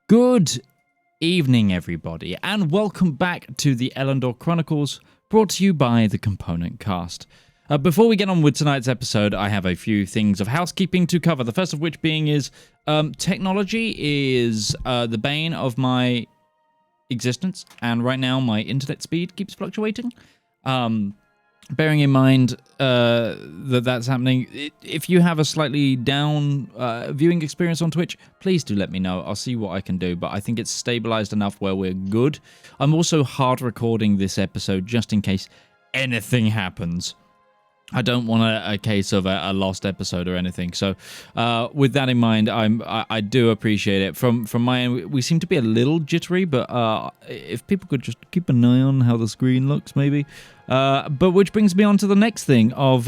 Good evening, everybody, and welcome back to the Elendor Chronicles, brought to you by the Component Cast. Before we get on with tonight's episode, I have a few things of housekeeping to cover. The first of which being is technology is the bane of my existence, and right now my internet speed keeps fluctuating. Bearing in mind that's happening, if you have a slightly down viewing experience on Twitch, please do let me know. I'll see what I can do, but I think it's stabilized enough where we're good. I'm also hard recording this episode just in case anything happens. I don't want a case of a lost episode or anything. So, with that in mind, I do appreciate it. From my end, we seem to be a little jittery, but if people could just keep an eye on how the screen looks, maybe. But which brings me on to the next thing of.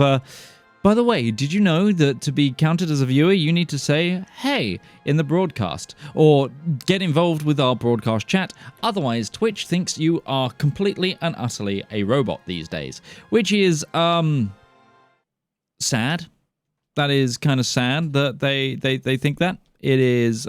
By the way, did you know that to be counted as a viewer, you need to say, hey, in the broadcast, or get involved with our broadcast chat? Otherwise, Twitch thinks you are completely and utterly a robot these days, which is, sad. That is kind of sad that they think that. It is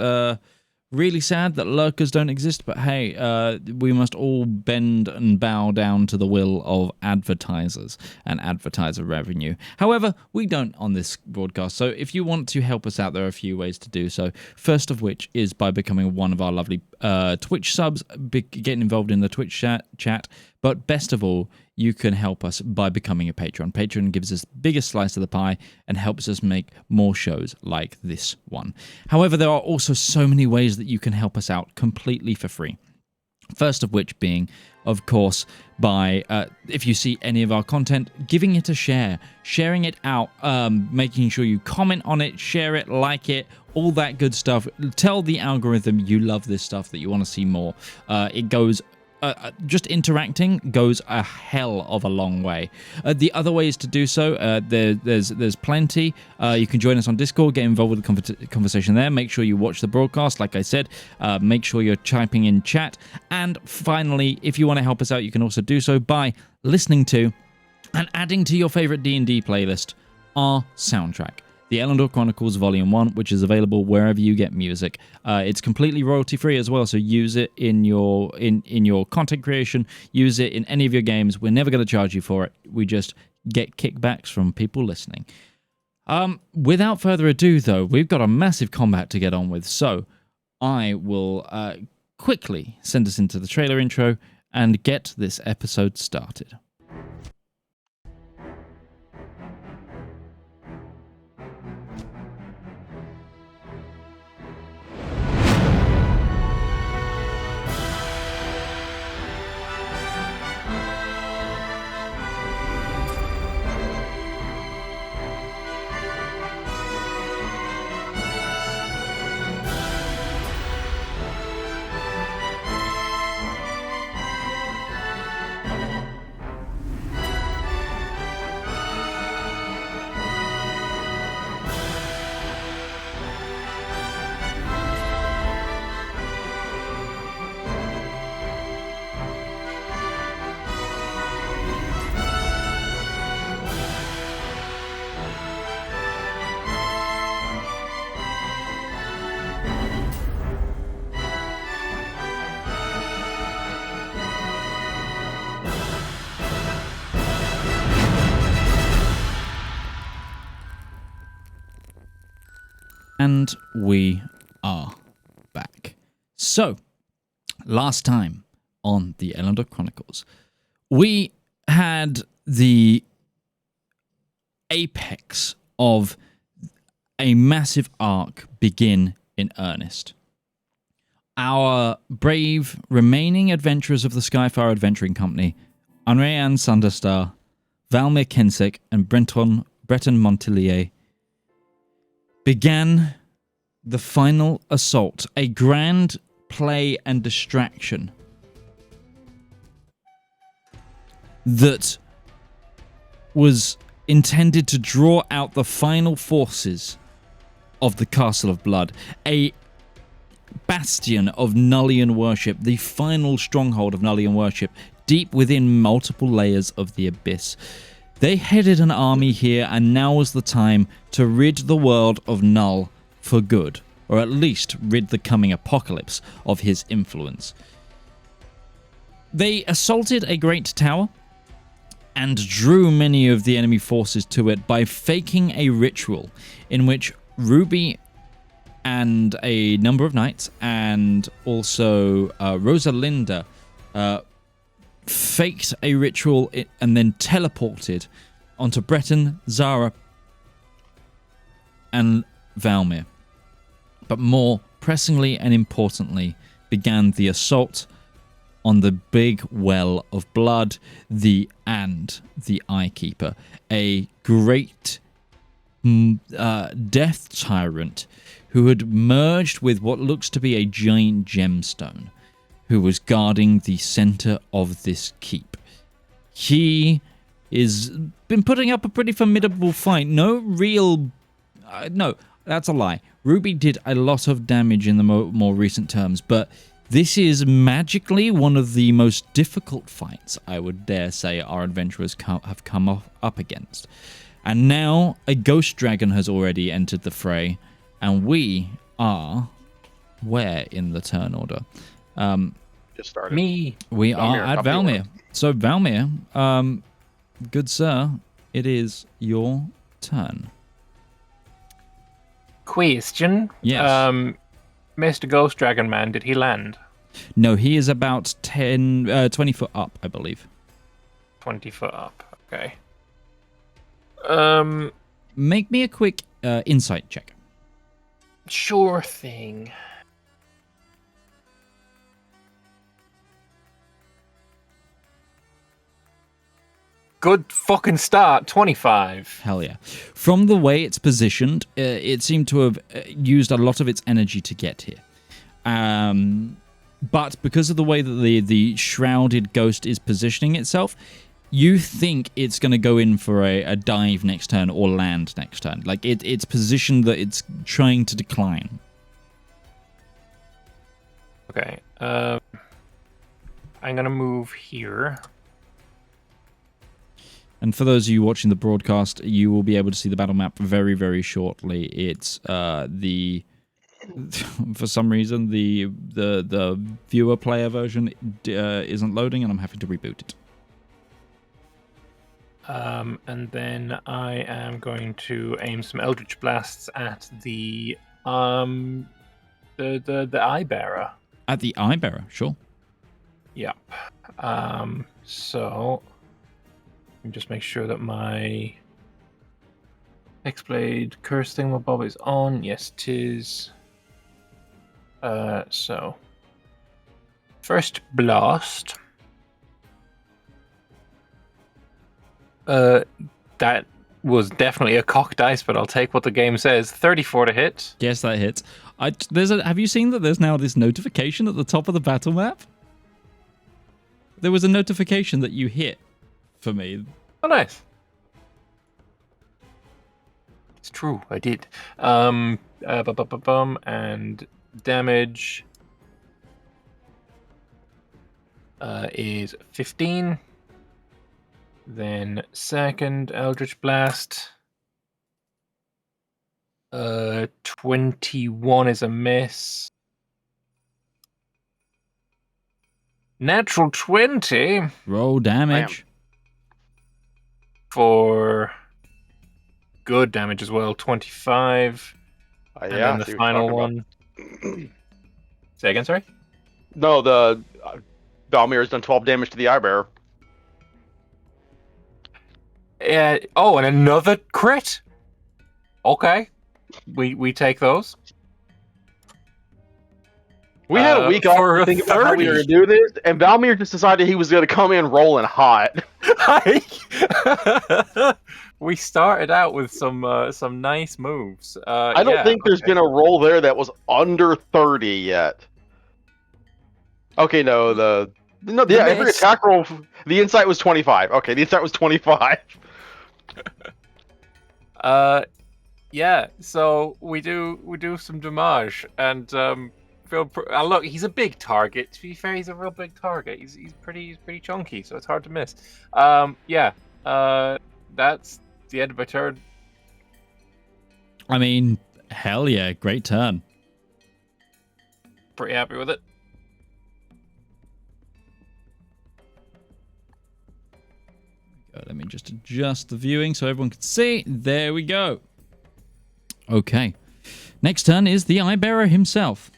really sad that lurkers don't exist, but hey, we must all bend and bow down to the will of advertisers and advertiser revenue. However, we don't on this broadcast, so if you want to help us out, there are a few ways to do so. First of which is by becoming one of our lovely Twitch subs, getting involved in the Twitch chat, but best of all, you can help us by becoming a patron. Patreon gives us the biggest slice of the pie and helps us make more shows like this one. However, there are also so many ways that you can help us out completely for free. First of which being, of course, by, if you see any of our content, giving it a share, sharing it out, making sure you comment on it, share it, like it, all that good stuff. Tell the algorithm you love this stuff, that you want to see more. It goes... just interacting goes a hell of a long way. The other ways to do so, there's plenty. You can join us on Discord, get involved with the conversation there. Make sure you watch the broadcast, like I said. Make sure you're typing in chat. And finally, if you want to help us out, you can also do so by listening to and adding to your favorite D&D playlist our soundtrack. The Elendor Chronicles Volume 1, which is available wherever you get music. It's completely royalty-free as well, so use it in your content creation. Use it in any of your games. We're never going to charge you for it. We just get kickbacks from people listening. Without further ado, though, we've got a massive combat to get on with, so I will quickly send us into the trailer intro and get this episode started. And we are back. So, last time on the Elendor Chronicles, we had the apex of a massive arc begin in earnest. Our brave remaining adventurers of the Skyfire Adventuring Company, Anrayne Sunderstar, Valymr Kensek, and Breton Montilier, began the final assault, a grand play and distraction that was intended to draw out the final forces of the Castle of Blood, a bastion of Nullian worship, the final stronghold of Nullian worship, deep within multiple layers of the Abyss. They headed an army here, and now was the time to rid the world of Null for good, or at least rid the coming apocalypse of his influence. They assaulted a great tower and drew many of the enemy forces to it by faking a ritual in which Ruby and a number of knights and also Rosalinda faked a ritual and then teleported onto Breton, Zara, and Valymr. But more pressingly and importantly began the assault on the big well of blood, the Eye Keeper, a great death tyrant who had merged with what looks to be a giant gemstone, who was guarding the center of this keep. He has been putting up a pretty formidable fight. No, that's a lie. Ruby did a lot of damage in the more recent terms, but this is magically one of the most difficult fights, I would dare say, our adventurers have come up against. And now a ghost dragon has already entered the fray, and we are where in the turn order? Just started. We are at Valymr. So Valymr, good sir, it is your turn. Question. Yes. Mr. Ghost Dragon Man, did he land? No, he is about 20 foot up, I believe. 20 foot up. Okay. Make me a quick insight check. Sure thing. Good fucking start, 25. Hell yeah. From the way it's positioned, it seemed to have used a lot of its energy to get here. But because of the way that the shrouded ghost is positioning itself, you think it's going to go in for a dive next turn or land next turn. Like, it's positioned that it's trying to decline. Okay. I'm going to move here. And for those of you watching the broadcast, you will be able to see the battle map very, very shortly. It's for some reason the viewer player version isn't loading, and I'm having to reboot it. And then I am going to aim some Eldritch Blasts at the Eye Bearer. At the Eye Bearer, sure. Yep. So let me just make sure that my Hexblade Curse thingamabob is on. Yes, it is. So first blast. That was definitely a cock dice, but I'll take what the game says. 34 to hit. Yes, that hits. Have you seen that there's now this notification at the top of the battle map? There was a notification that you hit for me. Oh, nice. It's true, I did. And damage is 15. Then second Eldritch Blast. 21 is a miss. Natural 20. Roll damage. For good damage as well. 25. And then the final one. Say again, sorry? No, the Valymr has done 12 damage to the Eye Bearer. And another crit? Okay. We take those. We had a week off to think about how we were going to do this, and Valymr just decided he was going to come in rolling hot. We started out with some nice moves. I don't think there's been a roll there that was under 30 yet. Okay, every attack roll, the insight was 25. Okay, the insight was 25. So we do some damage, and look, he's a big target. To be fair, he's a real big target. He's pretty chunky, so it's hard to miss. That's the end of my turn. I mean, hell yeah, great turn. pretty happy with it. Let me just adjust the viewing so everyone can see. There we go. Okay. Next turn is the Eye Bearer himself.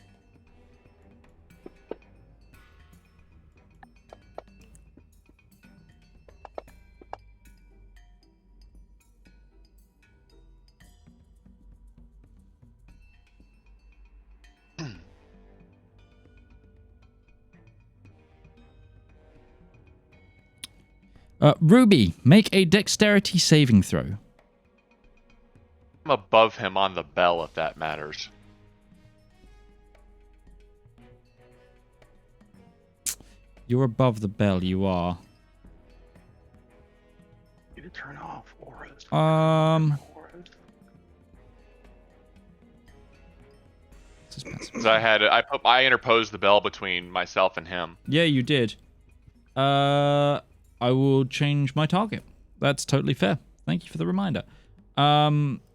Ruby, make a dexterity saving throw. I'm above him on the bell, if that matters. You're above the bell, you are. You need to turn off auras. Because I interposed the bell between myself and him. Yeah, you did. I will change my target. That's totally fair. Thank you for the reminder.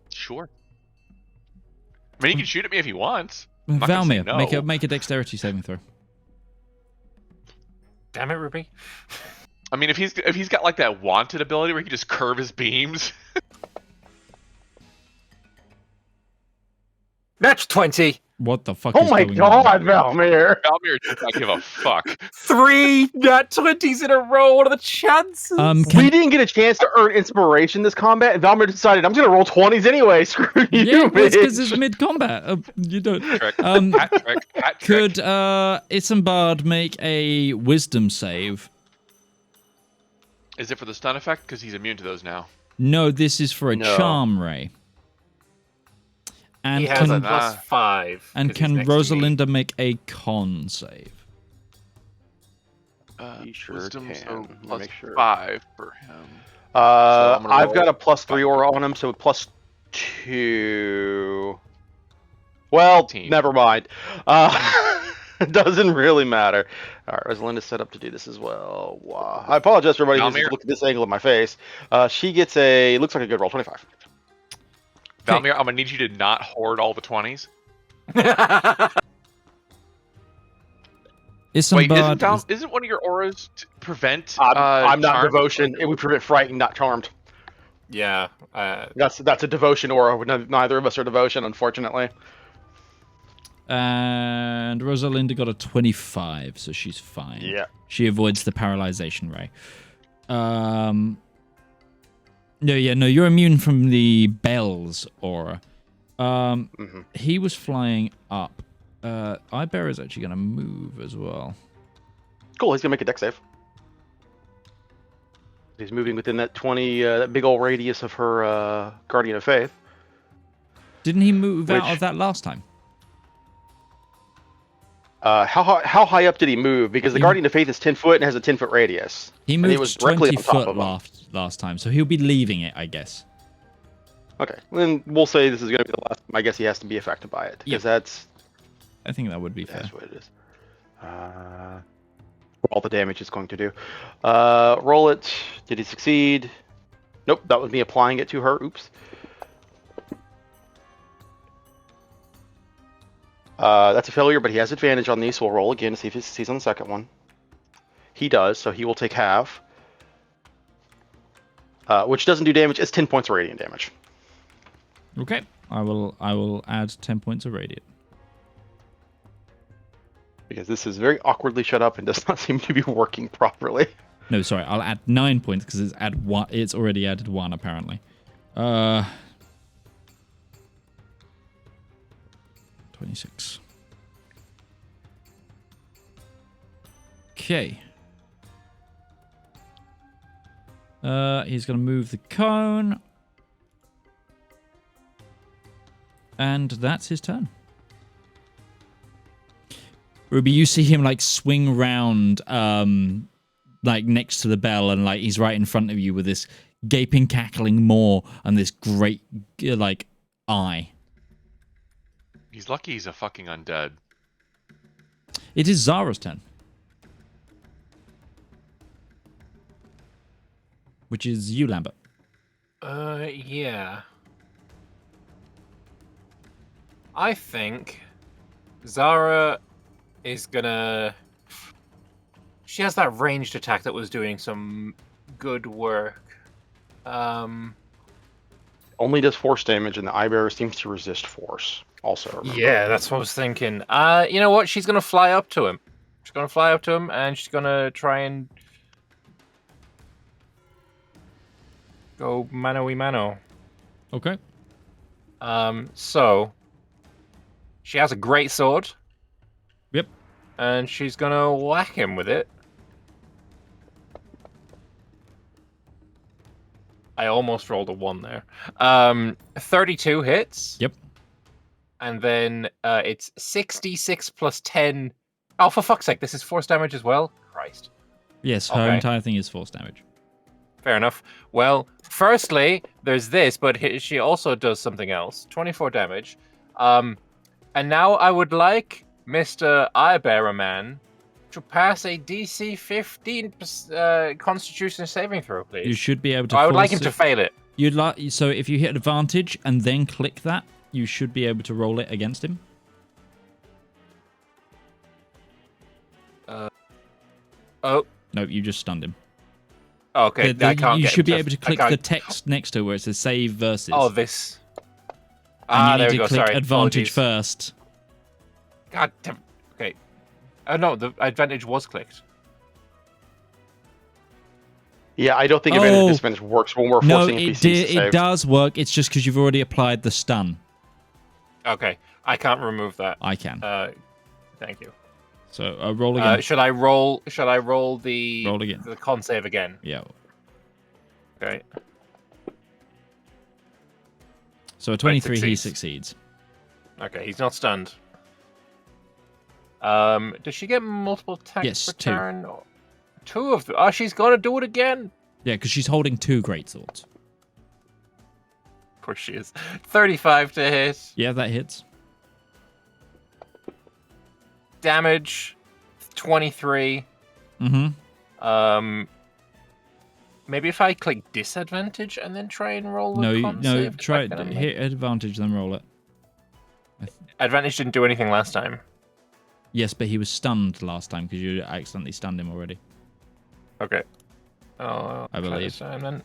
Sure. I mean, he can shoot at me if he wants. Valymr, no. make a dexterity saving throw. Damn it, Ruby. I mean, if he's got like that wanted ability where he can just curve his beams. That's 20. What the fuck Oh is my going on? god, Valymr! Valymr does not give a fuck. 3 nat 20s in a row. What are the chances? We didn't get a chance to earn inspiration this combat, and Valymr decided I'm just gonna roll 20s anyway. Screw you, Yeah, well, it's because bitch. it's mid-combat. You don't. Trick. Hat Hat trick. Could Isambard make a wisdom save? Is it for the stun effect? Because he's immune to those now. No, this is for a No. charm ray. And he has a can, +5. and 'cause he's can next to me. Rosalinda make a con save? You sure Wisdom's can. a Let me plus make sure. 5 for him. I'm gonna I've roll. got a +3 aura on him, so +2. Well, 18. never mind. It doesn't really matter. All right, Rosalinda's set up to do this as well. Wow. I apologize for everybody who's Valymr. looking at this angle of my face. She gets a, looks like a good roll, 25. Valymr, I'm gonna need you to not hoard all the 20s. Isambard Isn't one of your auras to prevent? I'm not charm? devotion. It would prevent frightened, not charmed. Yeah. That's a devotion aura. Neither of us are devotion, unfortunately. and Rosalinda got a 25, so she's fine. Yeah. She avoids the paralyzation ray. No, you're immune from the bells aura. He was flying up. Eye Bearer is actually going to move as well. Cool. He's gonna make a dex save. He's moving within that 20, that big old radius of her Guardian of Faith. Didn't he move out Which- of that last time? How high up did he move? Because the Guardian of Faith is 10 foot and has a 10-foot radius. He And moved was directly 20 on top foot of him. last time, so he'll be leaving it, I guess. Okay, then we'll say this is going to be the last. I guess he has to be affected by it Yep. because I think that would be fair. that's what it is. All the damage it's going to do. Roll it. Did he succeed? Nope, that was me applying it to her. Oops. That's a failure, but he has advantage on these, so we'll roll again to see if he succeeds on the second one. He does, so he will take half. Which doesn't do damage. It's 10 points of radiant damage. Okay, I will add 10 points of radiant. Because this is very awkwardly shut up and does not seem to be working properly. No, sorry, I'll add 9 points because it's already added 1 apparently. 26. Okay. He's going to move the cone. And that's his turn. Ruby, you see him like swing round like next to the bell, and like he's right in front of you with this gaping, cackling maw and this great like eye. He's lucky he's a fucking undead. It is Zara's turn. Which is you, Lambert. Yeah. I think Zara is gonna. She has that ranged attack that was doing some good work. Only does force damage, and the eye bearer seems to resist force. Also, remember. Yeah, that's what I was thinking. You know what? She's gonna fly up to him. She's gonna fly up to him, and she's gonna try and go mano-y-mano. Okay. So she has a great sword. Yep. And she's gonna whack him with it. I almost rolled a 1 there. 32 hits. Yep. And then it's 66 plus 10. Oh, for fuck's sake, this is force damage as well? Christ. Yes, her Okay. entire thing is force damage. Fair enough. Well, firstly, there's this, but she also does something else. 24 damage. And now I would like Mr. Eyebearer Man to pass a DC 15 Constitution saving throw, please. You should be able to. I would like force him to fail it. You'd like so if you hit advantage and then click that, you should be able to roll it against him. Oh. No, you just stunned him. Oh, okay. I can't you get should be him able to click the text next to where it says save versus. Oh, this. And you there need we to go. click Sorry. advantage Apologies. first. God damn. Okay. Oh no, the advantage was clicked. Yeah, I don't think advantage and disadvantage works when we're No, forcing NPCs to it save. does work. It's just because you've already applied the stun. Okay, I can't remove that. I can. Thank you. So roll again. Should I roll? Should I roll the Roll again. the con save again? Yeah. Okay. So a 23, he succeeds. succeeds. Okay, he's not stunned. Does she get multiple attacks Yes, per 2. turn? 2 of them. Oh, she's gonna do it again. Yeah, because she's holding 2 greatswords. Of course she is. 35 to hit. Yeah, that hits. Damage 23. Mm-hmm. Maybe if I click disadvantage and then try and roll the No, con no, save, try is that gonna hit advantage, then roll it. Advantage didn't do anything last time. Yes, but he was stunned last time because you accidentally stunned him already. Okay. Oh, I believe. this time then.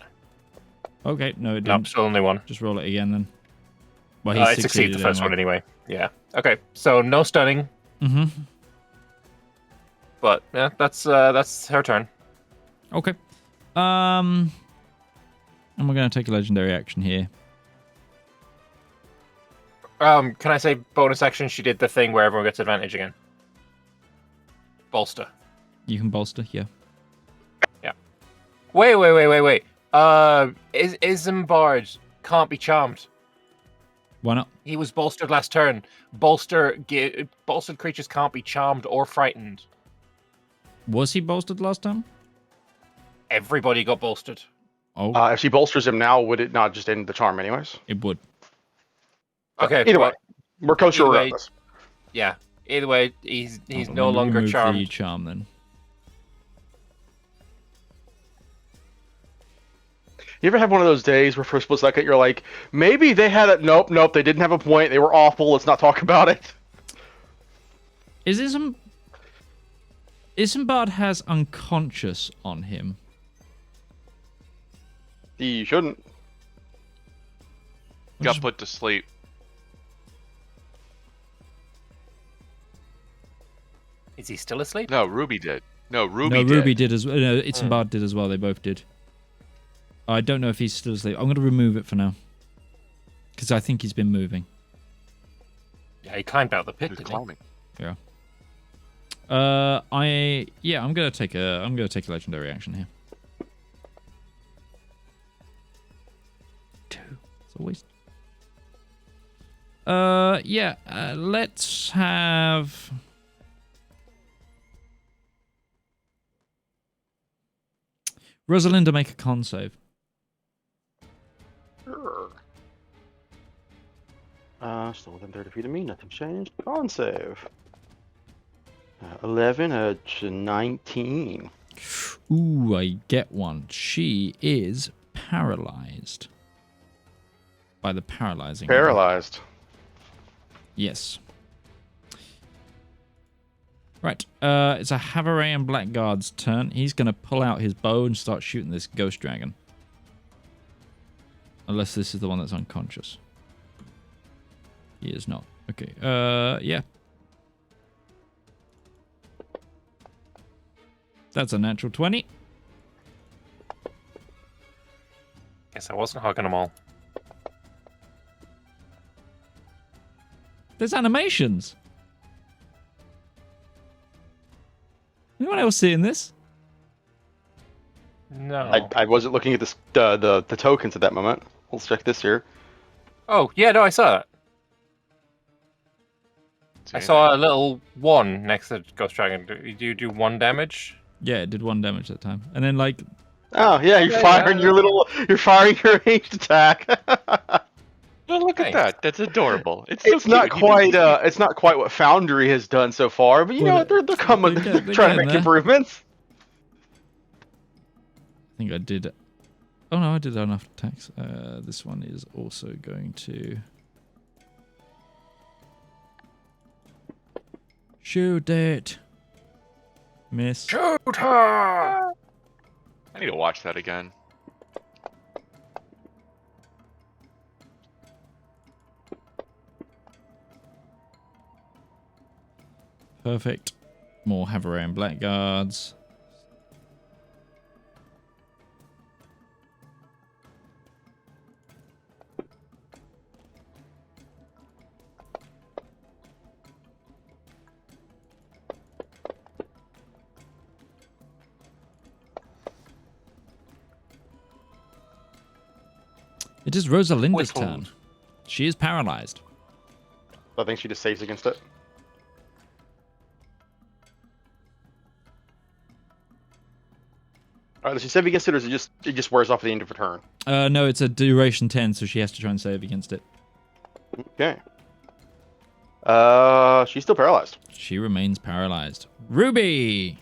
Okay, no, it Nope, didn't. still only 1. Just roll it again then. Well, he I succeeded the first one anyway. Yeah. Okay, so no stunning, Mm-hmm. but yeah, that's her turn. Okay. And we're going to take a legendary action here. Can I say bonus action? She did the thing where everyone gets advantage again. Bolster. You can bolster, yeah. Yeah. Wait. Isambard can't be charmed. Why not? He was bolstered last turn. Bolstered creatures can't be charmed or frightened. Was he bolstered last time? Everybody got bolstered. Oh, If she bolsters him now, would it not just end the charm anyways? it would. Okay. Either way, well, we're kosher either way- around this. Yeah. Either way, he's Hold on, no let me longer remove charmed. the charm then. You ever have one of those days where for a split second you're like, maybe they had it. Nope, they didn't have a point. They were awful. Let's not talk about it. Is Isambard has unconscious on him? You shouldn't. Got put to sleep. Is he still asleep? No, Ruby did. No, No, Ruby did. Ruby did as well. No, Isambard did as well. They both did. I don't know if he's still asleep. I'm going to remove it for now. Because I think he's been moving. Yeah, he climbed out the pit, He was didn't he? climbing. Yeah. I'm going to take a legendary action here. 2. It's always. Let's have. Rosalinda make a con save. Sure. Still within 30 feet of me. Nothing changed. Con save. 11 to 19. Ooh, I get one. She is paralyzed by the paralyzing. Paralyzed. Yes. Right. It's a Havarayan Blackguard's turn. He's going to pull out his bow and start shooting this ghost dragon. Unless this is the one that's unconscious. He is not. Okay. Yeah. That's a natural 20. Guess I wasn't hugging them all. There's animations. Anyone else seeing this? No. I wasn't looking at this, the tokens at that moment. Let's check this here. Oh, yeah, no, I saw that. I saw a little 1 next to Ghost Dragon. Do you do 1 damage? Yeah, it did 1 damage that time. And then, like... Oh, yeah, you're firing you're firing your ranged attack. Well, look at that. That's adorable. It's not quite what Foundry has done so far, but you know they're coming, they're trying to make improvements. I think I did. Oh no, I did enough attacks. This one is also going to shoot it. Miss. Shoot her! I need to watch that again. Perfect. More Havarayan Blackguards. It is Rosalinda's turn. She is paralyzed. I think she just saves against it. Alright, does she save against it, or is it just wears off at the end of her turn? No, it's a duration 10, so she has to try and save against it. Okay. She's still paralyzed. She remains paralyzed. Ruby!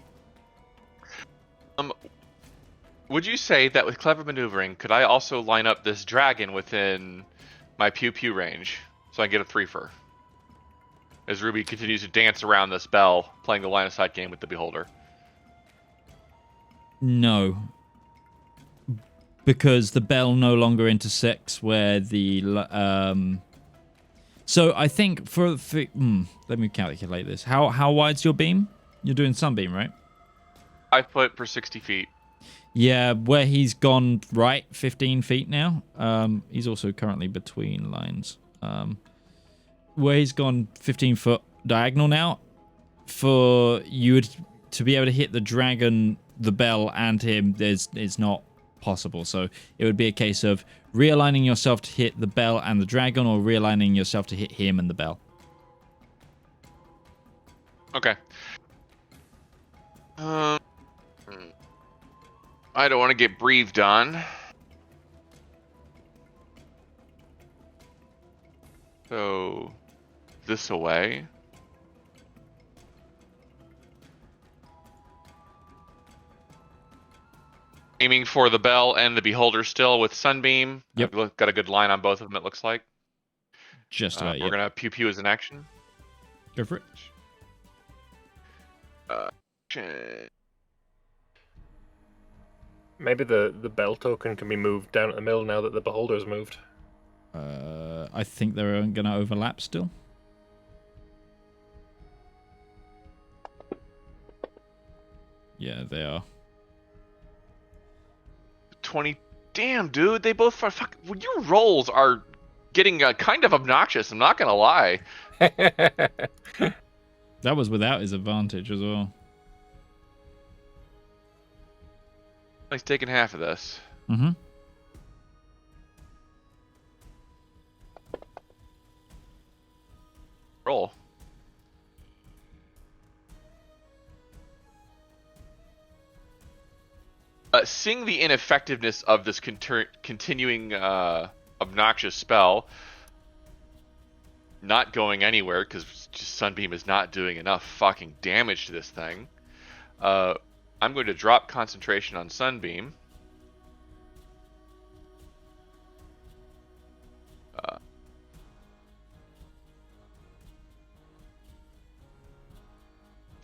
Would you say that with clever maneuvering, could I also line up this dragon within my pew-pew range, so I can get a 3-fer? As Ruby continues to dance around this bell, playing the line-of-sight game with the Beholder. No. Because the bell no longer intersects where the... So I think for let me calculate this. How wide's your beam? You're doing sunbeam, right? 5 foot per 60 feet. Yeah, where he's gone right 15 feet now. He's also currently between lines. Where he's gone 15 foot diagonal now, for you to be able to hit the dragon, the bell, and him, it's not possible. So it would be a case of realigning yourself to hit the bell and the dragon, or realigning yourself to hit him and the bell. Okay. I don't want to get breathed on. So, this away. Aiming for the bell and the beholder still with Sunbeam. Yep. I've got a good line on both of them, it looks like. Just about, We're going to pew-pew as an action. Go for it. Maybe the bell token can be moved down at the middle now that the beholder's moved. I think they're going to overlap still. Yeah, they are. 20. Damn, dude, they both fuck. Well, your rolls are getting kind of obnoxious. I'm not gonna lie. That was without his advantage as well. He's taking half of this. Mm-hmm. Roll. Seeing the ineffectiveness of this continuing obnoxious spell, not going anywhere because Sunbeam is not doing enough fucking damage to this thing, I'm going to drop concentration on Sunbeam.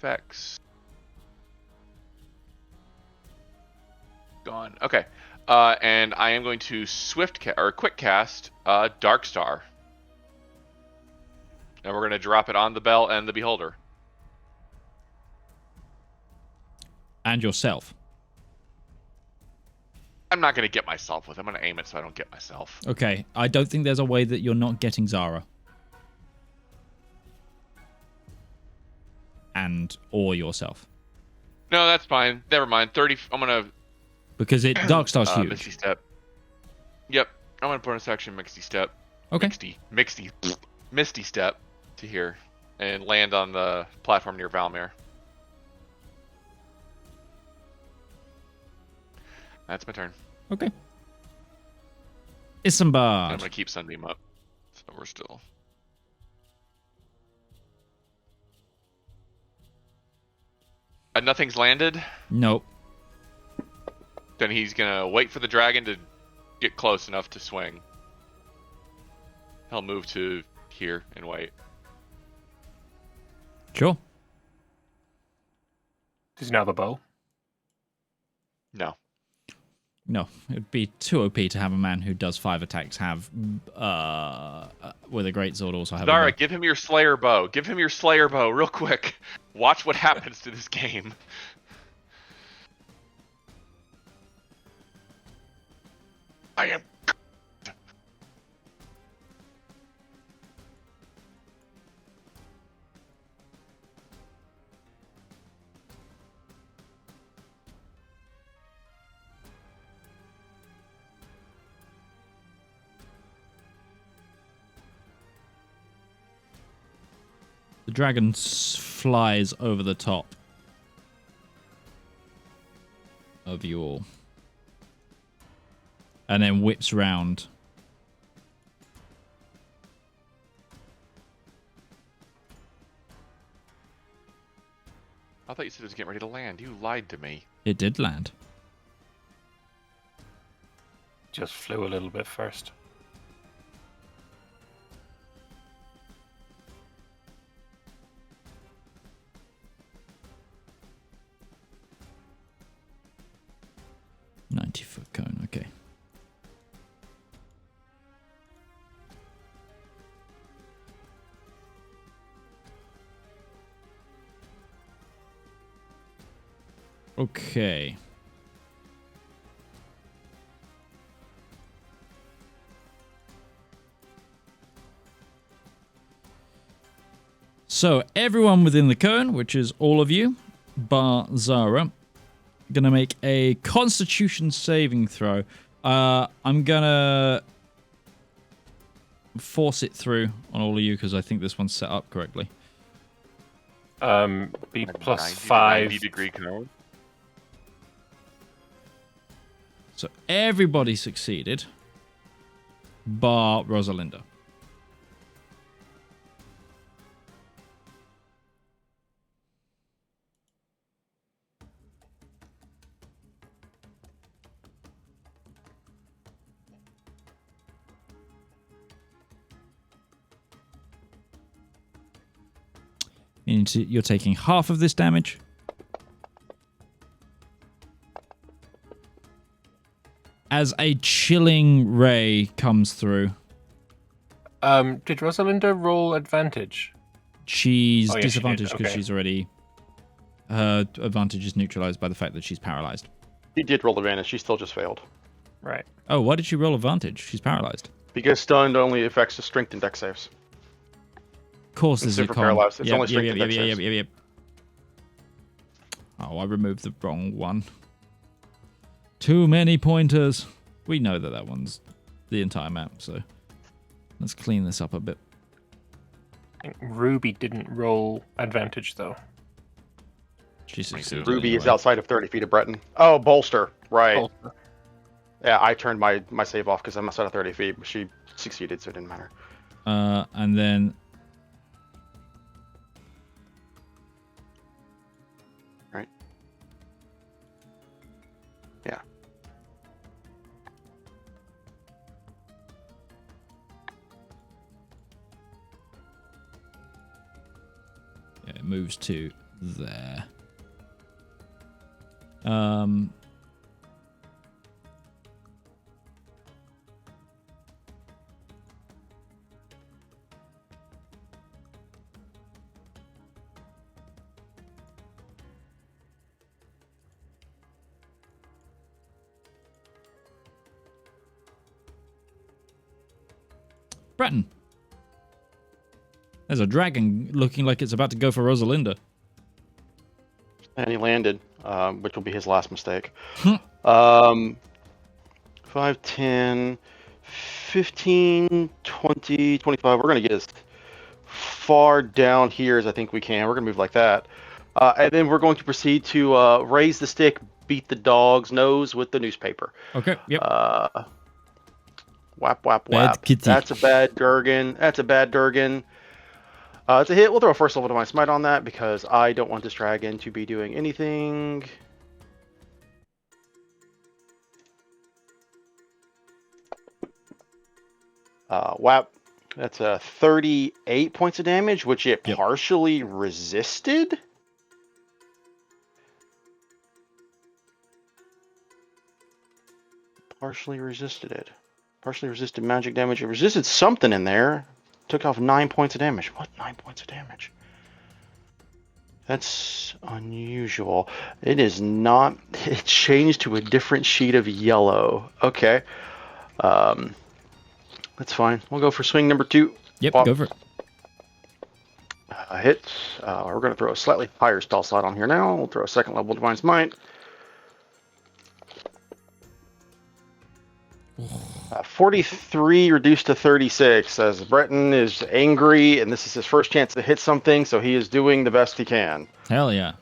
effects. Gone. Okay. And I am going to quick cast Dark Star. And we're going to drop it on the bell and the beholder. And yourself. I'm not going to get myself with it. I'm going to aim it so I don't get myself. Okay, I don't think there's a way that you're not getting Zara. Or yourself. No, that's fine. Never mind. 30. I'm going to... Because Darkstar's huge. Misty Step. Yep. I'm going to put a section Misty Step. Okay. Misty Step to here. And land on the platform near Valymr. That's my turn. Okay. I'm Isambard. going to keep Sunbeam up. So we're still... nothing's landed? Nope. Then he's going to wait for the dragon to get close enough to swing. He'll move to here and wait. Sure. Does he not have a bow? No. No, it'd be too OP to have a man who does 5 attacks have, with a greatsword also have Zara, give him your Slayer bow. Give him your Slayer bow real quick. Watch what happens to this game. I am... The dragon flies over the top of you all. And then whips round. I thought you said it was getting ready to land. You lied to me. It did land. Just flew a little bit first. Foot cone, okay. Okay. So, everyone within the cone, which is all of you, bar Zara, gonna make a Constitution saving throw. I'm gonna force it through on all of you because I think this one's set up correctly. B plus 5. 90-degree cone. So everybody succeeded, bar Rosalinda. You're taking half of this damage. As a chilling ray comes through. Did Rosalinda roll advantage? She's Oh, yeah, disadvantaged she did. because Okay. she's already... Her advantage is neutralized by the fact that she's paralyzed. She did roll advantage. She still just failed. Right. Oh, why did she roll advantage? She's paralyzed. Because stunned only affects the strength and dex saves. Of course, It's there's a super con. paralyzed. It's only strength and dex saves. Yep. Oh, I removed the wrong one. Too many pointers. We know that that one's the entire map, so let's clean this up a bit. I think Ruby didn't roll advantage, though. She succeeded Ruby is anyway. outside of 30 feet of Breton. Oh, bolster. Right. Bolster. Yeah, I turned my save off because I'm outside of 30 feet. But she succeeded, so it didn't matter. And then... Right. Yeah. Yeah, it moves to there. Breton. There's a dragon looking like it's about to go for Rosalinda. And he landed, which will be his last mistake. 5, 10, 15, 20, 25. We're going to get as far down here as I think we can. We're going to move like that. And then we're going to proceed to raise the stick, beat the dog's nose with the newspaper. Okay, yep. Whap, whap, Bad whap. kitty. That's a bad Durgan. It's a hit. We'll throw a first level Divine Smite on that because I don't want this dragon to be doing anything. Whap. That's 38 points of damage, which it partially resisted. Partially resisted it. Partially resisted magic damage. It resisted something in there. Took off 9 points of damage. What? 9 points of damage? That's unusual. It is not. It changed to a different sheet of yellow. Okay. That's fine. We'll go for swing number 2. Yep, Pop. go for it. Hit. We're going to throw a slightly higher spell slot on here now. We'll throw a second level Divine Smite. 43 reduced to 36 as Breton is angry and this is his first chance to hit something, so he is doing the best he can. Hell yeah.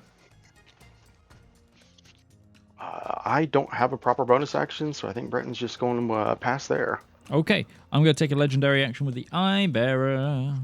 I don't have a proper bonus action, so I think Breton's just going to pass there. Okay, I'm going to take a legendary action with the Eye Bearer.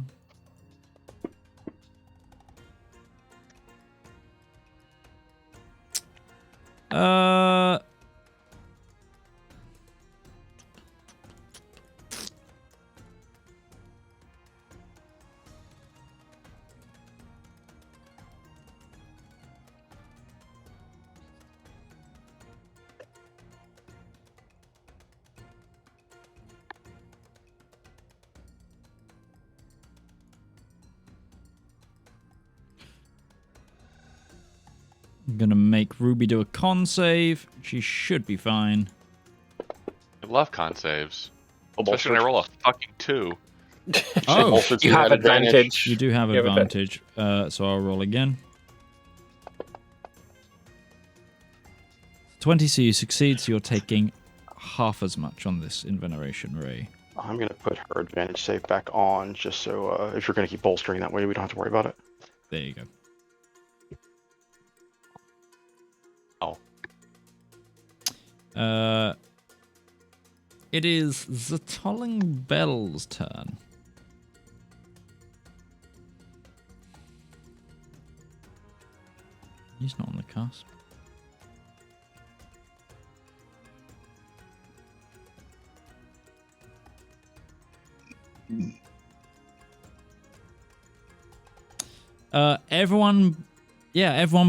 I'm going to make Ruby do a con save. She should be fine. I love con saves. Oh, Especially when I roll a fucking 2. Oh, You have advantage. you do have You have advantage. So I'll roll again. 20, so you succeed, so you're taking half as much on this Inveneration Ray. I'm going to put her advantage save back on just so if you're going to keep bolstering that way, we don't have to worry about it. There you go. It is the Tolling Bell's turn. He's not on the cusp. Everyone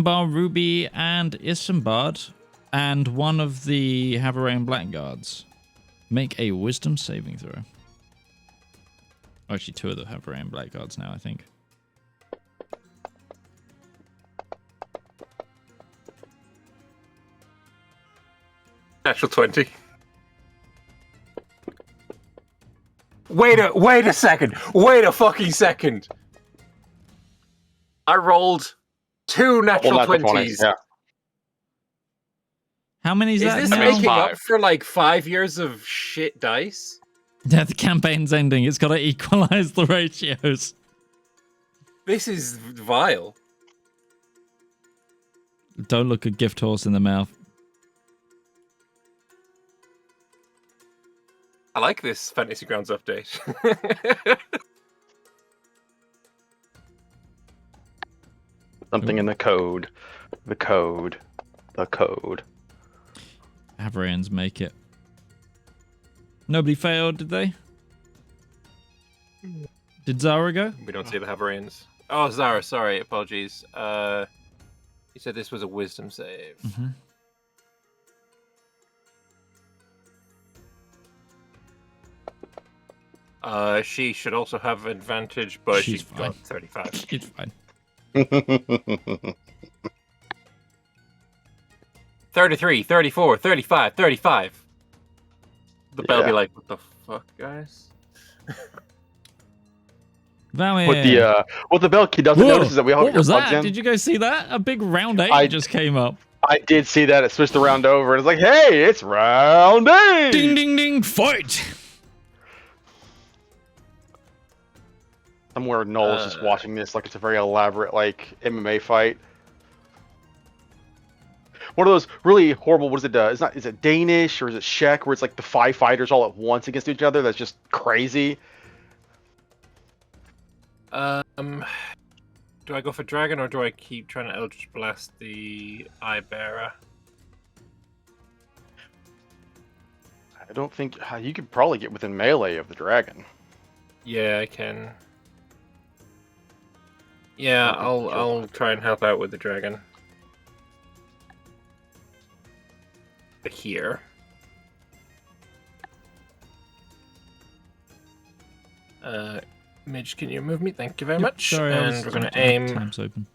bar Ruby and Isambard and one of the Havarayan Blackguards. Make a wisdom saving throw. Actually, 2 of the Havarayan Blackguards now, I think. Natural 20. Wait a second. Wait a fucking second. I rolled 2 natural 20s. Yeah. How many is that this now? making up 5. for like 5 years of shit dice? Yeah, the campaign's ending. It's got to equalize the ratios. This is vile. Don't look a gift horse in the mouth. I like this Fantasy Grounds update. Something in the code. The code. The code. Havarans make it. Nobody failed, did they? Did Zara go? We don't see the Havarians. Oh, Zara, sorry, apologies. You said this was a wisdom save. Mhm. She should also have advantage, but She's she fine. got 35. It's fine. 33, 34, 35, 35. The bell be Yeah. like, what the fuck, guys? Valymr. What the bell kid doesn't Whoa, notice is that we all what have your was plugs that? in. Did you guys see that? A big round 8 I- just came up. I did see that. It switched around over, and it's like, hey, it's round 8! Ding, ding, ding, fight! Somewhere Noel's just watching this like it's a very elaborate like MMA fight. One of those really horrible. What is it? Is it Danish or is it Czech? Where it's like the 5 fighters all at once against each other. That's just crazy. Do I go for dragon or do I keep trying to Eldritch Blast the Eye Bearer? I don't think you could probably get within melee of the dragon. Yeah, I can. Yeah, I'll try and help out with the dragon. Here. Midge, can you move me? Thank you very much. Sorry, and we're going to aim. Tabs open.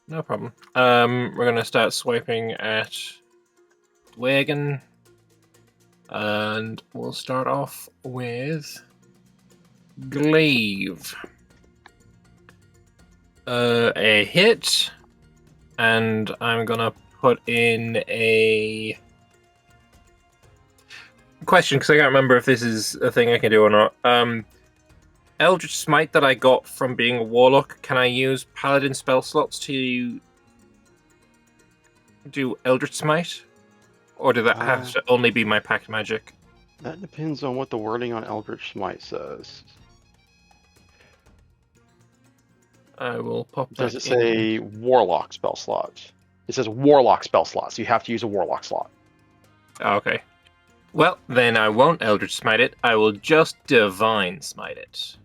No problem. We're going to start swiping at wagon. And we'll start off with Glaive. A hit. And I'm going to put in a question, because I can't remember if this is a thing I can do or not. Eldritch Smite that I got from being a warlock, can I use paladin spell slots to do Eldritch Smite? Or did that have to only be my pact magic? That depends on what the wording on Eldritch Smite says. I will pop that Does it in. say warlock spell slots? It says warlock spell slots. So you have to use a warlock slot. Oh, okay. Well, then I won't Eldritch Smite it. I will just Divine Smite it.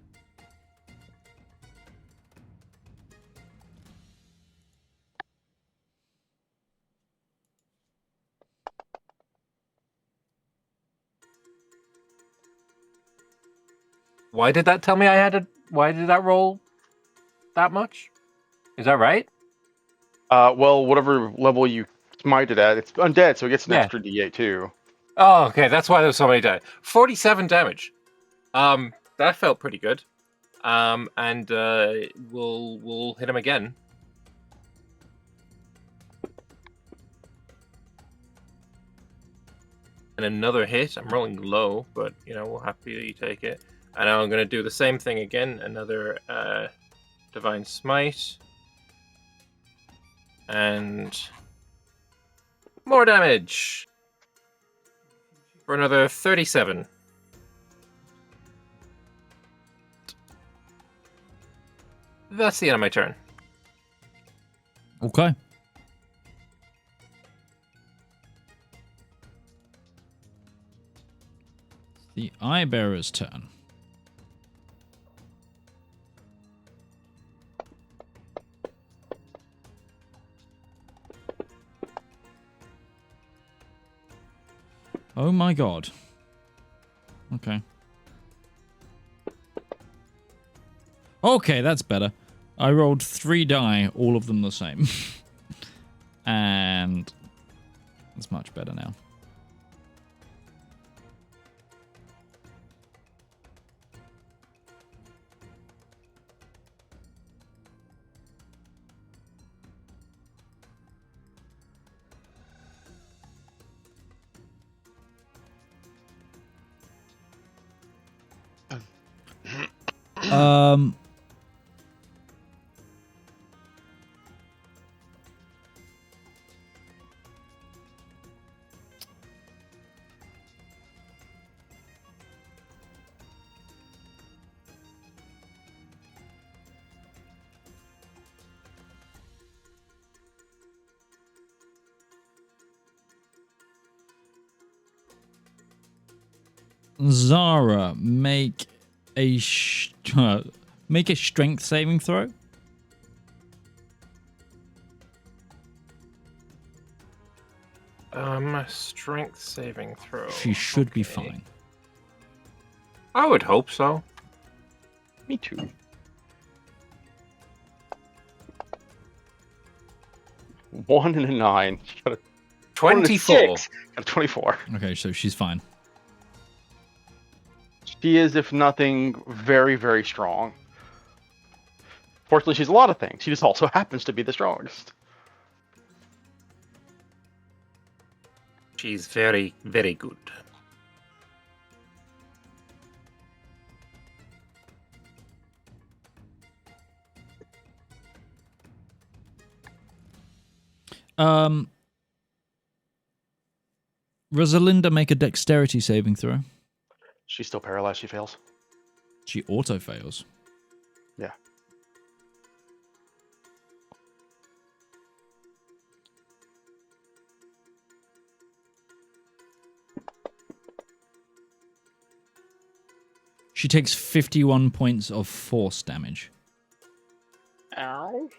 Why did that tell me I had to... Why did that roll that much? Is that right? Well, whatever level you smite it at, it's undead, so it gets an Yeah. extra D8 too. Oh, okay. That's why there was so many damage. 47 damage. That felt pretty good. And we'll hit him again. And another hit. I'm rolling low, but we'll happily take it. And now I'm going to do the same thing again. Another Divine Smite. And more damage. For another 37. That's the end of my turn. Okay. The Eye Bearer's turn. Oh my god. Okay. Okay, that's better. I rolled 3 die, all of them the same. And it's much better now. Um, Zara, make a strength saving throw. Strength saving throw. She should be Okay. fine. I would hope so. Me too. One and a 9. She got a 1 and a 24. 6. Got a 24. Okay, so she's fine. She is, if nothing, very, very strong. Fortunately, she's a lot of things. She just also happens to be the strongest. She's very, very good. Rosalinda, make a dexterity saving throw. She's still paralyzed. She fails. She auto fails. Yeah. She takes 51 points of force damage. Ow.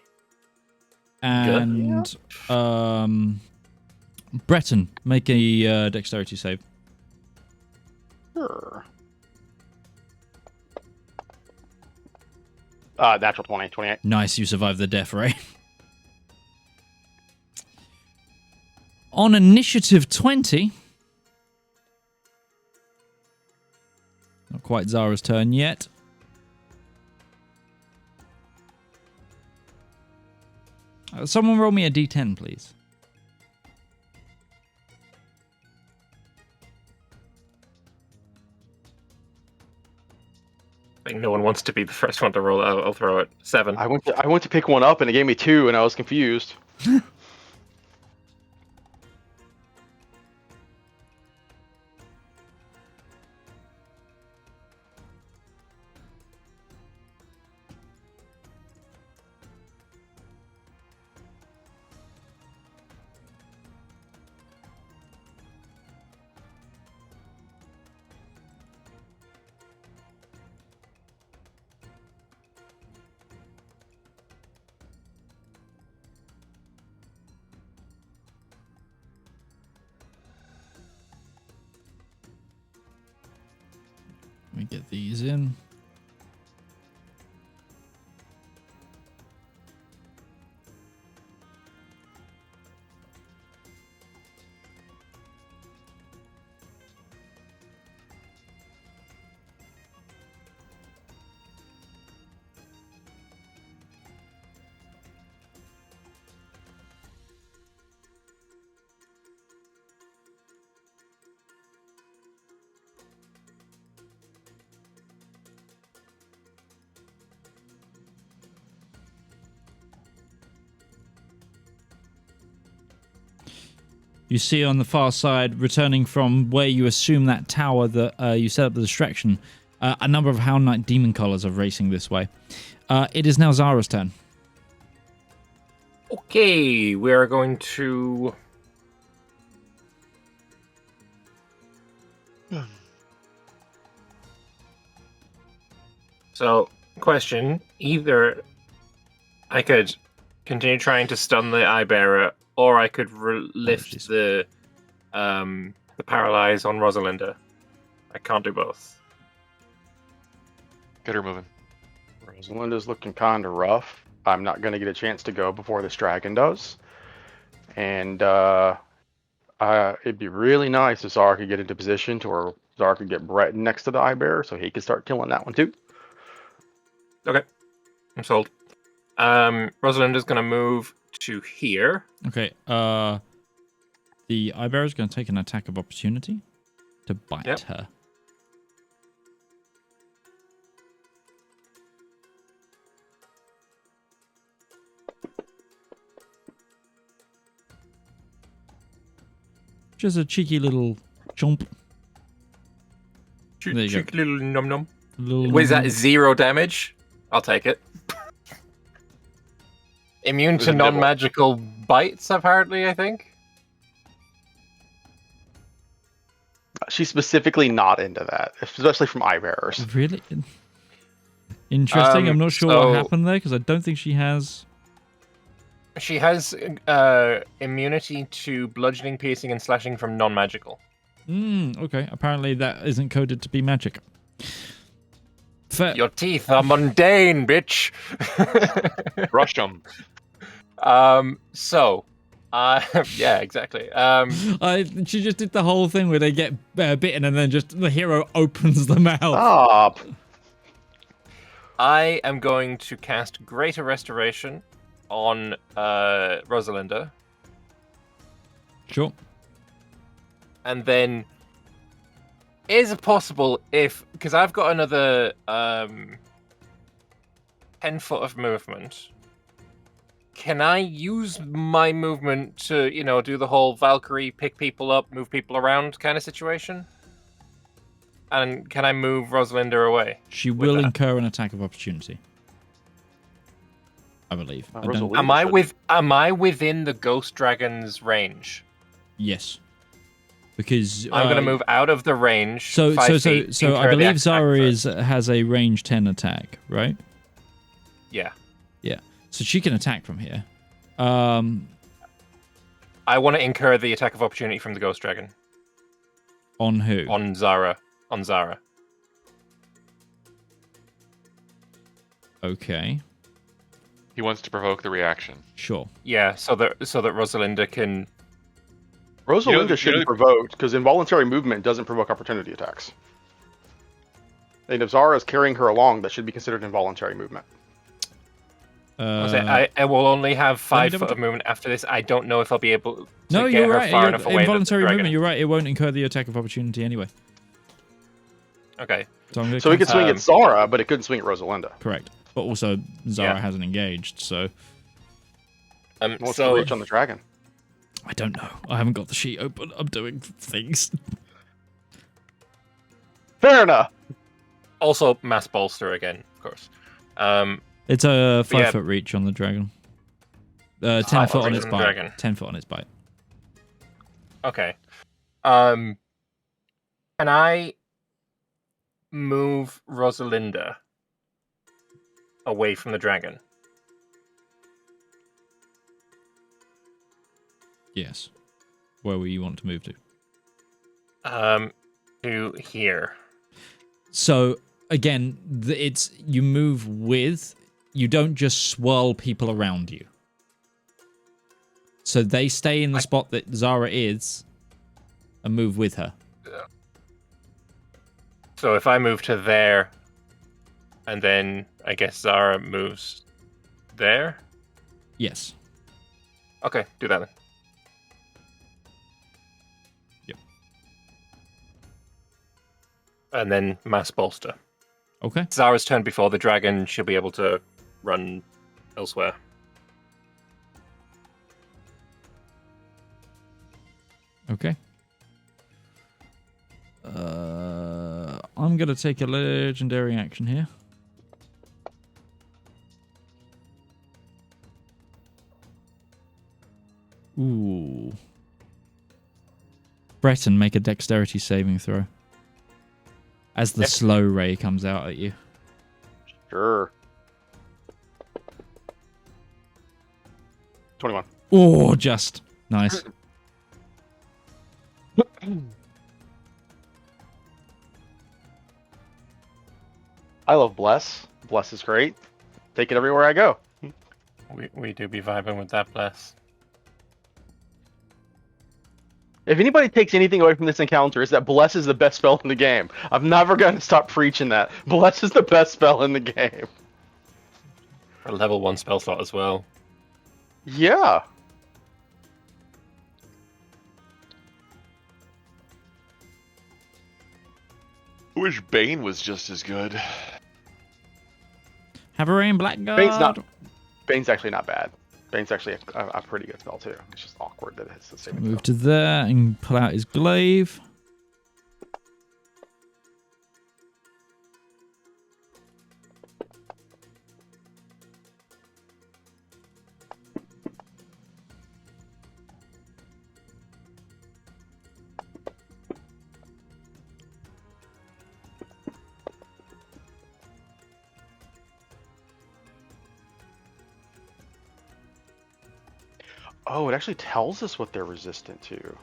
And Breton, make a dexterity save. Sure. Natural 20, 28. Nice, you survived the death ray. On initiative 20. Not quite Zara's turn yet. Someone roll me a d10, please. I think no one wants to be the first one to roll. I'll throw it. 7. I went to pick one up and it gave me 2 and I was confused. Let me get these in. You see on the far side, returning from where you assume that tower that you set up the distraction, a number of Hound Knight Demon Collars are racing this way. It is now Zara's turn. Okay, we are going to... So, question. Either I could continue trying to stun the Eye Bearer, or I could lift the paralyze on Rosalinda. I can't do both. Get her moving. Rosalinda's looking kind of rough. I'm not going to get a chance to go before this dragon does. And it'd be really nice if Zara could get into position to where Zara could get Breton next to the Eye Bearer so he could start killing that one too. Okay, I'm sold. Rosalinda's going to move to here. Okay, the Eye Bearer is going to take an attack of opportunity to bite her. Just a cheeky little chomp. There you go. Cheeky little num num. Little Wait, is that 0 damage? I'll take it. Immune There's to a nibble. non-magical bites, apparently, I think. She's specifically not into that, especially from Eye Bearers. Really interesting. I'm not sure so- what happened there because I don't think she has. She has immunity to bludgeoning, piercing, and slashing from non-magical. Okay. Apparently that isn't coded to be magic. Fair. Your teeth are mundane, bitch. Brush them. Yeah, exactly. She just did the whole thing where they get bitten and then just the hero opens the mouth. Stop. I am going to cast Greater Restoration on Rosalinda. Sure. And then, is it possible because I've got another 10 foot of movement, can I use my movement to, do the whole Valkyrie, pick people up, move people around kind of situation? And can I move Rosalinda away? She will incur an attack of opportunity. I believe. Am I within the Ghost Dragon's range? Yes. Because I'm going to move out of the range. So 5 feet, I believe Zara has a range 10 attack, right? Yeah. Yeah. So she can attack from here. I want to incur the attack of opportunity from the Ghost Dragon. On who? On Zara. Okay. He wants to provoke the reaction. Sure. Yeah, so that Rosalinda can... Rosalinda shouldn't provoke, because involuntary movement doesn't provoke opportunity attacks. And if Zara is carrying her along, that should be considered involuntary movement. I will only have 5 foot of movement after this. I don't know if I'll be able to get you're her right. far enough away. Involuntary movement, you're right. It won't incur the attack of opportunity anyway. Okay. So we could swing at Zara, but it couldn't swing at Rosalinda. Correct. But also, Zara hasn't engaged, so... What's the reach on the dragon? I don't know. I haven't got the sheet open. I'm doing things. Fair enough. Also, mass bolster again, of course. It's a 5 foot reach on the dragon. 10 foot on its bite. Dragon. 10 foot on its bite. Okay. Can I move Rosalinda away from the dragon? Yes. Where will you want to move to? To here. So again, it's you move with. You don't just swirl people around you. So they stay in the spot that Zara is, and move with her. So if I move to there, and then I guess Zara moves there. Yes. Okay, do that then. And then mass bolster. Okay. Zara's turn before the dragon. She'll be able to run elsewhere. Okay. I'm going to take a legendary action here. Ooh. Breton, make a dexterity saving throw. As the slow ray comes out at you. Sure. 21. Oh, just. Nice. I love Bless. Bless is great. Take it everywhere I go. We do be vibing with that Bless. If anybody takes anything away from this encounter, it's that Bless is the best spell in the game. I'm never going to stop preaching that. Bless is the best spell in the game. A level 1 spell slot as well. Yeah. I wish Bane was just as good. Have a rain, Blackguard. Bane's actually not bad. Bane's actually a pretty good spell too. It's just awkward that it's the same. Move to there and pull out his glaive. Oh, it actually tells us what they're resistant to.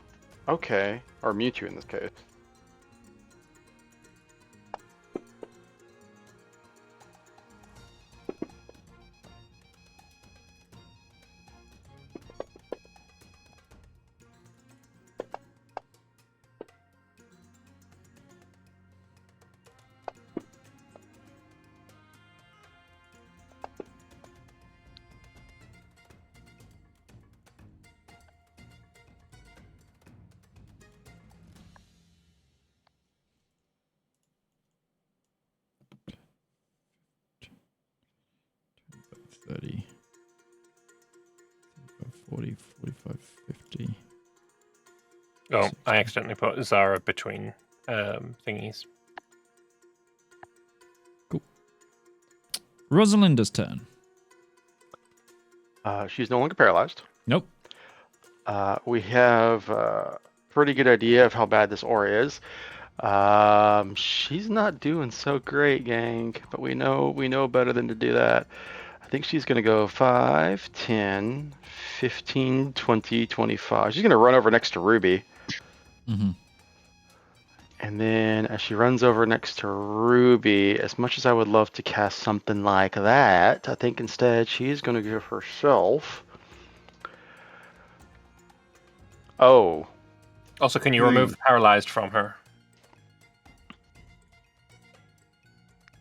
Okay, or immune to in this case. $30, 40, 45, 50. Oh, I accidentally put Zara between thingies. Cool. Rosalinda's turn. She's no longer paralyzed. Nope. We have a pretty good idea of how bad this aura is. She's not doing so great, gang, but we know better than to do that. I think she's going to go 5, 10, 15, 20, 25. She's going to run over next to Ruby. Mm-hmm. And then as she runs over next to Ruby, as much as I would love to cast something like that, I think instead she's going to give herself... Oh. Also, can you remove paralyzed from her?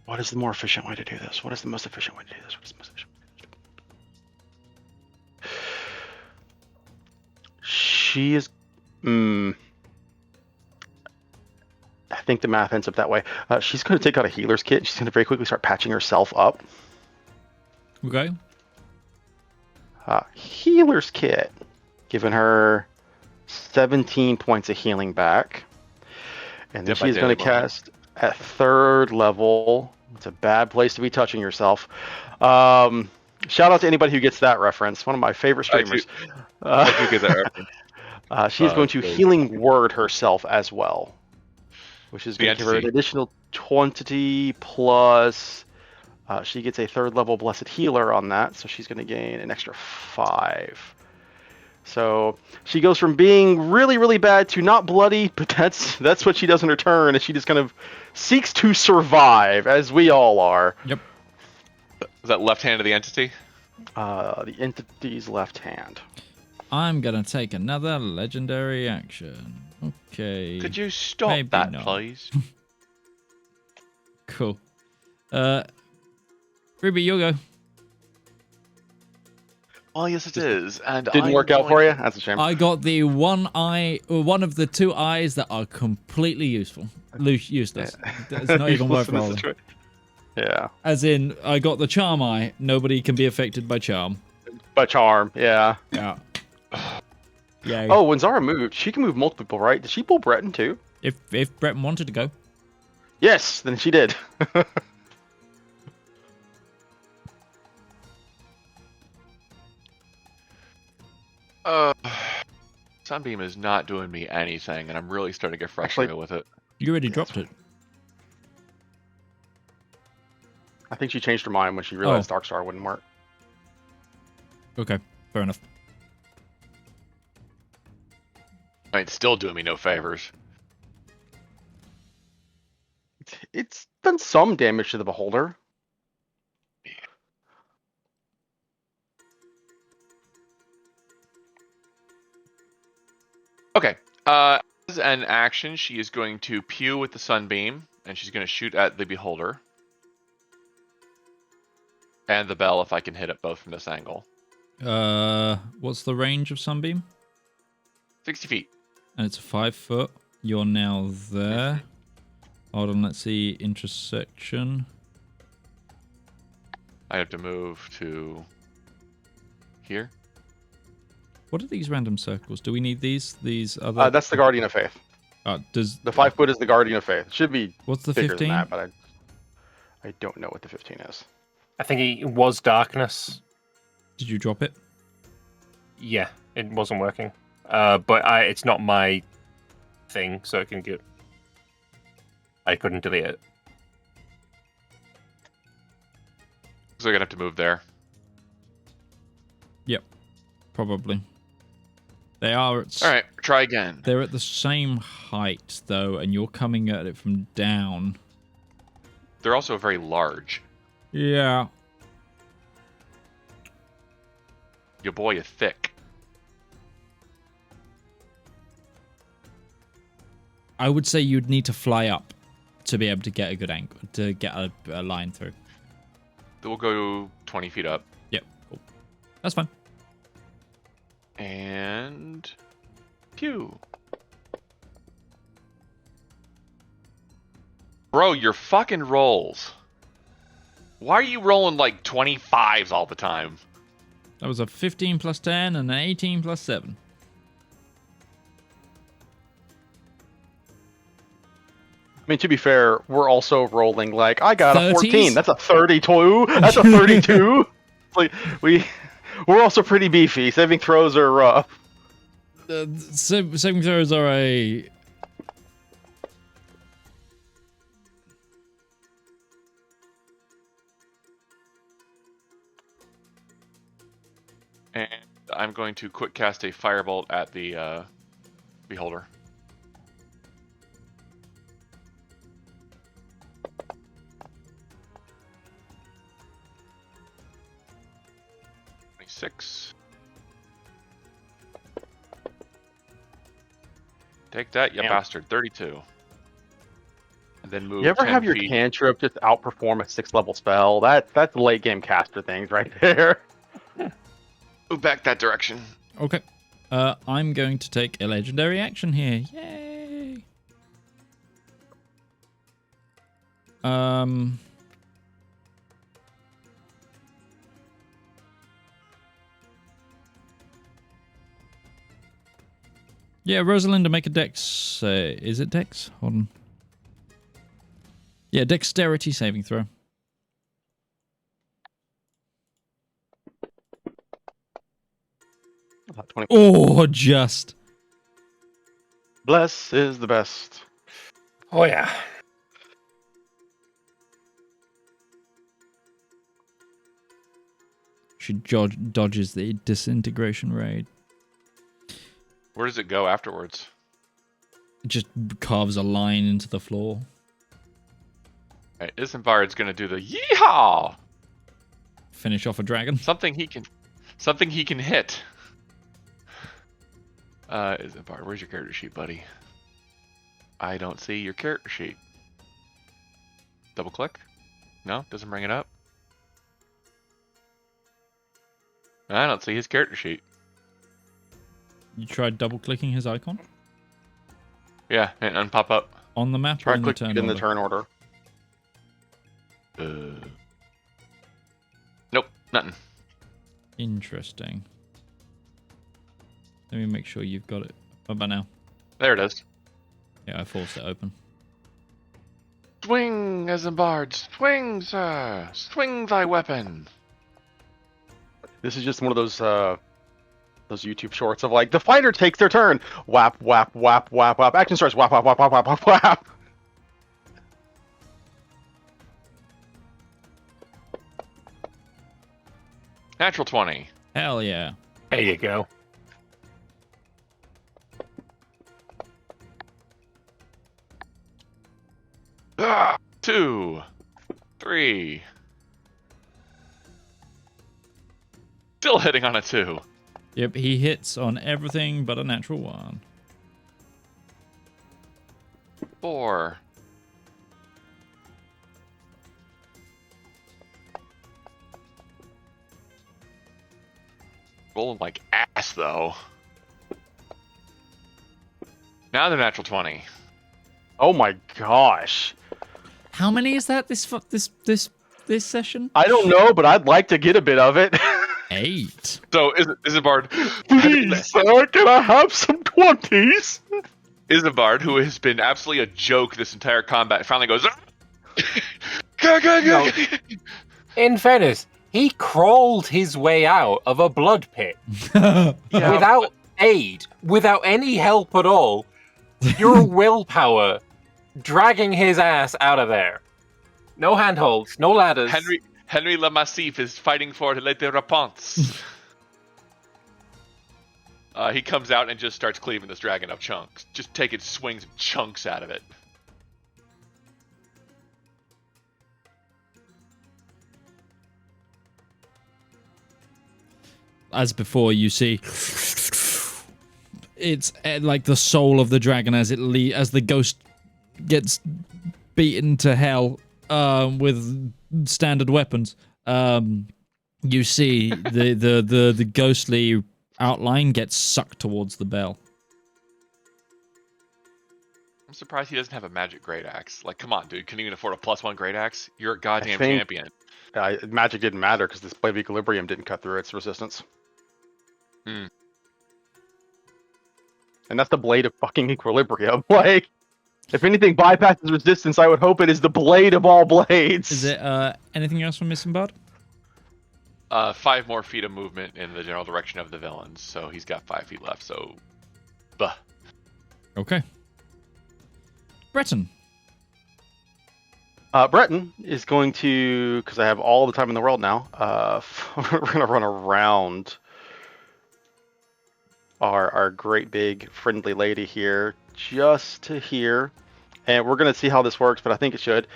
What is the more efficient way to do this? What is the most efficient way to do this? What is the most efficient way to do this? She is... I think the math ends up that way. She's going to take out a healer's kit. She's going to very quickly start patching herself up. Okay. Healer's kit. Giving her 17 points of healing back. And then she's going to cast at 3rd level. It's a bad place to be touching yourself. Shout out to anybody who gets that reference. One of my favorite streamers. I do get that reference. She's going to healing word herself as well. Which is going to give her an additional 20 plus... she gets a 3rd level blessed healer on that. So she's going to gain an extra 5. So she goes from being really, really bad to not bloody, but that's what she does in her turn, and she just kind of seeks to survive, as we all are. Yep. Is that left hand of the entity? The entity's left hand. I'm gonna take another legendary action. Okay. Could you stop Maybe that, not. please? Cool. Ruby, you'll go. Well, yes, it is. And Didn't work out for you? That's a shame. I got the one of the 2 eyes that are completely useless. It's not even worth rolling. Yeah. As in, I got the charm eye. Nobody can be affected by charm. By charm, yeah. Yeah. Yeah. Oh, when Zara moved, she can move multiple people, right? Did she pull Breton too? If Breton wanted to go. Yes, then she did. Sunbeam is not doing me anything, and I'm really starting to get frustrated with it. You already dropped it. I think she changed her mind when she realized Darkstar wouldn't work. Okay, fair enough. It's still doing me no favors. It's done some damage to the Beholder. Okay. As an action, she is going to pew with the sunbeam, and she's going to shoot at the Beholder. And the bell, if I can hit it both from this angle. What's the range of Sunbeam? 60 feet. And it's 5 foot. You're now there. Hold on, let's see. Intersection. I have to move to here. What are these random circles? Do we need these? These other... That's the Guardian of Faith. Does The 5 foot is the Guardian of Faith. It should be What's the bigger 15? than that, but I don't know what the 15 is. I think it was darkness. Did you drop it? Yeah, it wasn't working. But it's not my thing, so it can get... I couldn't delete it. So I'm going to have to move there. Yep. Probably. They are. All right, try again. They're at the same height though, and you're coming at it from down. They're also very large. Yeah. Your boy is thick. I would say you'd need to fly up to be able to get a good angle, to get a line through. We'll go 20 feet up. Yep, cool. That's fine. And... pew. Bro, your fucking rolls. Why are you rolling like 25s all the time? That was a 15 plus 10 and an 18 plus 7. I mean, to be fair, we're also rolling like, I got 30s? a 14. That's a 32. That's a 32. Like, we're also pretty beefy. Saving throws are rough. Saving throws are a... And I'm going to quick cast a firebolt at the beholder. Six. Take that, you Damn. bastard. 32. And then move. You ever 10 have your feet. cantrip just outperform a 6th level spell? That's late game caster things right there. Move back that direction. Okay. I'm going to take a legendary action here. Yay! Yeah, Rosalinda, make a dex. Is it dex? Hold on. Yeah, dexterity saving throw. About 20. Oh, just. Bless is the best. Oh yeah. She dodges the disintegration raid. Where does it go afterwards? It just carves a line into the floor. Alright, Isambard's gonna do the yeehaw! Finish off a dragon. Something he can hit. Isambard, where's your character sheet, buddy? I don't see your character sheet. Double click? No, doesn't bring it up. I don't see his character sheet. You tried double clicking his icon Yeah, and unpop up. on the map or Try in the click turn in the order? turn order. Nope, nothing. Interesting. Let me make sure you've got it. What about now? There it is. Yeah, I forced it open. Swing, Isambard, swing, sir! Swing thy weapon! This is just one of those YouTube shorts of like, the fighter takes their turn. Whap, whap, whap, whap, whap. Action starts. Whap, whap, whap, whap, whap, whap, whap. Natural 20. Hell yeah. There you go. Ah, 2, 3. Still hitting on a 2. Yep, he hits on everything but a natural 1. 4. Rolling like ass though. Now the natural 20. Oh my gosh. How many is that this session? I don't know, but I'd like to get a bit of it. 8. So Isambard, Please, sir, can I have some 20s? Isambard, who has been absolutely a joke this entire combat, finally goes. Go, go, go. In fairness, he crawled his way out of a blood pit without aid, without any help at all. Your willpower dragging his ass out of there. No handholds, no ladders. Henry Le Massif is fighting for les réponses. He comes out and just starts cleaving this dragon up chunks. Just taking swings of chunks out of it. As before, you see it's like the soul of the dragon as the ghost gets beaten to hell with standard weapons. You see the ghostly outline gets sucked towards the bell. I'm surprised he doesn't have a magic great axe. Like, come on, dude. Can you even afford a +1 great axe? You're a goddamn champion. Magic didn't matter because this blade of equilibrium didn't cut through its resistance. Hmm. And that's the blade of fucking equilibrium. Like, if anything bypasses resistance, I would hope it is the blade of all blades. Is it anything else from Missing Bud? 5 more feet of movement in the general direction of the villains, so he's got 5 feet left. So, Okay. Breton. Breton is going to, because I have all the time in the world now, we're going to run around our great big friendly lady here, just to here. And we're going to see how this works, but I think it should.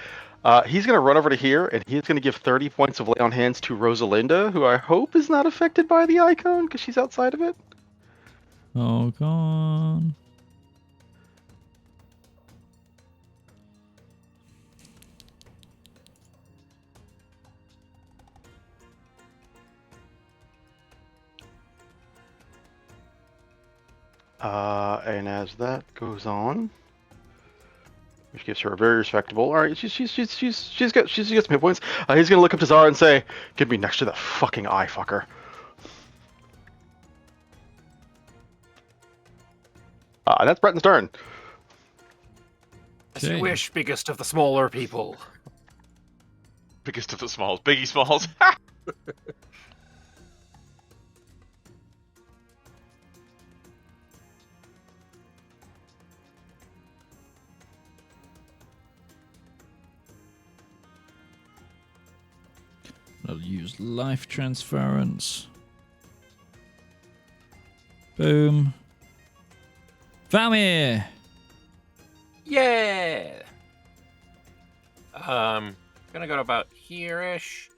He's going to run over to here, and he's going to give 30 points of lay on hands to Rosalinda, who I hope is not affected by the icon, because she's outside of it. Oh, God. And as that goes on, which gives her a very respectable. All right, she's got some hit points. He's gonna look up to Zara and say, "Get me next to that fucking eye fucker." That's Breton's turn. As you wish, biggest of the smaller people. biggest of the smalls. Biggie Smalls. I'll use life transference. Boom. Valymr! Yeah! Gonna go about here-ish.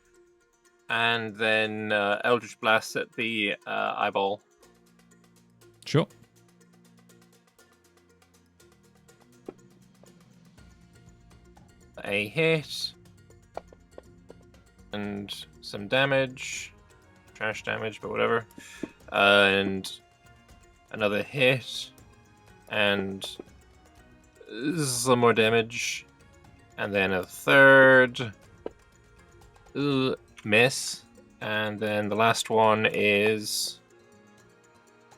And then Eldritch Blast at the eyeball. Sure. A hit. And some damage. Trash damage, but whatever. And another hit. And some more damage. And then a third. Miss. And then the last one is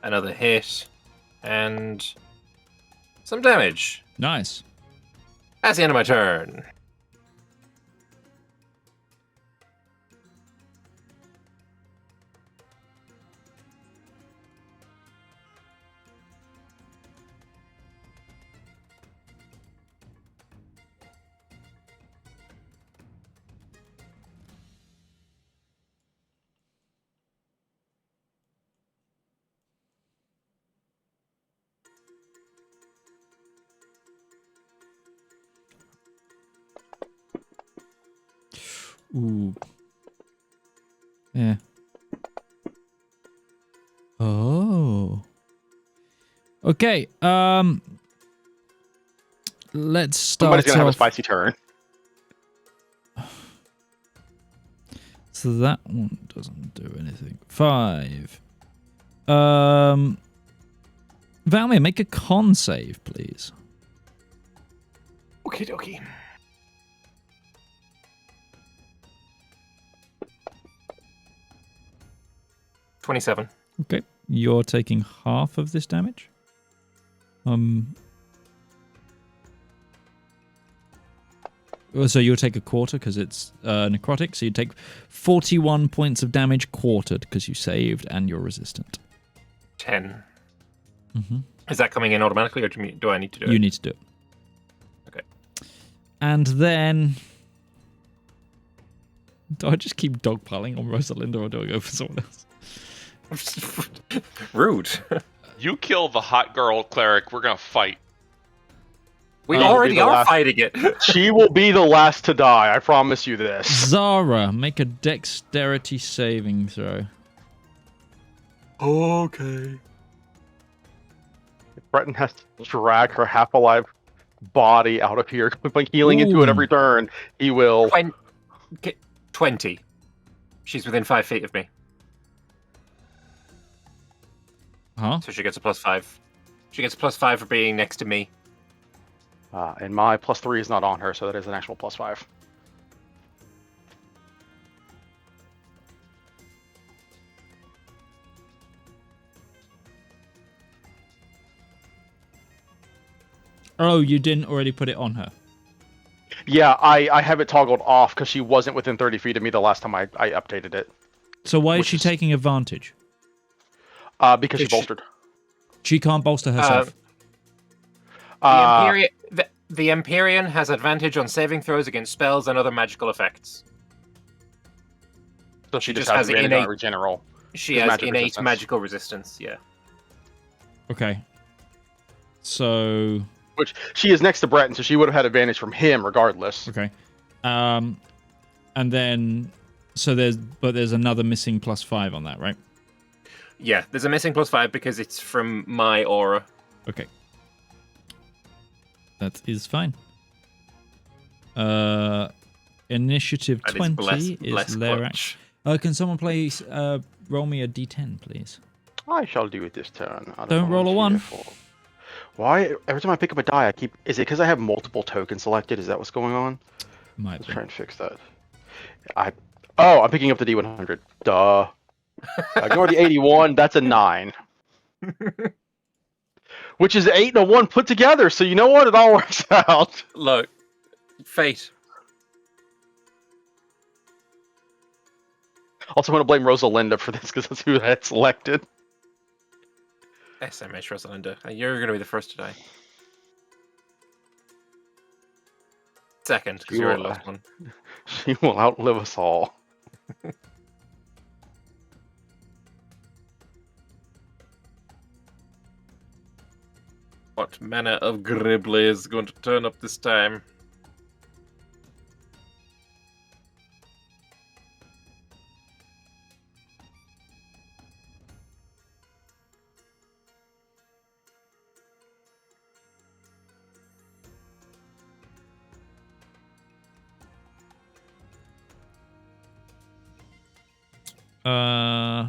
another hit. And some damage. Nice. That's the end of my turn. Ooh. Yeah. Oh. Okay. Let's start. Somebody's gonna have a spicy turn. So that one doesn't do anything. 5. Valymr, make a con save, please. Okie dokie. $27. Okay. You're taking half of this damage. So you'll take a quarter because it's necrotic. So you take 41 points of damage quartered because you saved and you're resistant. 10. Mm-hmm. Is that coming in automatically, or do I need to do it? You need to do it. Okay. And then... Do I just keep dogpiling on Rosalinda, or do I go for someone else? Rude. you kill the hot girl cleric, we're gonna fight. We I'll be already the are last- fighting it. She will be the last to die. I promise you this. Zara, make a dexterity saving throw. Okay. Breton has to drag her half-alive body out of here, like healing into it Ooh. every turn. He will. 20. She's within 5 feet of me, Huh? so she gets a +5. She gets a +5 for being next to me. And my +3 is not on her, so that is an actual +5. Oh, you didn't already put it on her. Yeah, I have it toggled off because she wasn't within 30 feet of me the last time I updated it. So why is Which she is- taking advantage? Because she Is she- bolstered. She can't bolster herself. The Empyrean has advantage on saving throws against spells and other magical effects. So she she just just has has advantage innate- on every general. She With has magic innate resistance. magical resistance, yeah. Okay. So Which she is next to Breton, so she would have had advantage from him regardless. okay. And then there's another missing +5 on that, right? Yeah, there's a missing +5 because it's from my aura. Okay. That is fine. Initiative That is 20 bless is Lerac. clutch. Can someone please roll me a d10, please? I shall do it this turn. Don't roll a 1. Why? Every time I pick up a die, I keep... Is it because I have multiple tokens selected? Is that what's going on? Might Let's be. try and fix that. I'm picking up the D100. Duh. Ignore the 81. That's a 9. Which is 8 and a 1 put together. So you know what? It all works out. Look, fate. Also, I'm going to blame Rosalinda for this because that's who I had selected. SMH Rosalind, you're going to be the first to die. Second, because you're the last one. She will outlive us all. What manner of Gribbly is going to turn up this time? Uh,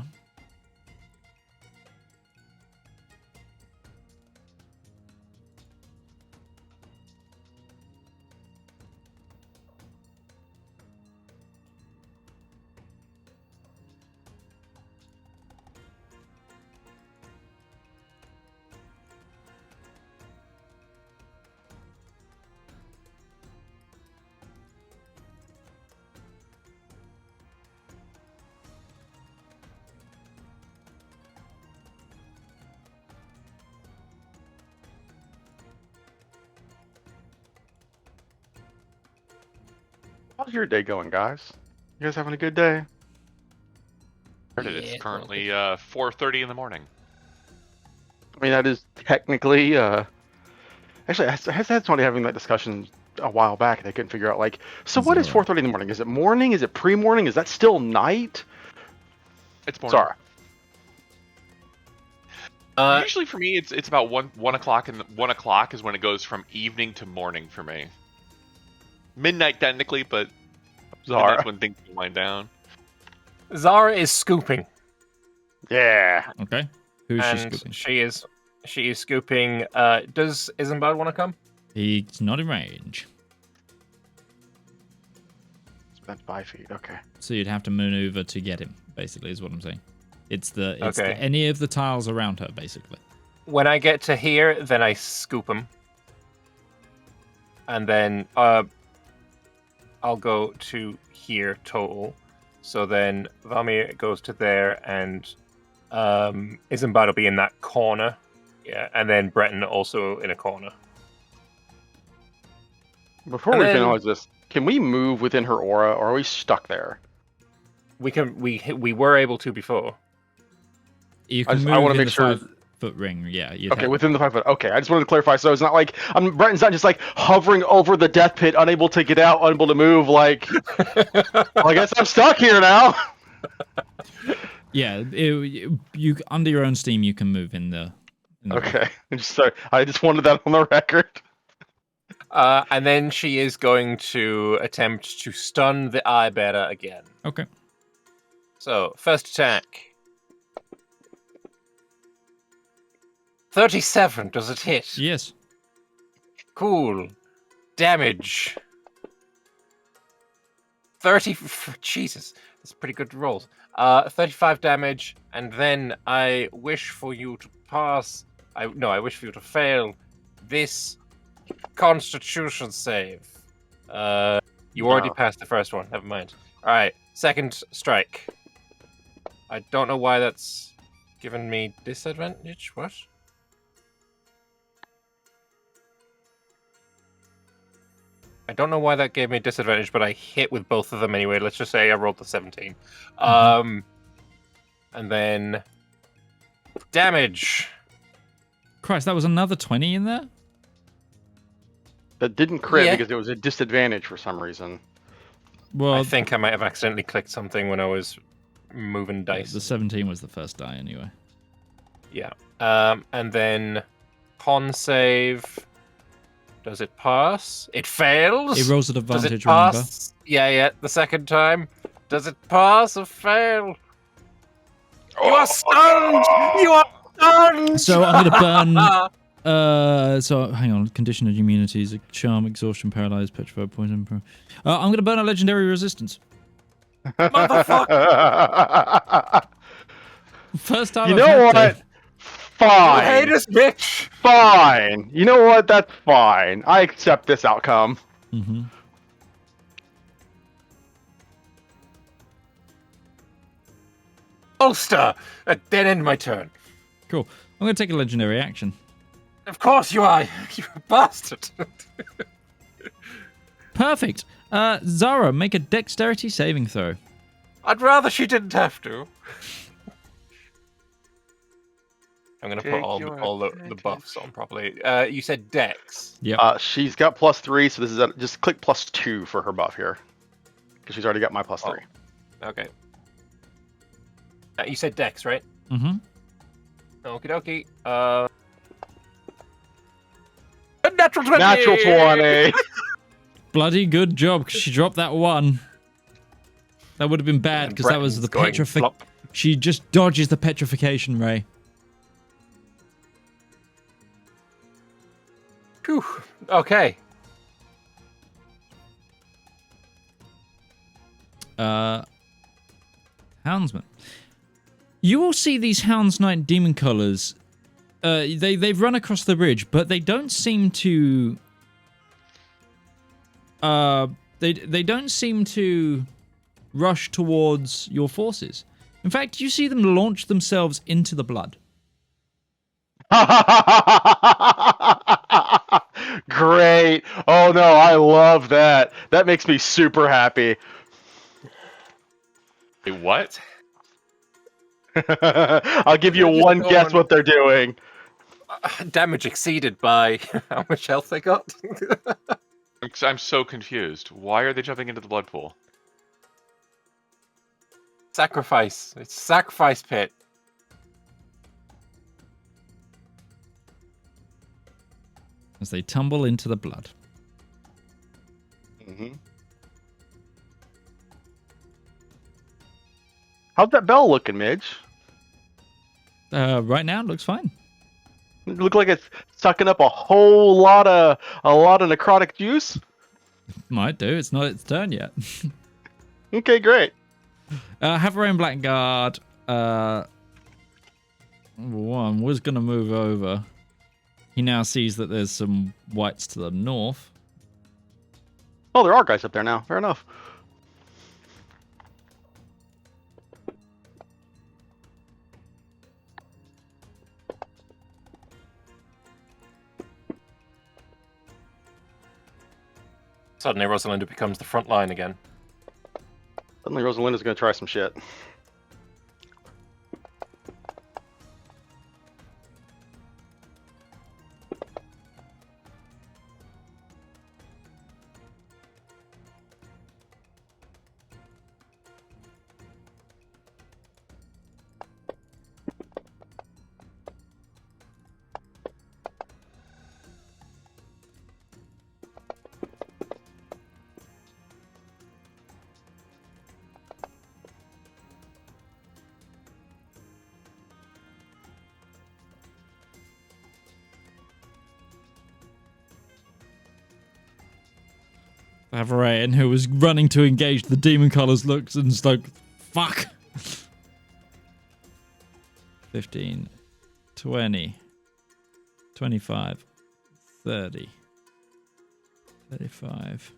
How's your day going, guys? You guys having a good day? It's currently 4:30 in the morning. I mean, that is technically... Actually, I had somebody having that discussion a while back, and they couldn't figure out, like... So what is 4:30 in the morning? Is it morning? Is it pre-morning? Is that still night? It's morning. Sorry. Usually for me, it's about 1 o'clock, and 1 o'clock is when it goes from evening to morning for me. Midnight technically, but Zara. that's when things wind down. Zara is scooping. Yeah. okay. Who is she And scooping? she is scooping. Does Isambard want to come? He's not in range, That's 5 feet. Okay. so you'd have to maneuver to get him. Basically, is what I'm saying. It's Okay. any of the tiles around her, basically. When I get to here, then I scoop him. And then I'll go to here total. So then Valymr goes to there, and Isambard will be in that corner. Yeah, and then Breton also in a corner. Before And we then- finalize this, can we move within her aura, or are we stuck there? We were able to before. You can I move wanna in make the sure- 5 5-foot ring. Yeah. Okay, within the 5 foot. Okay, I just wanted to clarify. So it's not like Breton's not just like hovering over the death pit, unable to get out, unable to move. Like, well, I guess I'm stuck here now. Yeah. You under your own steam, you can move in the. Okay, I just wanted that on the record. And then she is going to attempt to stun the eye bearer again. Okay. So, first attack. 37, does it hit? Yes. Cool. Damage. 30. Jesus, that's pretty good rolls. 35 damage, and then I wish for you to pass. I wish for you to fail this Constitution save. You already passed the first one. Never mind. All right, second strike. I don't know why that's given me disadvantage. What? I don't know why that gave me disadvantage, but I hit with both of them anyway. Let's just say I rolled the 17. And then damage. Christ, that was another 20 in there? That didn't crit Yeah. because it was a disadvantage for some reason. Well, I think I might have accidentally clicked something when I was moving dice. the 17 was the first die anyway. Yeah. And then con save. Does it pass? It fails. It rolls at Does it advantage, remember? pass? Yeah. The second time. Does it pass or fail? You are stunned. You are stunned. So I'm going to burn. So hang on. Condition of immunities: a charm, exhaustion, paralyzed, petrified, poison. I'm going to burn a legendary resistance. Motherfucker. First time. You I've know had what? to. Fine. Hey, this bitch. Fine. You know what? That's fine. I accept this outcome. Mm-hmm. Ulster. Then end my turn. Cool. I'm going to take a legendary action. Of course you are. You bastard. Perfect. Zara, make a dexterity saving throw. I'd rather she didn't have to. I'm going to put all the buffs on properly. You said dex. Yeah. She's got +3, so this is just click +2 for her buff here, because she's already got my +3. Okay. You said dex, right? Mm-hmm. Okie dokie. A natural 20! Natural 20! Bloody good job, because she dropped that 1. That would have been bad, because that was the petrification. She just dodges the petrification ray. Whew. Okay. Houndsman. You will see these Hounds Knight demon colors. They've run across the bridge, but they don't seem to. They don't seem to rush towards your forces. In fact, you see them launch themselves into the blood. Great. Oh no, I love that. That makes me super happy. Wait, what? I'll give you They're just one guess going- what they're doing. Damage exceeded by how much health they got. I'm so confused. Why are they jumping into the blood pool? Sacrifice. It's a sacrifice pit. As they tumble into the blood. How's that bell looking, Midge? Right now, it looks fine. It look like it's sucking up a whole lot of necrotic juice. Might do. It's not its turn yet. Okay, great. Have our own Blackguard. One was going to move over. He now sees that there's some whites to the north. Oh, there are guys up there now. Fair enough. Suddenly, Rosalinda becomes the front line again. Suddenly Rosalinda's going to try some shit. Anrayne, who was running to engage the demon colors, looks and is like, fuck. 15, 20, 25, 30, 35,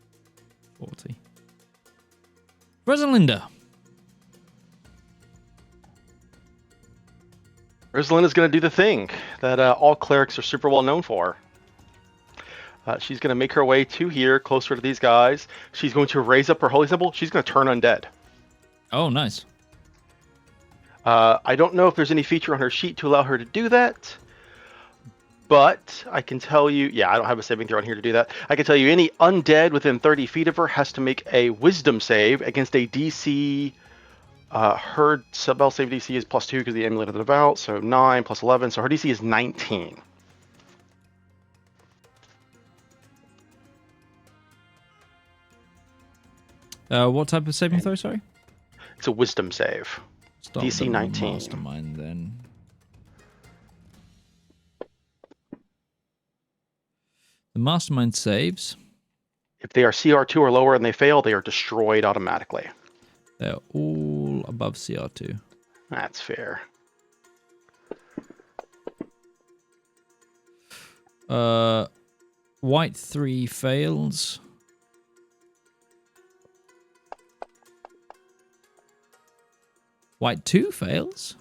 40. Rosalinda. Rosalinda's going to do the thing that all clerics are super well known for. She's going to make her way to here, closer to these guys. She's going to raise up her holy symbol. She's going to turn undead. Oh, nice. I don't know if there's any feature on her sheet to allow her to do that. But I can tell you... Yeah, I don't have a saving throw on here to do that. I can tell you any undead within 30 feet of her has to make a wisdom save against a DC... her spell save DC is +2 because of the Amulet of the Devout. So 9 plus 11. So her DC is 19. What type of saving throw, sorry? It's a wisdom save. Start DC with the 19. Mastermind, then. The Mastermind saves. If they are CR2 or lower and they fail, they are destroyed automatically. They're all above CR2. That's fair. White 3 fails. White 2 fails.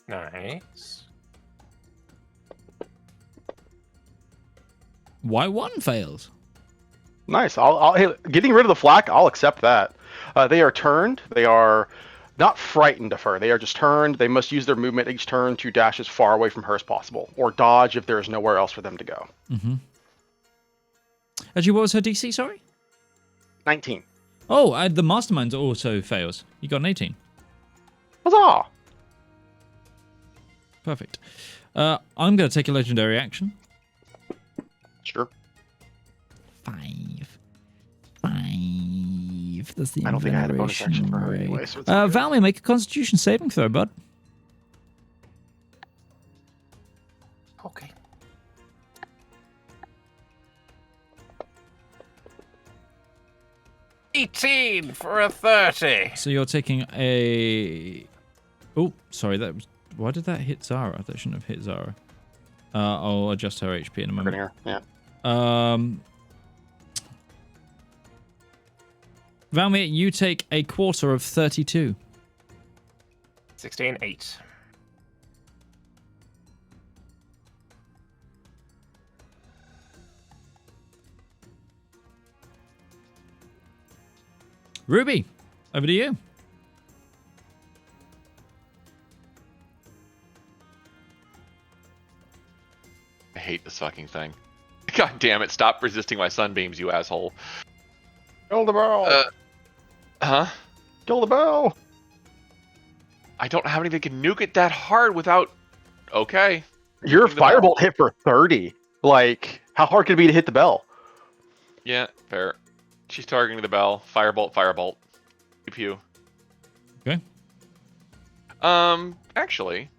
Nice. White 1 fails. Nice. Hey, getting rid of the flak, I'll accept that. They are turned. They are not frightened of her. They are just turned. They must use their movement each turn to dash as far away from her as possible, or dodge if there is nowhere else for them to go. Mm-hmm. Actually, what was her DC, sorry? 19. Oh, the Mastermind also fails. You got an 18. Huzzah! Perfect. I'm going to take a legendary action. Sure. 5. That's the I don't think I had a bonus action for her ray. anyway. So Valymr, make a Constitution saving throw, bud. Okay. $18 for a 30. So you're taking a... Oh, sorry. That was... Why did that hit Zara? That shouldn't have hit Zara. I'll adjust her HP in a moment. Here. Yeah. Valymr, you take a quarter of 32. 16, 8. Ruby, over to you. I hate this fucking thing. God damn it, stop resisting my sunbeams, you asshole. Kill the bell! Huh? Kill the bell! I don't have anything that can nuke it that hard without... Okay. Your Nuking the bell. firebolt hit for 30. Like, how hard could it be to hit the bell? Yeah, fair. She's targeting the bell. Firebolt, firebolt. Pew pew. Okay. Actually,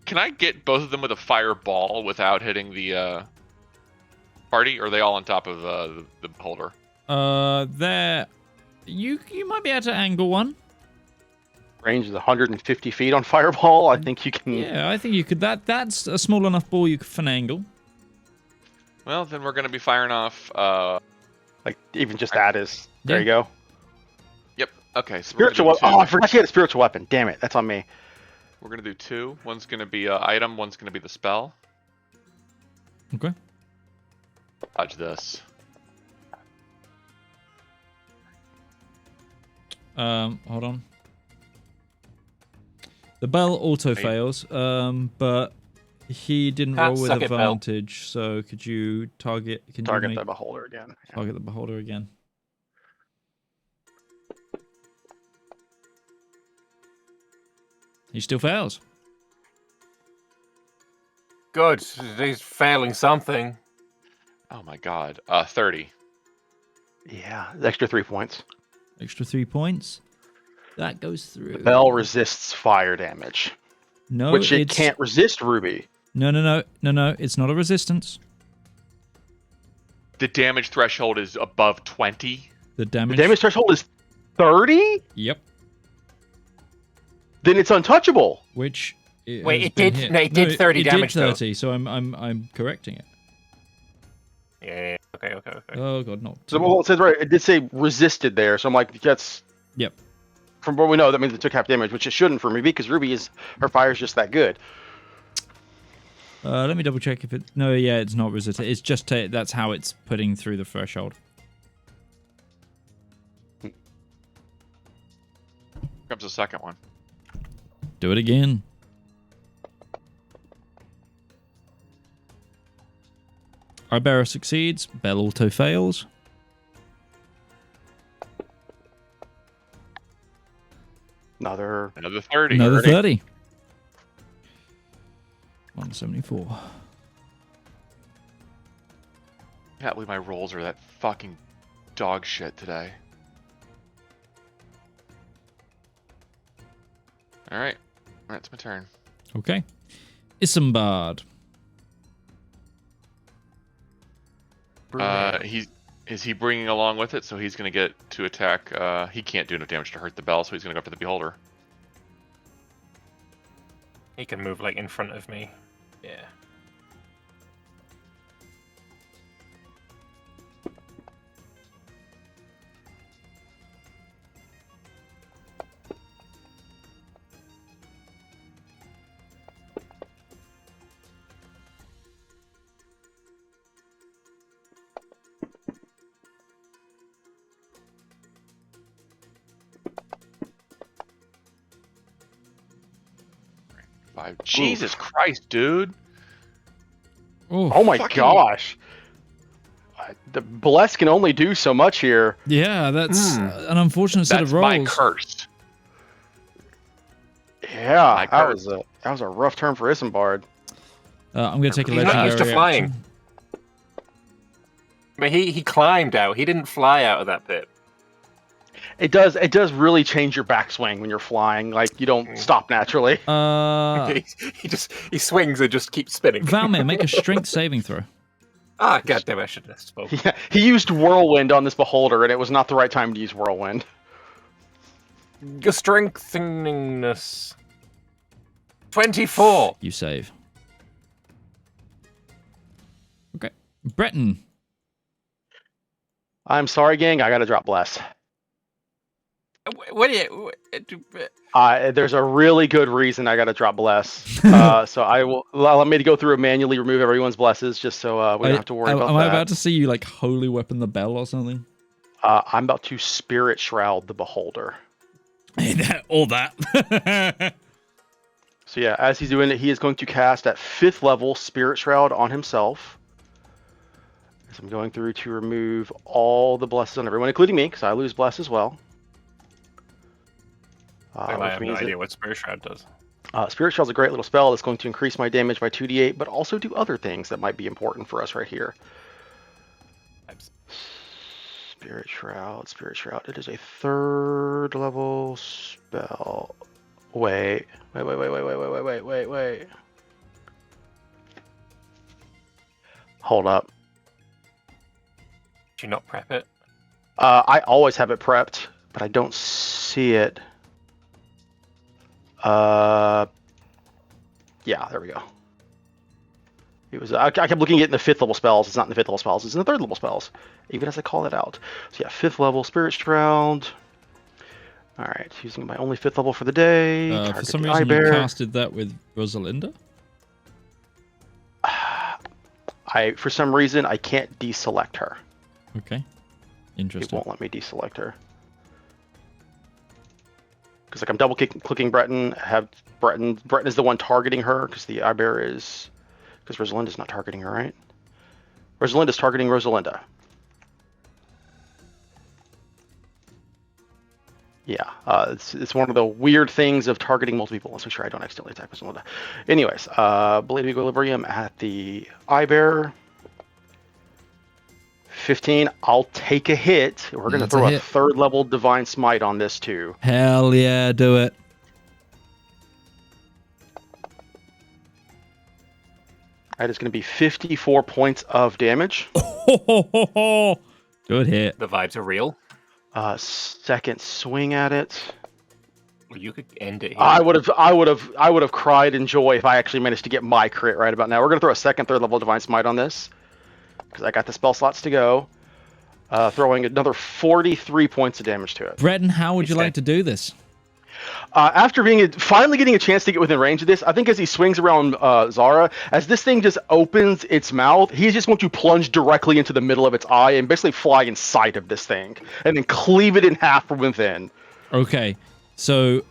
can I get both of them with a fireball without hitting the party? Or are they all on top of the beholder? There... You might be able to angle one. Range is 150 feet on fireball. I think you can... Yeah, I think you could. That's a small enough ball you could finagle. Well, then we're going to be firing off... Like, even just that is... There Yeah. you go. Yep. Okay, so Spiritual we're weapon. gonna do Oh, two. I forgot you had a spiritual weapon. Damn it. That's on me. We're going to do 2. One's going to be an item, one's going to be the spell. Okay. Dodge this. Hold on. The bell auto fails, but he didn't roll with Suck it, Bell. advantage, so could you target... Target the beholder again. Yeah. Target the beholder again. He still fails. Good. He's failing something. Oh my god. 30. Yeah, extra 3 points. Extra 3 points. That goes through. The bell resists fire damage, No, which it it's... can't resist, Ruby. No. It's not a resistance. the damage threshold is above 20. The The damage. damage threshold is 30? Yep. Then it's untouchable. Which. Wait, has it been did- hit. no, it did 30 damage, It though. did 30, so I'm correcting it. Yeah. Okay. Oh god, not. So well, it says right, it did say resisted there, so I'm like, that's Yep. from what we know, that means it took half damage, which it shouldn't for me because her fire is just that good. Let me double check if it. No, yeah, it's not resistant. It's just that's how it's putting through the threshold. Comes the second one. Do it again. Ibarra succeeds. Bell auto fails. Another 30. Another 30. 174. I can't believe my rolls are that fucking dog shit today. Alright. Alright, it's my turn. Okay. Isambard. Is he bringing along with it? So he's going to get to attack. He can't do enough damage to hurt the bell, so he's going to go after the beholder. He can move like in front of me. Yeah. Jesus Christ, dude. Oh my Fucking- gosh. The bless can only do so much here. Yeah, that's an unfortunate set That's of rolls. my curse. Yeah, My that was a rough turn for Isambard. I'm going to take a He's not legendary used to flying. action. But he climbed out. He didn't fly out of that pit. It does really change your backswing when you're flying. Like you don't stop naturally. He swings and just keeps spinning. Valymr, make a strength saving throw. Ah, goddamn! I should have spoken. Yeah, he used whirlwind on this beholder, and it was not the right time to use whirlwind. Your strengtheningness. 24. You save. Okay. Breton. I'm sorry, gang. I got to drop bless. What do you? There's a really good reason I got to drop bless. So I will allow me to go through and manually remove everyone's blesses, just so we don't have to worry about Am that. I about to see you like holy weapon the bell or something? I'm about to spirit shroud the beholder. All that. So yeah, as he's doing it, he is going to cast at 5th level Spirit Shroud on himself. So I'm going through to remove all the blesses on everyone, including me, because I lose bless as well. I have no idea what Spirit Shroud does. Spirit Shroud's a great little spell that's going to increase my damage by 2d8, but also do other things that might be important for us right here. Spirit Shroud. It is a 3rd level spell. Wait. Hold up. Did you not prep it? I always have it prepped, but I don't see it. Yeah, there we go. It was. I kept looking at it in the 5th level spells. It's not in the 5th level spells. It's in the 3rd level spells, even as I call it out. So yeah, 5th level Spirit Shroud. All right, using my only 5th level for the day. For some reason, you casted that with Rosalinda? For some reason, I can't deselect her. Okay. It Interesting. won't let me deselect her. Because like I'm double clicking Breton. Breton is the one targeting her because the Ibear is. Because Rosalinda's not targeting her, right? Rosalinda's targeting Rosalinda. Yeah, it's one of the weird things of targeting multiple people. Let's make sure I don't accidentally attack Rosalinda. Anyways, Blade of Equilibrium at the Ibear. 15. I'll take a hit. We're going to throw a 3rd level Divine Smite on this too. Hell yeah, do it. That is going to be 54 points of damage. Good hit. The vibes are real. Second swing at it. Well, you could end it here. I would have cried in joy if I actually managed to get my crit right about now. We're going to throw a second, third level Divine Smite on this because I got the spell slots to go. Throwing another 43 points of damage to it. Breton, how would you like to do this? After finally getting a chance to get within range of this, I think as he swings around Zara, as this thing just opens its mouth, he's just going to plunge directly into the middle of its eye and basically fly inside of this thing, and then cleave it in half from within. Okay, so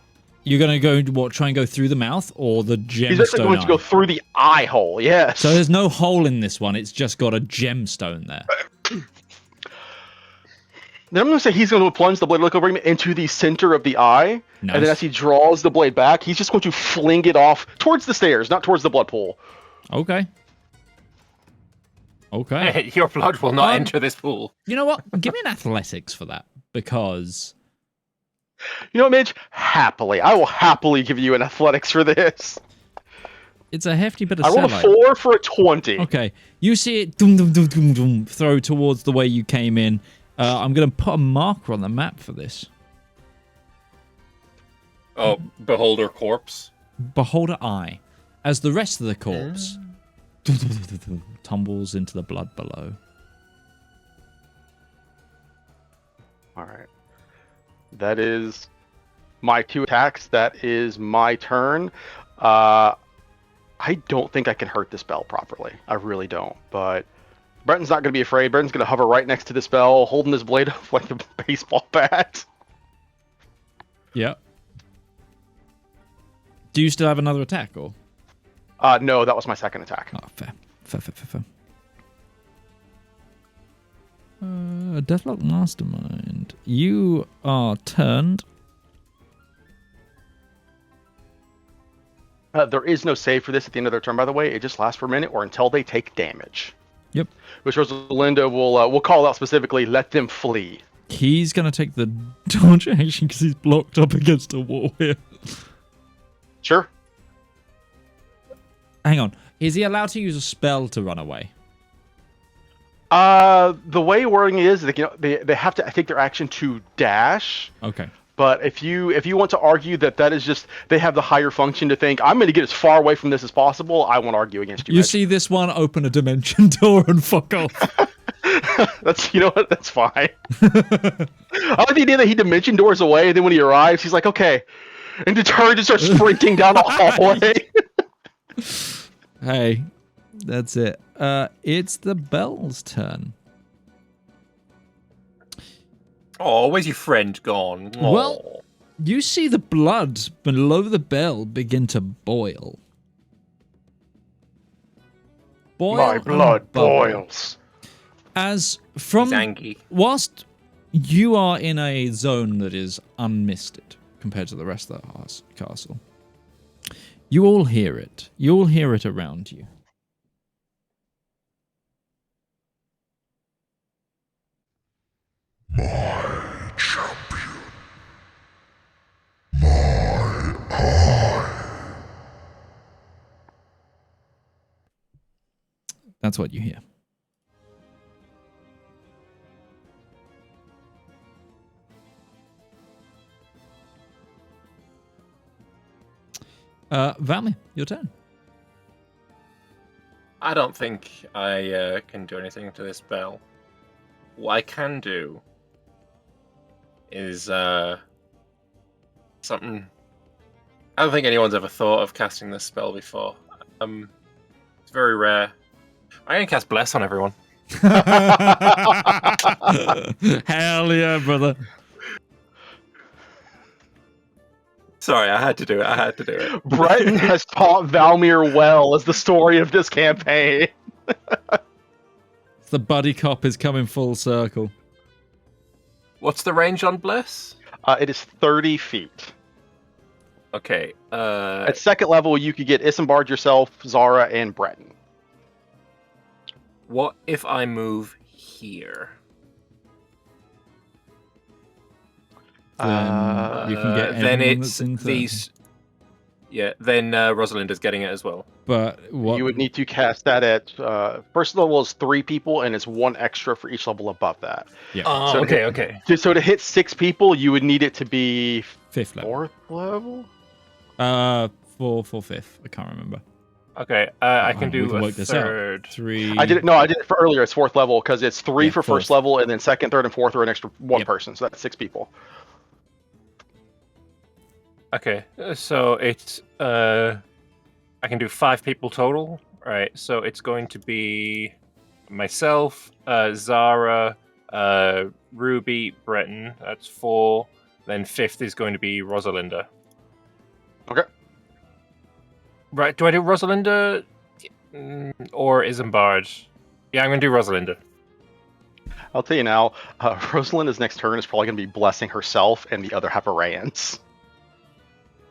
you're going to go, try and go through the mouth or the gemstone He's basically going eye? to go through the eye hole, yes. So there's no hole in this one, it's just got a gemstone there. Then I'm going to say he's going to plunge the blade look over him into the center of the eye, Nice. and then as he draws the blade back, he's just going to fling it off towards the stairs, not towards the blood pool. Okay. Okay. Your blood will not enter this pool. You know what? Give me an athletics for that, because... You know what, Midge? Happily. I will happily give you an athletics for this. It's a hefty bit of I rolled a cellulite. 4 for a 20. Okay. You see it dum, dum, dum, dum, dum, throw towards the way you came in. I'm going to put a marker on the map for this. Oh, beholder corpse. Beholder eye. As the rest of the corpse tumbles into the blood below. Alright. That is my 2 attacks. That is my turn. I don't think I can hurt the spell properly. I really don't. But Breton's not going to be afraid. Breton's going to hover right next to the spell, holding his blade up like a baseball bat. Yep. Do you still have another attack, or? No, that was my second attack. Oh, fair. Fair. Deathlock Mastermind. You are turned. There is no save for this at the end of their turn, by the way. It just lasts for a minute or until they take damage. Yep. Which Rosalinda will call out specifically, let them flee. He's going to take the dodge action because he's blocked up against a wall here. Sure. Hang on. Is he allowed to use a spell to run away? The way wording is that they have to take their action to dash. Okay. But if you want to argue that is just they have the higher function to think I'm going to get as far away from this as possible, I won't argue against you. You Mitch. see this one open a dimension door and fuck off. That's that's fine. I like the idea that he dimension doors away, and then when he arrives, he's like, okay, and determined to start sprinting down the hallway. Hey, that's it. It's the bell's turn. Oh, where's your friend gone? Oh. Well, you see the blood below the bell begin to boil. My blood boils. As from He's angry. whilst you are in a zone that is unmisted compared to the rest of the castle, you all hear it. You all hear it around you. My champion. My eye. That's what you hear. Valymr, your turn. I don't think I can do anything to this spell. What I can do is something I don't think anyone's ever thought of casting this spell before. It's very rare. I'm gonna cast Bless on everyone. Hell yeah, brother. Sorry, I had to do it. Breton has taught Valymr well as the story of this campaign. The buddy cop is coming full circle. What's the range on Bless? It is 30 feet. Okay. At second level, you could get Isambard yourself, Zara, and Breton. What if I move here? Then you can get then anyone it's that's in 30. these. Yeah. Then Rosalinda's getting it as well. But what? You would need to cast that at first level is 3 people, and it's 1 extra for each level above that. Yeah. Oh, So okay, okay. So to hit 6 people, you would need it to be 5th level. 4th level. For 5th. I can't remember. Okay, I Oh, can we do can a work this out. third. 3. I did it. No, I did it for earlier. It's 4th level because it's 3 Yeah, for 1st 4th. level, and then 2nd, 3rd, and 4th are an extra 1 Yep. person. So that's 6 people. Okay, so it's I can do 5 people total. Right, so it's going to be myself, Zara, Ruby, Breton. That's 4. Then 5th is going to be Rosalinda. Okay. Right, do I do Rosalinda or Isambard? Yeah, I'm going to do Rosalinda. I'll tell you now. Rosalinda's next turn is probably going to be blessing herself and the other Havarayans.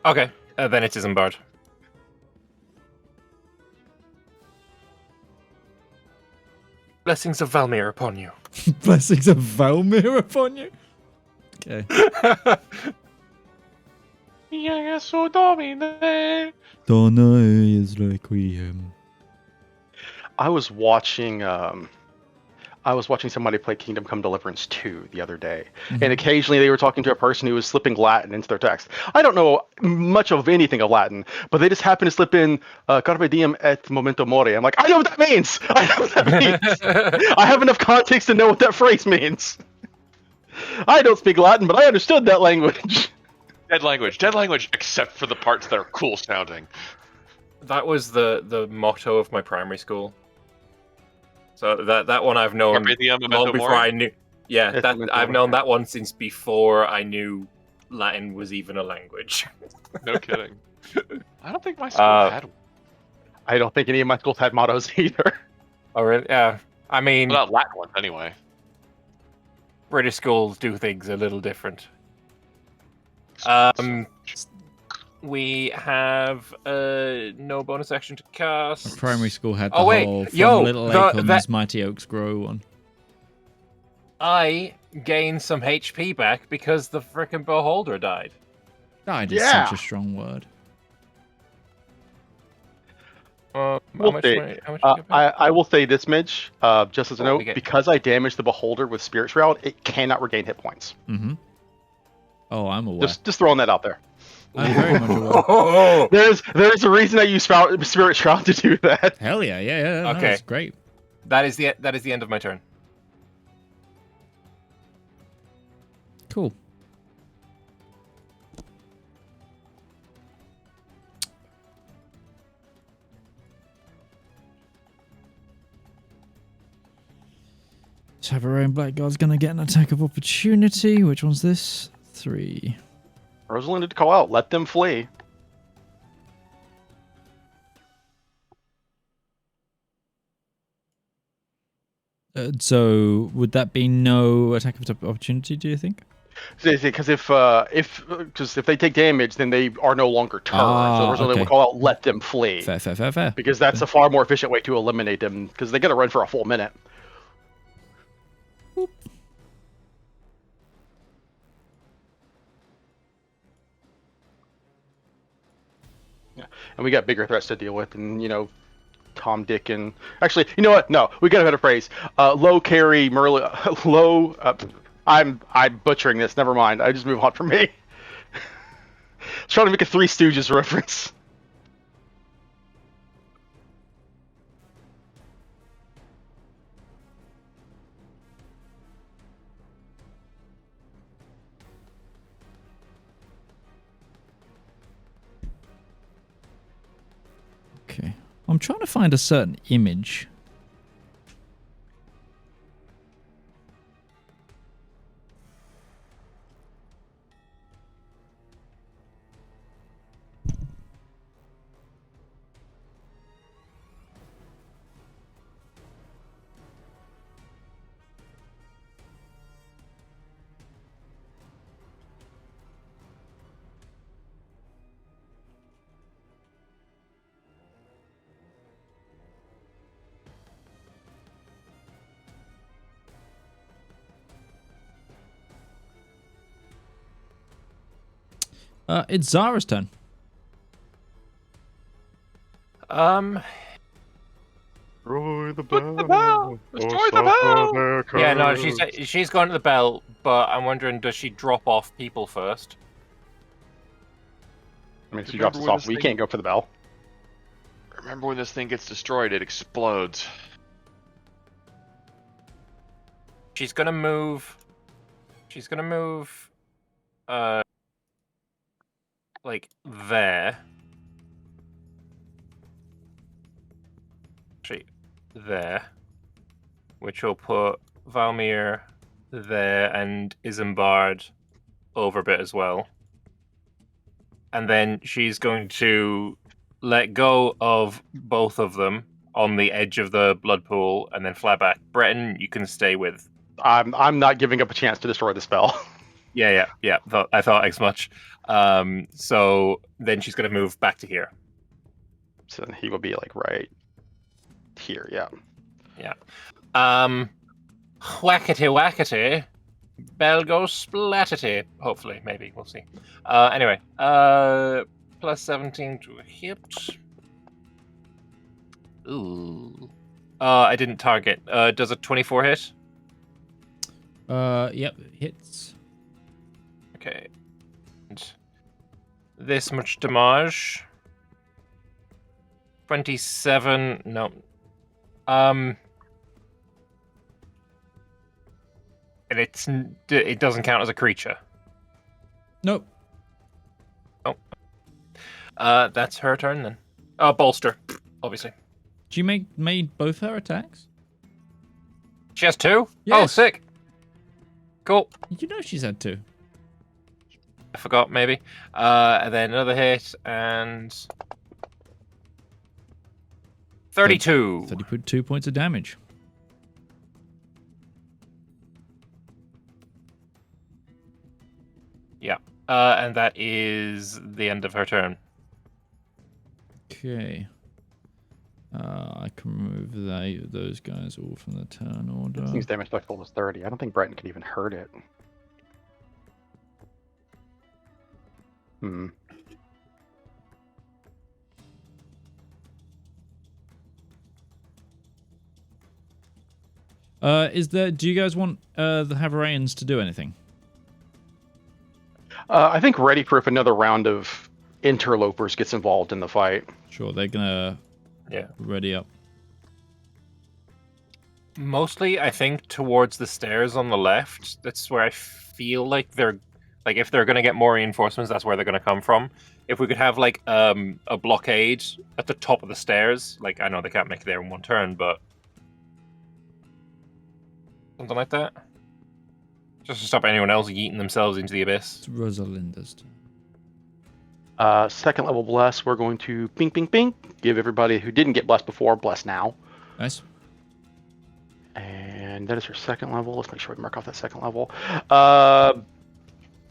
Okay, then it's Isambard. Blessings of Valymr upon you. Blessings of Valymr upon you. Okay. Yes, Domine. Donna is requiem. I was watching somebody play Kingdom Come Deliverance 2 the other day, and occasionally they were talking to a person who was slipping Latin into their text. I don't know much of anything of Latin, but they just happen to slip in "Carpe diem et memento mori." I'm like, I know what that means. I know what that means. I have enough context to know what that phrase means. I don't speak Latin, but I understood that language. Dead language, except for the parts that are cool sounding. That was the motto of my primary school. So that one I've known Carpe diem, memento long before mori? I knew. Yeah, It's that memento I've mori. known that one since before I knew Latin was even a language. No kidding. I don't think my school had one. I don't think any of my schools had mottos either. Oh, really? Yeah. I mean, Well, not Latin ones, anyway. British schools do things a little different. We have no bonus action to cast. Primary school had the Oh, wait, whole from yo, Little Acorns, Mighty Oaks Grow one. I gained some HP back because the frickin' Beholder died. Died is Yeah. such a strong word. How We'll much see. money- how much do you get back? I will say this, Midge, just as a Oh, note, we get- because I damaged the Beholder with Spirit Shroud, it cannot regain hit points. Mm-hmm. Oh, I'm aware. Just throwing that out there. I'm very much aware. Oh, There's a reason I use Spirit Shroud to do that. Hell yeah, yeah. No, Okay. that's great. that is the end of my turn. Cool. Havarayne Blackguard's gonna get an attack of opportunity. Which one's this? 3. Rosalind did call out, let them flee. So would that be no attack of opportunity? Do you think? Because if they take damage, then they are no longer turned. So Rosalind okay. would call out, let them flee. Fair. Because that's a far more efficient way to eliminate them, because they got to run for a full minute. Yeah. And we got bigger threats to deal with, and Tom, Dick, and actually, you know what? No, we got a better phrase. Low carry, Merlin, low. I'm butchering this. Never mind. I just move on from me. I was trying to make a Three Stooges reference. Okay. I'm trying to find a certain image. It's Zara's turn. Destroy the Put the bell! Destroy the bell! Yeah, no, she's going to the bell, but I'm wondering, does she drop off people first? I mean, if she drops us off, we can't go for the bell. Remember when this thing gets destroyed, it explodes. She's gonna move. She's gonna move. Like there. Actually, there. Which will put Valymr there and Isambard over a bit as well. And then she's going to let go of both of them on the edge of the blood pool and then fly back. Breton, you can stay with. I'm not giving up a chance to destroy the spell. Yeah. I thought as much. So then she's going to move back to here. So then he will be like right here, yeah. Yeah. Whackety whackety. Bell goes splatity. Hopefully, maybe. We'll see. Anyway. Plus 17 to hit. Ooh. I didn't target. Does a 24 hit? Yep, hits. Okay. And this much damage. 27. No. And it doesn't count as a creature. Nope. Oh. That's her turn then. Bolster, obviously. Did you made both her attacks? She has 2? Yes. Oh, sick. Cool. Did you know she's had 2? I forgot, maybe. And then another hit, and 32. 32 points of damage. Yeah. And that is the end of her turn. Okay. I can remove those guys all from the turn order. It seems damage deductible was 30. I don't think Breton could even hurt it. Do you guys want the Havarayans to do anything? I think ready for if another round of interlopers gets involved in the fight. Sure, they're gonna ready up. Mostly, I think, towards the stairs on the left. That's where I feel like they're... Like, if they're going to get more reinforcements, that's where they're going to come from. If we could have, like, a blockade at the top of the stairs. Like, I know they can't make it there in one turn, but... something like that. Just to stop anyone else yeeting themselves into the abyss. It's Rosalinda's turn. Second level bless, we're going to bing, bing, bing. Give everybody who didn't get blessed before, bless now. Nice. And that is her second level. Let's make sure we mark off that second level.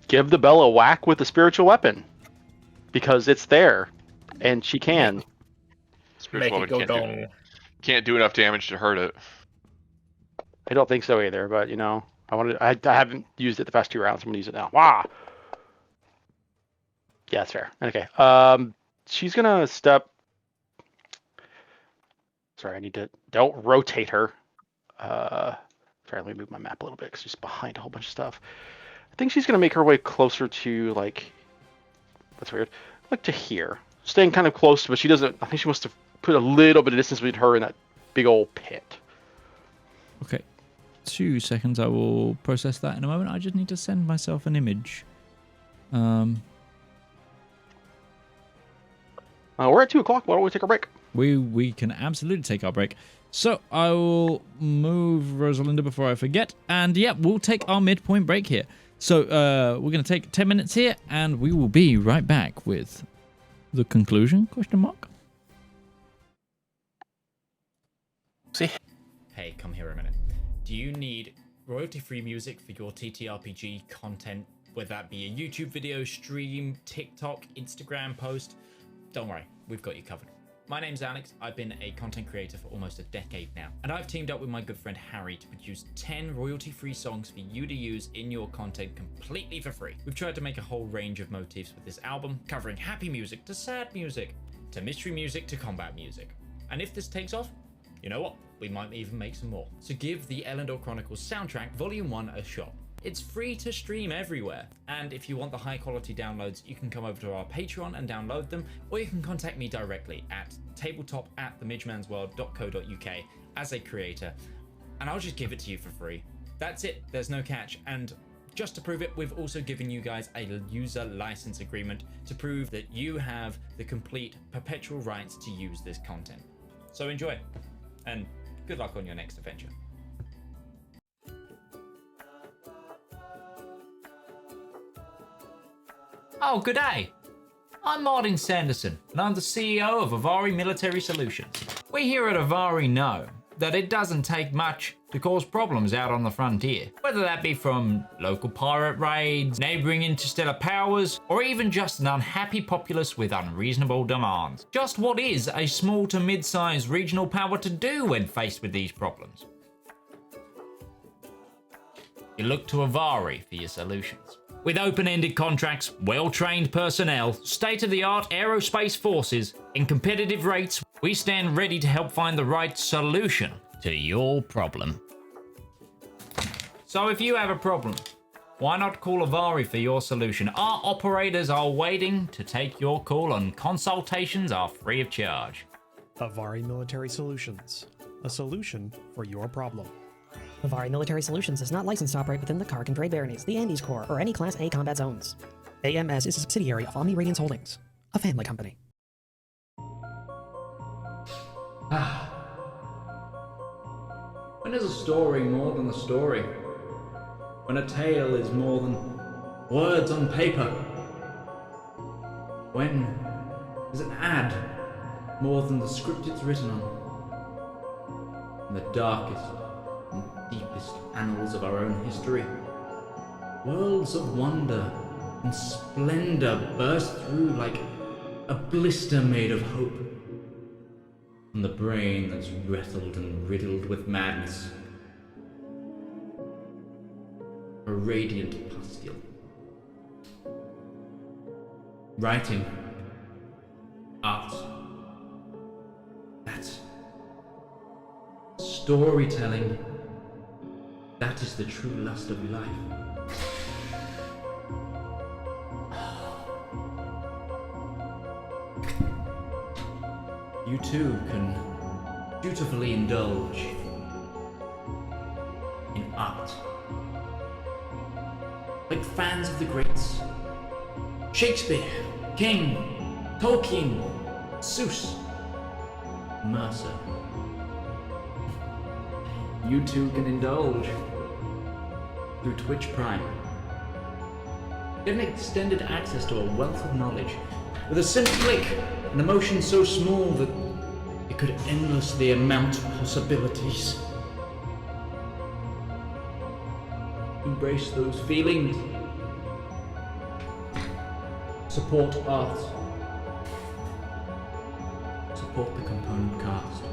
Give the bell a whack with a spiritual weapon. Because it's there. And she can. Spiritual Make it weapon go down. can't do enough damage to hurt it. I don't think so either, but you know, I haven't used it the past 2 rounds. I'm gonna use it now. Wow. Yeah, that's fair. Okay. She's gonna step. Sorry, I need to. Don't rotate her. Sorry, let me move my map a little bit because she's behind a whole bunch of stuff. I think she's gonna make her way closer to like. That's weird. Like to here, staying kind of close, but she doesn't. I think she wants to put a little bit of distance between her and that big old pit. Okay. 2 seconds. I will process that in a moment. I just need to send myself an image. We're at 2:00. Why don't we take a break? We can absolutely take our break. So I will move Rosalinda before I forget. And yeah, we'll take our midpoint break here. So we're going to take 10 minutes here, and we will be right back with the conclusion, question mark. See? Hey, come here a minute. Do you need royalty-free music for your TTRPG content, whether that be a YouTube video, stream, TikTok, Instagram post? Don't worry, we've got you covered. My name's Alex, I've been a content creator for almost a decade now, and I've teamed up with my good friend Harry to produce 10 royalty-free songs for you to use in your content completely for free. We've tried to make a whole range of motifs with this album, covering happy music to sad music, to mystery music to combat music. And if this takes off, you know what? We might even make some more. So give the Elendor Chronicles soundtrack Volume 1 a shot. It's free to stream everywhere. And if you want the high quality downloads, you can come over to our Patreon and download them, or you can contact me directly at tabletop@themidgemansworld.co.uk as a creator, and I'll just give it to you for free. That's it, there's no catch. And just to prove it, we've also given you guys a user license agreement to prove that you have the complete perpetual rights to use this content. So enjoy, and good luck on your next adventure. Oh, good day. I'm Martin Sanderson, and I'm the CEO of Avari Military Solutions. We here at Avari know that it doesn't take much to cause problems out on the frontier, whether that be from local pirate raids, neighbouring interstellar powers, or even just an unhappy populace with unreasonable demands. Just what is a small to mid-sized regional power to do when faced with these problems? You look to Avari for your solutions. With open-ended contracts, well-trained personnel, state-of-the-art aerospace forces, and competitive rates, we stand ready to help find the right solution to your problem. So if you have a problem, why not call Avari for your solution? Our operators are waiting to take your call, and consultations are free of charge. Avari Military Solutions, a solution for your problem. Avari Military Solutions is not licensed to operate within the Kark and Grey Baronies, the Andes Corps, or any Class A combat zones. AMS is a subsidiary of Omni Radiance Holdings, a family company. When is a story more than a story? When a tale is more than words on paper? When is an ad more than the script it's written on? In the darkest and deepest annals of our own history, worlds of wonder and splendor burst through like a blister made of hope. From the brain that's wrestled and riddled with madness, a radiant pustule. Writing, art, that's storytelling. That is the true lust of life. You too can dutifully indulge in art. Like fans of the greats. Shakespeare, King, Tolkien, Seuss, Mercer. You too can indulge through Twitch Prime. Get an extended access to a wealth of knowledge with a simple click, an emotion so small that it could endlessly amount to possibilities. Embrace those feelings. Support art. Support the component cast.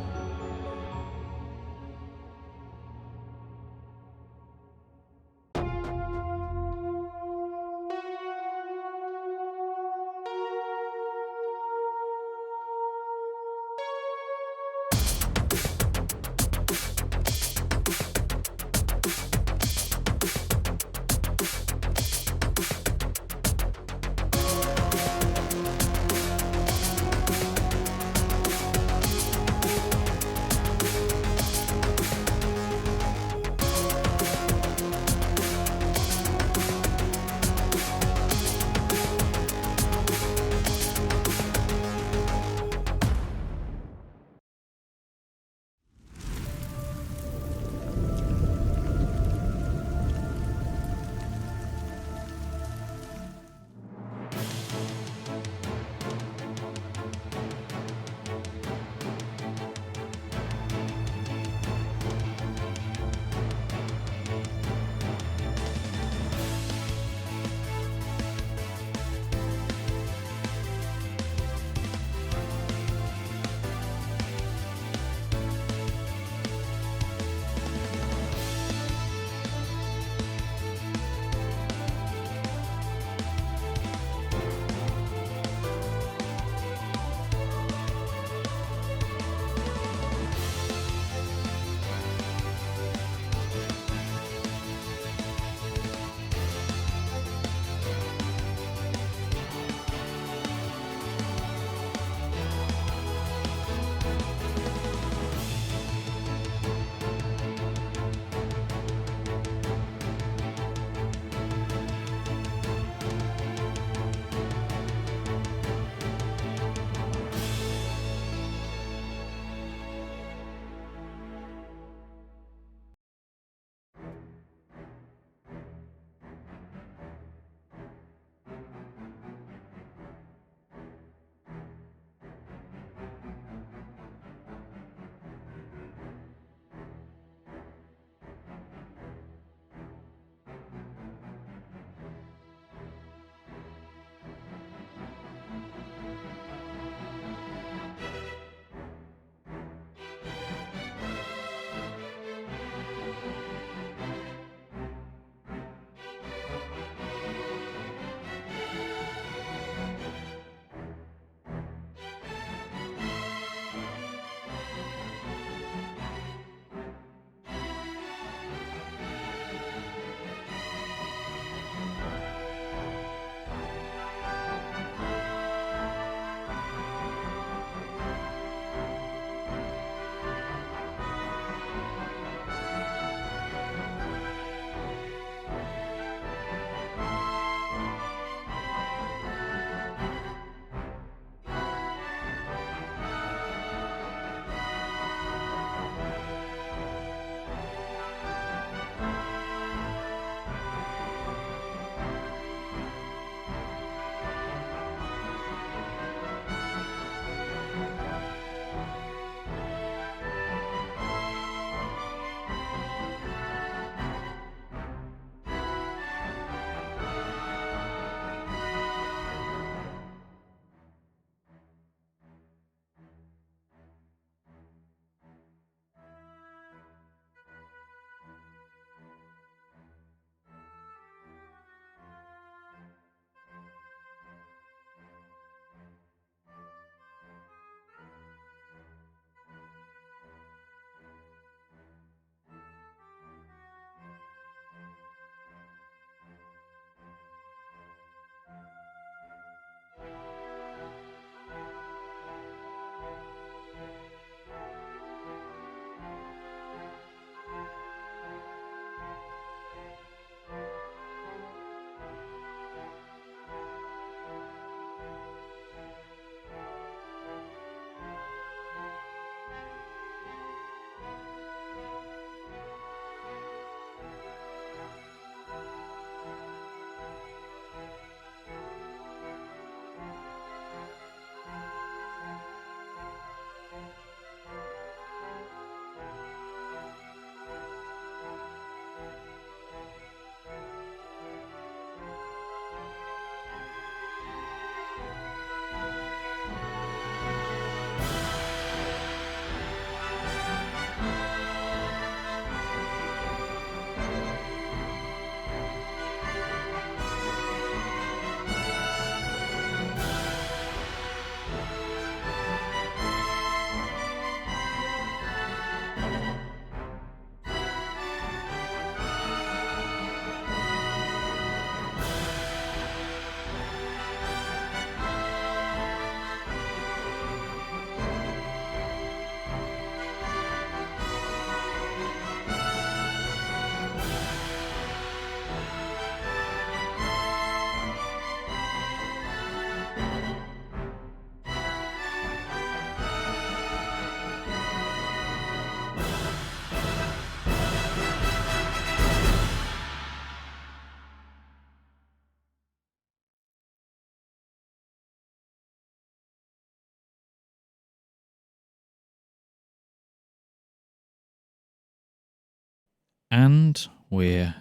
And we're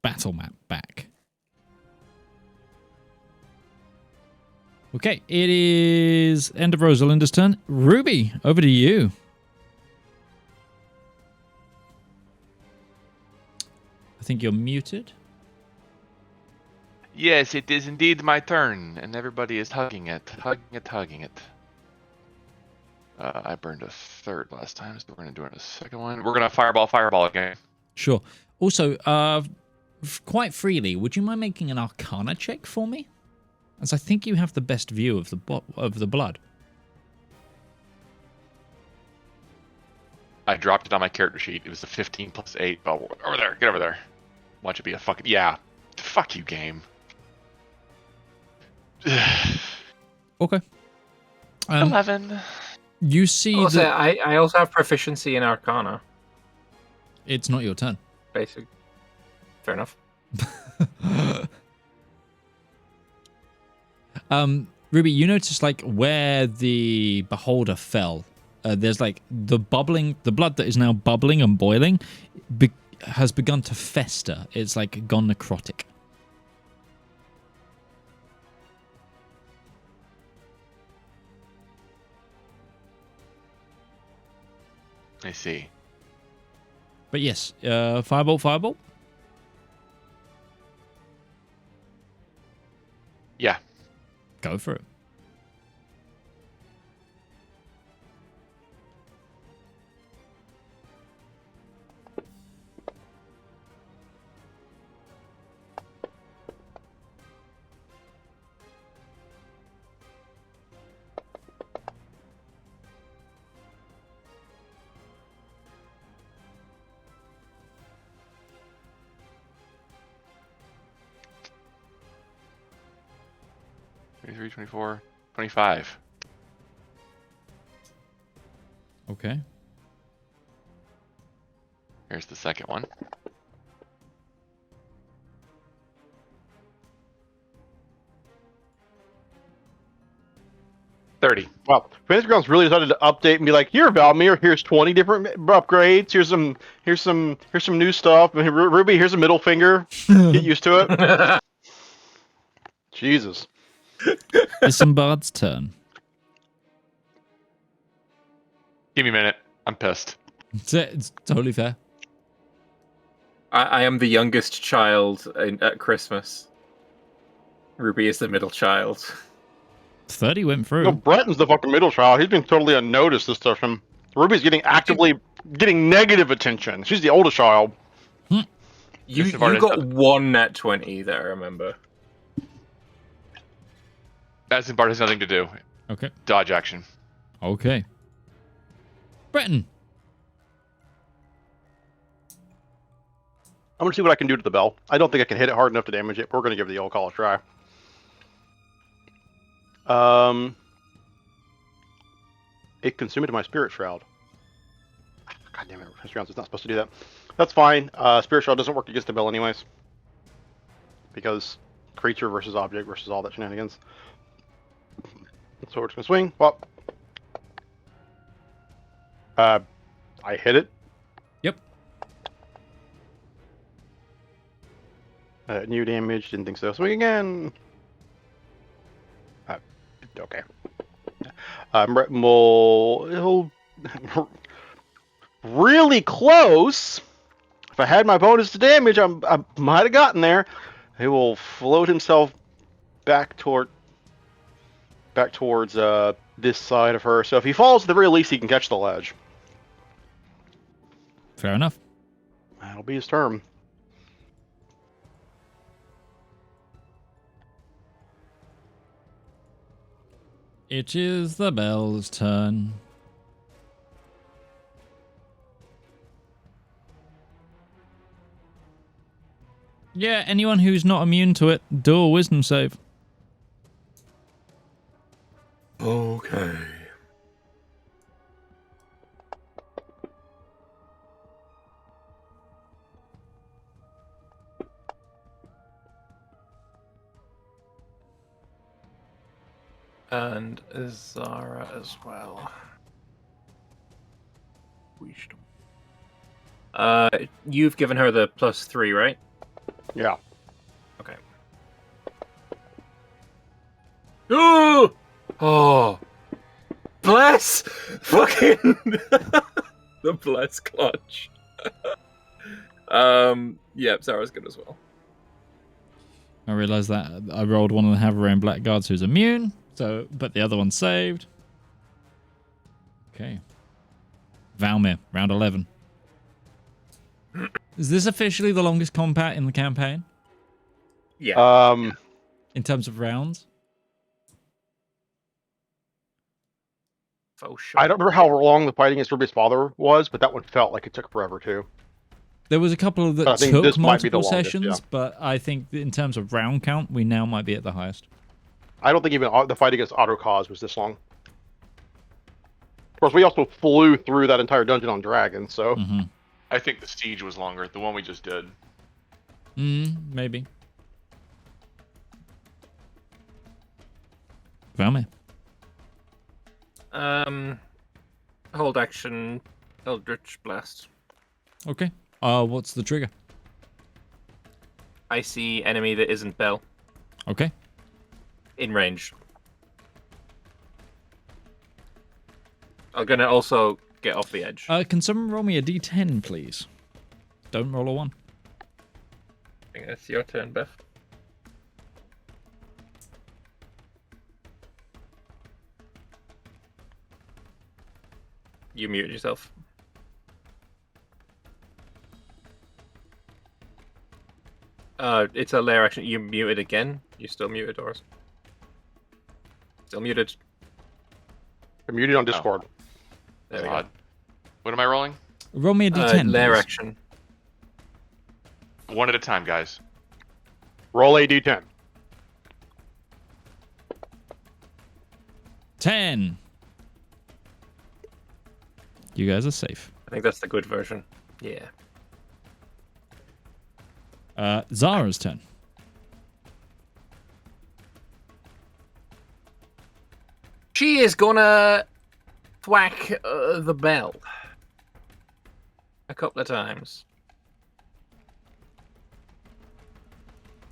battle map back. Okay, it is end of Rosalinda's turn. Ruby, over to you. I think you're muted. Yes, it is indeed my turn, and everybody is hugging it. Hugging it. I burned a third last time, so we're going to do it in a second one. We're going to fireball again. Sure. Also, quite freely, would you mind making an Arcana check for me? As I think you have the best view of the blood. I dropped it on my character sheet. It was a 15 plus 8. Oh, over there. Get over there. Watch it be a fucking... Yeah. Fuck you, game. Okay. 11. You see Also, that... I also have proficiency in Arcana. It's not your turn. Basic. Fair enough. Ruby, you notice like where the beholder fell. There's like the blood that is now bubbling and boiling has begun to fester. It's like gone necrotic. I see. But yes, firebolt. Yeah. Go for it. 23, 24, 25. Okay. Here's the second one. $30. Wow, Fantasy Grounds really decided to update and be like, "Here, Valymr, here's 20 different upgrades. Here's some new stuff. Ruby, here's a middle finger. Get used to it." Jesus. Isambard's turn. Give me a minute. I'm pissed. It's totally fair. I am the youngest child at Christmas. Ruby is the middle child. 30 went through. No, Breton's the fucking middle child. He's been totally unnoticed this stuff from Ruby's getting negative attention. She's the oldest child. You got one nat 20 there, I remember. Bard has nothing to do. Okay. Dodge action. Okay. Breton. I'm gonna see what I can do to the bell. I don't think I can hit it hard enough to damage it, but we're gonna give the old call a try. It consumed my spirit shroud. God damn it, it's not supposed to do that. That's fine. Spirit shroud doesn't work against the bell anyways. Because creature versus object versus all that shenanigans. So we're just gonna swing. Well, I hit it. Yep. New damage, didn't think so. Swing again. Okay. He'll really close. If I had my bonus to damage, I might have gotten there. He will float himself back towards this side of her. So if he falls, at the very least, he can catch the ledge. Fair enough. That'll be his turn. It is the bell's turn. Yeah, anyone who's not immune to it, do a wisdom save. Okay. And Zara as well. You've given her the +3, right? Yeah. Okay. Ooh! Oh! Bless! Fucking... the bless clutch. Yeah, Zara's good as well. I realized that I rolled one of the Havarane Blackguards who's immune, so but the other one's saved. Okay. Valymr, round 11. Is this officially the longest combat in the campaign? Yeah. In terms of rounds? For sure. I don't remember how long the fight against Ruby's father was, but that one felt like it took forever too. There was a couple of I that think took this might be the multiple longest, sessions, yeah. but I think in terms of round count, we now might be at the highest. I don't think even the fight against Autocause was this long. Of course, we also flew through that entire dungeon on dragons, so... Mm-hmm. I think the siege was longer, the one we just did. Maybe. Valymr. Hold action, Eldritch Blast. Okay. What's the trigger? I see enemy that isn't Bell. Okay. In range. I'm gonna also get off the edge. Can someone roll me a d10, please? Don't roll a 1. I think it's your turn, Beth. You muted yourself. It's a layer action. You muted again. You still muted, Doris. Still muted. I'm muted on Discord. There we go. Odd. What am I rolling? Roll me a d10, Layer please. action. One at a time, guys. Roll a d10. 10. You guys are safe. I think that's the good version. Yeah. Zara's turn. She is gonna thwack the bell a couple of times.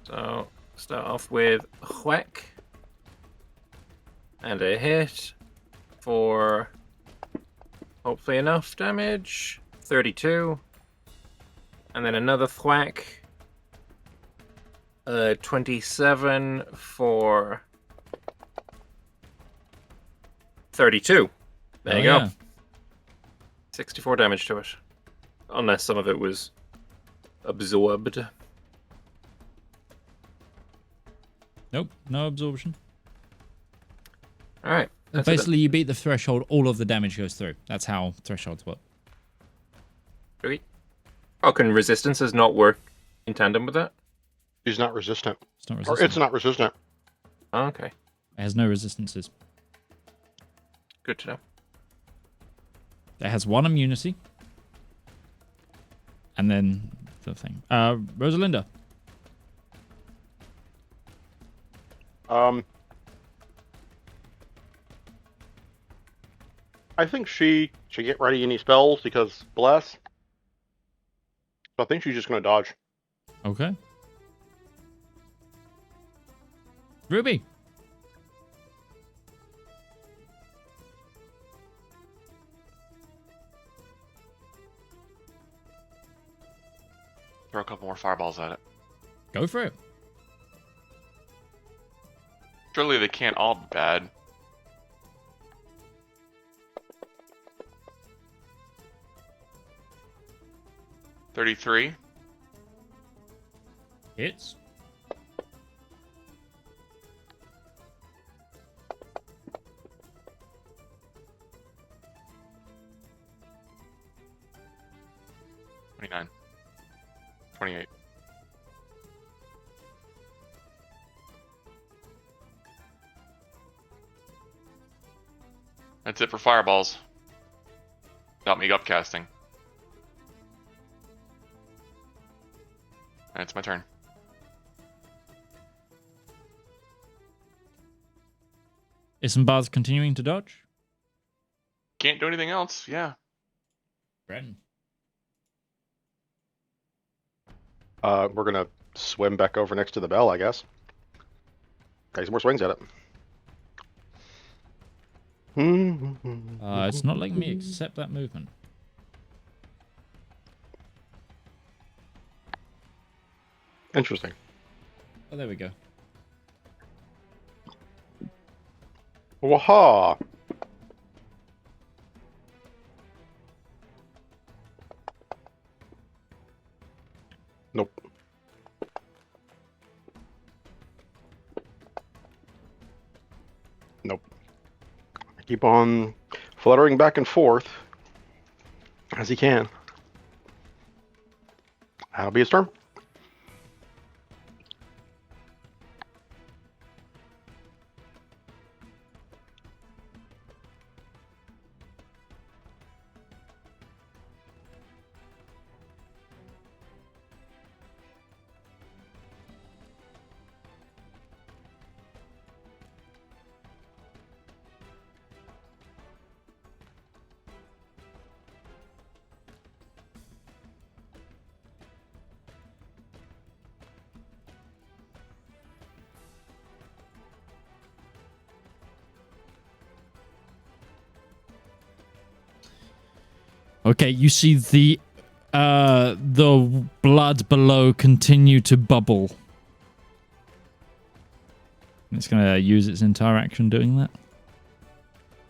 So start off with whack and a hit for hopefully enough damage. 32, and then another thwack. 27 for 32. There you go. Yeah. 64 damage to it. Unless some of it was absorbed. Nope, no absorption. Alright. Basically, you beat the threshold, all of the damage goes through. That's how thresholds work. Sweet. Oh, can resistances not work in tandem with that? She's not resistant. It's not Or resistant. it's not resistant. Oh, okay. It has no resistances. Good to know. It has 1 immunity. And then the thing. Rosalinda. I think she should get ready any spells because bless. So I think she's just gonna dodge. Okay. Ruby. Throw a couple more fireballs at it. Go for it. Surely they can't all be bad. $33. Hits. $29. $28. That's it for fireballs. Without me upcasting. That's my turn. Isambard's continuing to dodge. Can't do anything else, yeah. Breton. We're gonna swim back over next to the bell, I guess. Take some more swings at it. It's not letting me accept that movement. Interesting. Oh, there we go. Waha! Nope. Nope. Keep on fluttering back and forth as he can. That'll be his turn. Okay, you see the blood below continue to bubble. It's going to use its entire action doing that.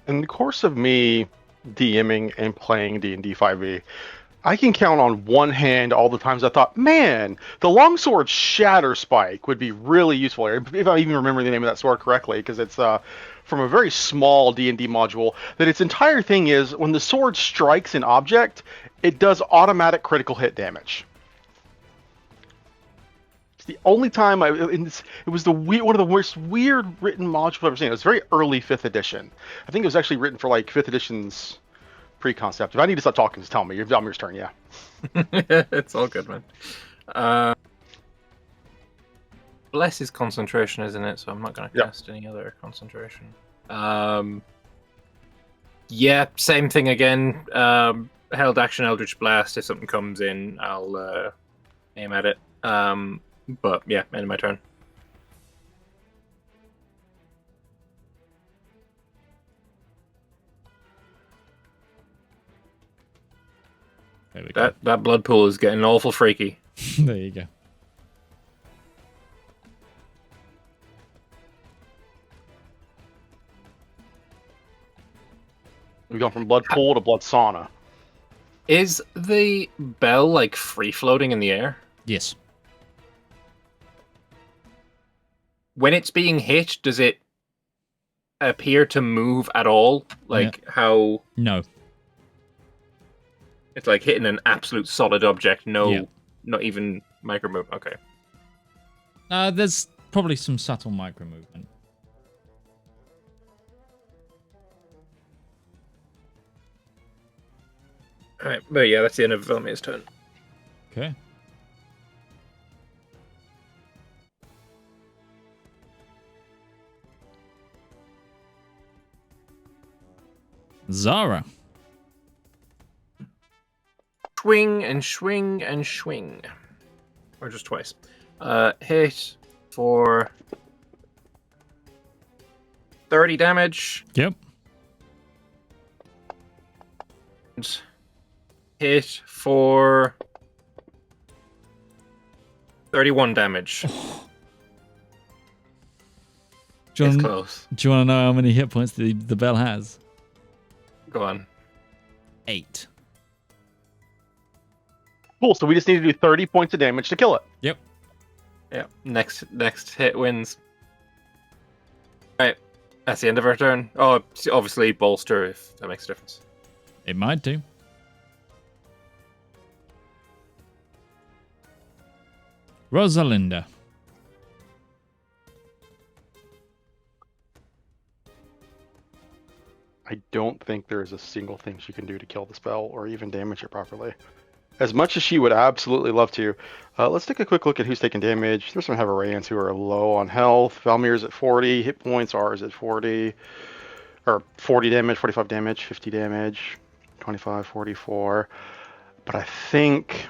In the course of me DMing and playing D&D 5e, I can count on one hand all the times I thought, man, the longsword Shatter Spike would be really useful here. If I even remember the name of that sword correctly, because it's from a very small D&D module, that its entire thing is when the sword strikes an object, it does automatic critical hit damage. It's the only time it was one of the most weird written modules I've ever seen. It was very early 5th edition. I think it was actually written for like 5th edition's pre-concept. If I need to stop talking, just tell me. Your Valymr's turn, yeah. It's all good, man. Bless is concentration, isn't it? So I'm not going to cast any other concentration. Yeah, same thing again. Held action, Eldritch Blast. If something comes in, I'll aim at it. But yeah, end of my turn. There we go. That blood pool is getting awful freaky. There you go. We've gone from blood pool to blood sauna. Is the bell like free floating in the air? Yes. When it's being hit, does it appear to move at all? Like how? No. It's like hitting an absolute solid object. No, not even micro move. Okay. There's probably some subtle micro movement. Alright, but yeah, that's the end of Valymr's turn. Okay. Zara. Swing and swing and swing. Or just twice. Hit for 30 damage. Yep. And hit for 31 damage. It's close. Do you want to know how many hit points the bell has? Go on. 8. Cool, so we just need to do 30 points of damage to kill it. Yep. Yeah, next hit wins. Alright, that's the end of our turn. Oh, obviously bolster if that makes a difference. It might do. Rosalinda. I don't think there is a single thing she can do to kill the spell or even damage it properly. As much as she would absolutely love to. Let's take a quick look at who's taking damage. There's some Havarayans who are low on health. Valymr's at 40. Hit points are at 40. Or 40 damage, 45 damage, 50 damage, 25, 44. But I think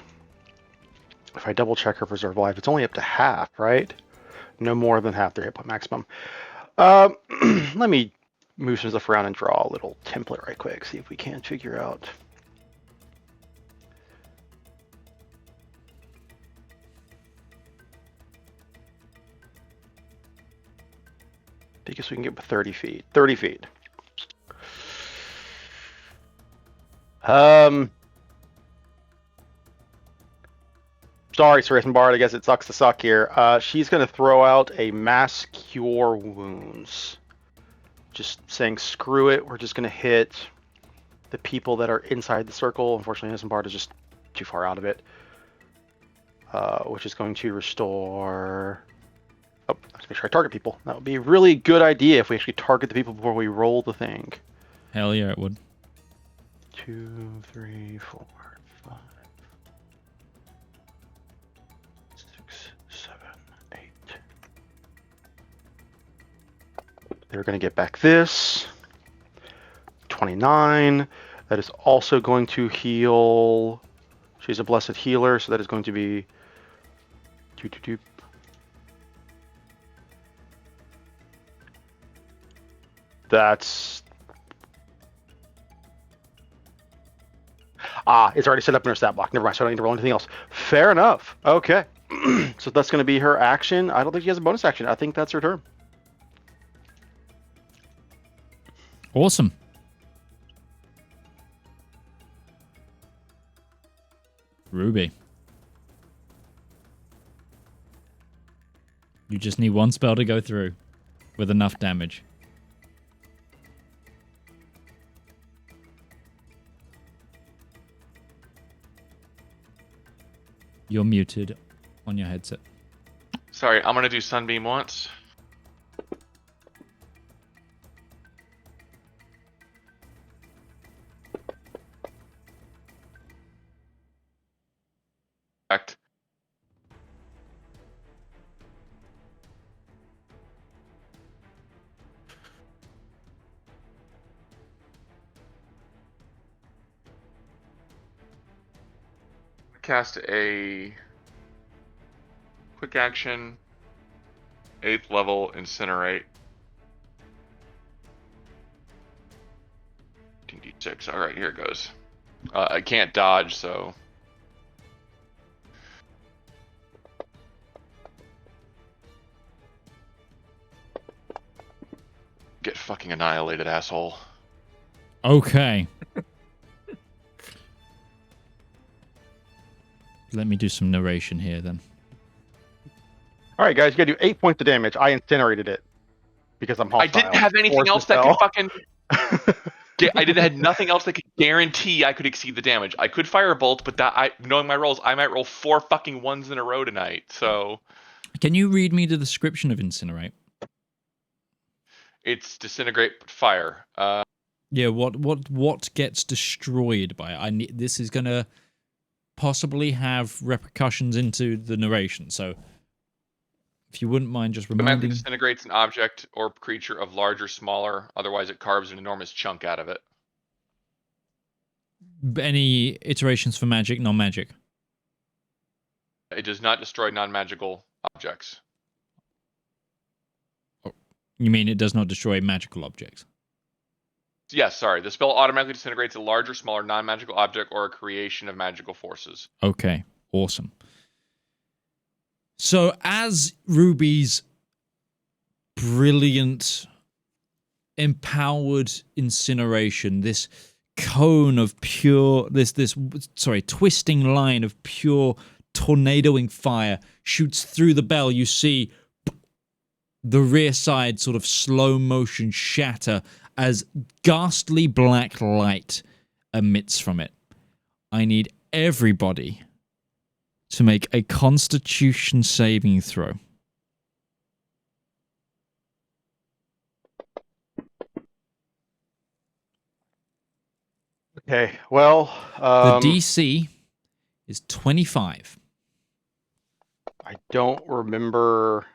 If I double check her preserve life, it's only up to half, right? No more than half their hit point maximum. Let me move some stuff around and draw a little template right quick. See if we can figure out. I guess we can get with 30 feet. 30 feet. Sorry, Sir Bard. I guess it sucks to suck here. She's going to throw out a mass cure wounds. Just saying, screw it. We're just going to hit the people that are inside the circle. Unfortunately, Bard is just too far out of it. Which is going to restore... Oh, let's make sure I target people. That would be a really good idea if we actually target the people before we roll the thing. Hell yeah, it would. 2, 3, 4, 5, 6, 7, 8. They're going to get back this. 29. That is also going to heal. She's a blessed healer, so that is going to be 2, 2, 2. That's... it's already set up in her stat block. Never mind, so I don't need to roll anything else. Fair enough. Okay. So that's going to be her action. I don't think she has a bonus action. I think that's her turn. Awesome. Ruby. You just need one spell to go through with enough damage. You're muted on your headset. Sorry, I'm gonna do Sunbeam once. Correct. Cast a quick action 8th level incinerate. 15d6. All right, here it goes. I can't dodge, so get fucking annihilated, asshole. Okay. Let me do some narration here then. All right, guys, you got to do 8 points of damage. I incinerated it because I'm hostile. I didn't have anything else that could fucking... I had nothing else that could guarantee I could exceed the damage. I could fire a bolt, but knowing my rolls, I might roll 4 fucking ones in a row tonight. So, can you read me the description of incinerate? It's disintegrate fire. Yeah, what gets destroyed by it? I need. This is gonna possibly have repercussions into the narration. So, if you wouldn't mind just reminding... Automatically disintegrates an object or creature of large or smaller. Otherwise, it carves an enormous chunk out of it. Any iterations for magic, non-magic? It does not destroy non-magical objects. You mean it does not destroy magical objects? Yes, sorry. The spell automatically disintegrates a large or smaller non-magical object or a creation of magical forces. Okay, awesome. So as Ruby's brilliant, empowered incineration, this cone of pure, twisting line of pure tornadoing fire shoots through the bell, you see the rear side sort of slow motion shatter as ghastly black light emits from it. I need everybody to make a Constitution saving throw. Okay, well... the DC is 25. I don't remember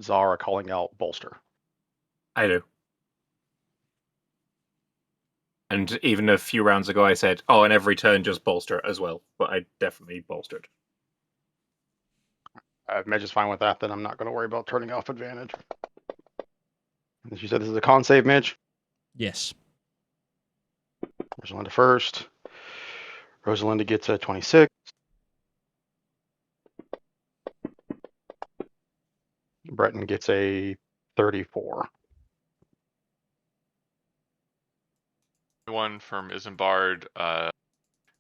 Zara calling out bolster. I do. And even a few rounds ago, I said, "Oh, and every turn just bolster as well." But I definitely bolstered. Medj is fine with that. Then I'm not going to worry about turning off advantage. As you said, this is a con save, Medj. Yes. Rosalinda first. Rosalinda gets a 26. Breton gets a 34. One from Isambard. It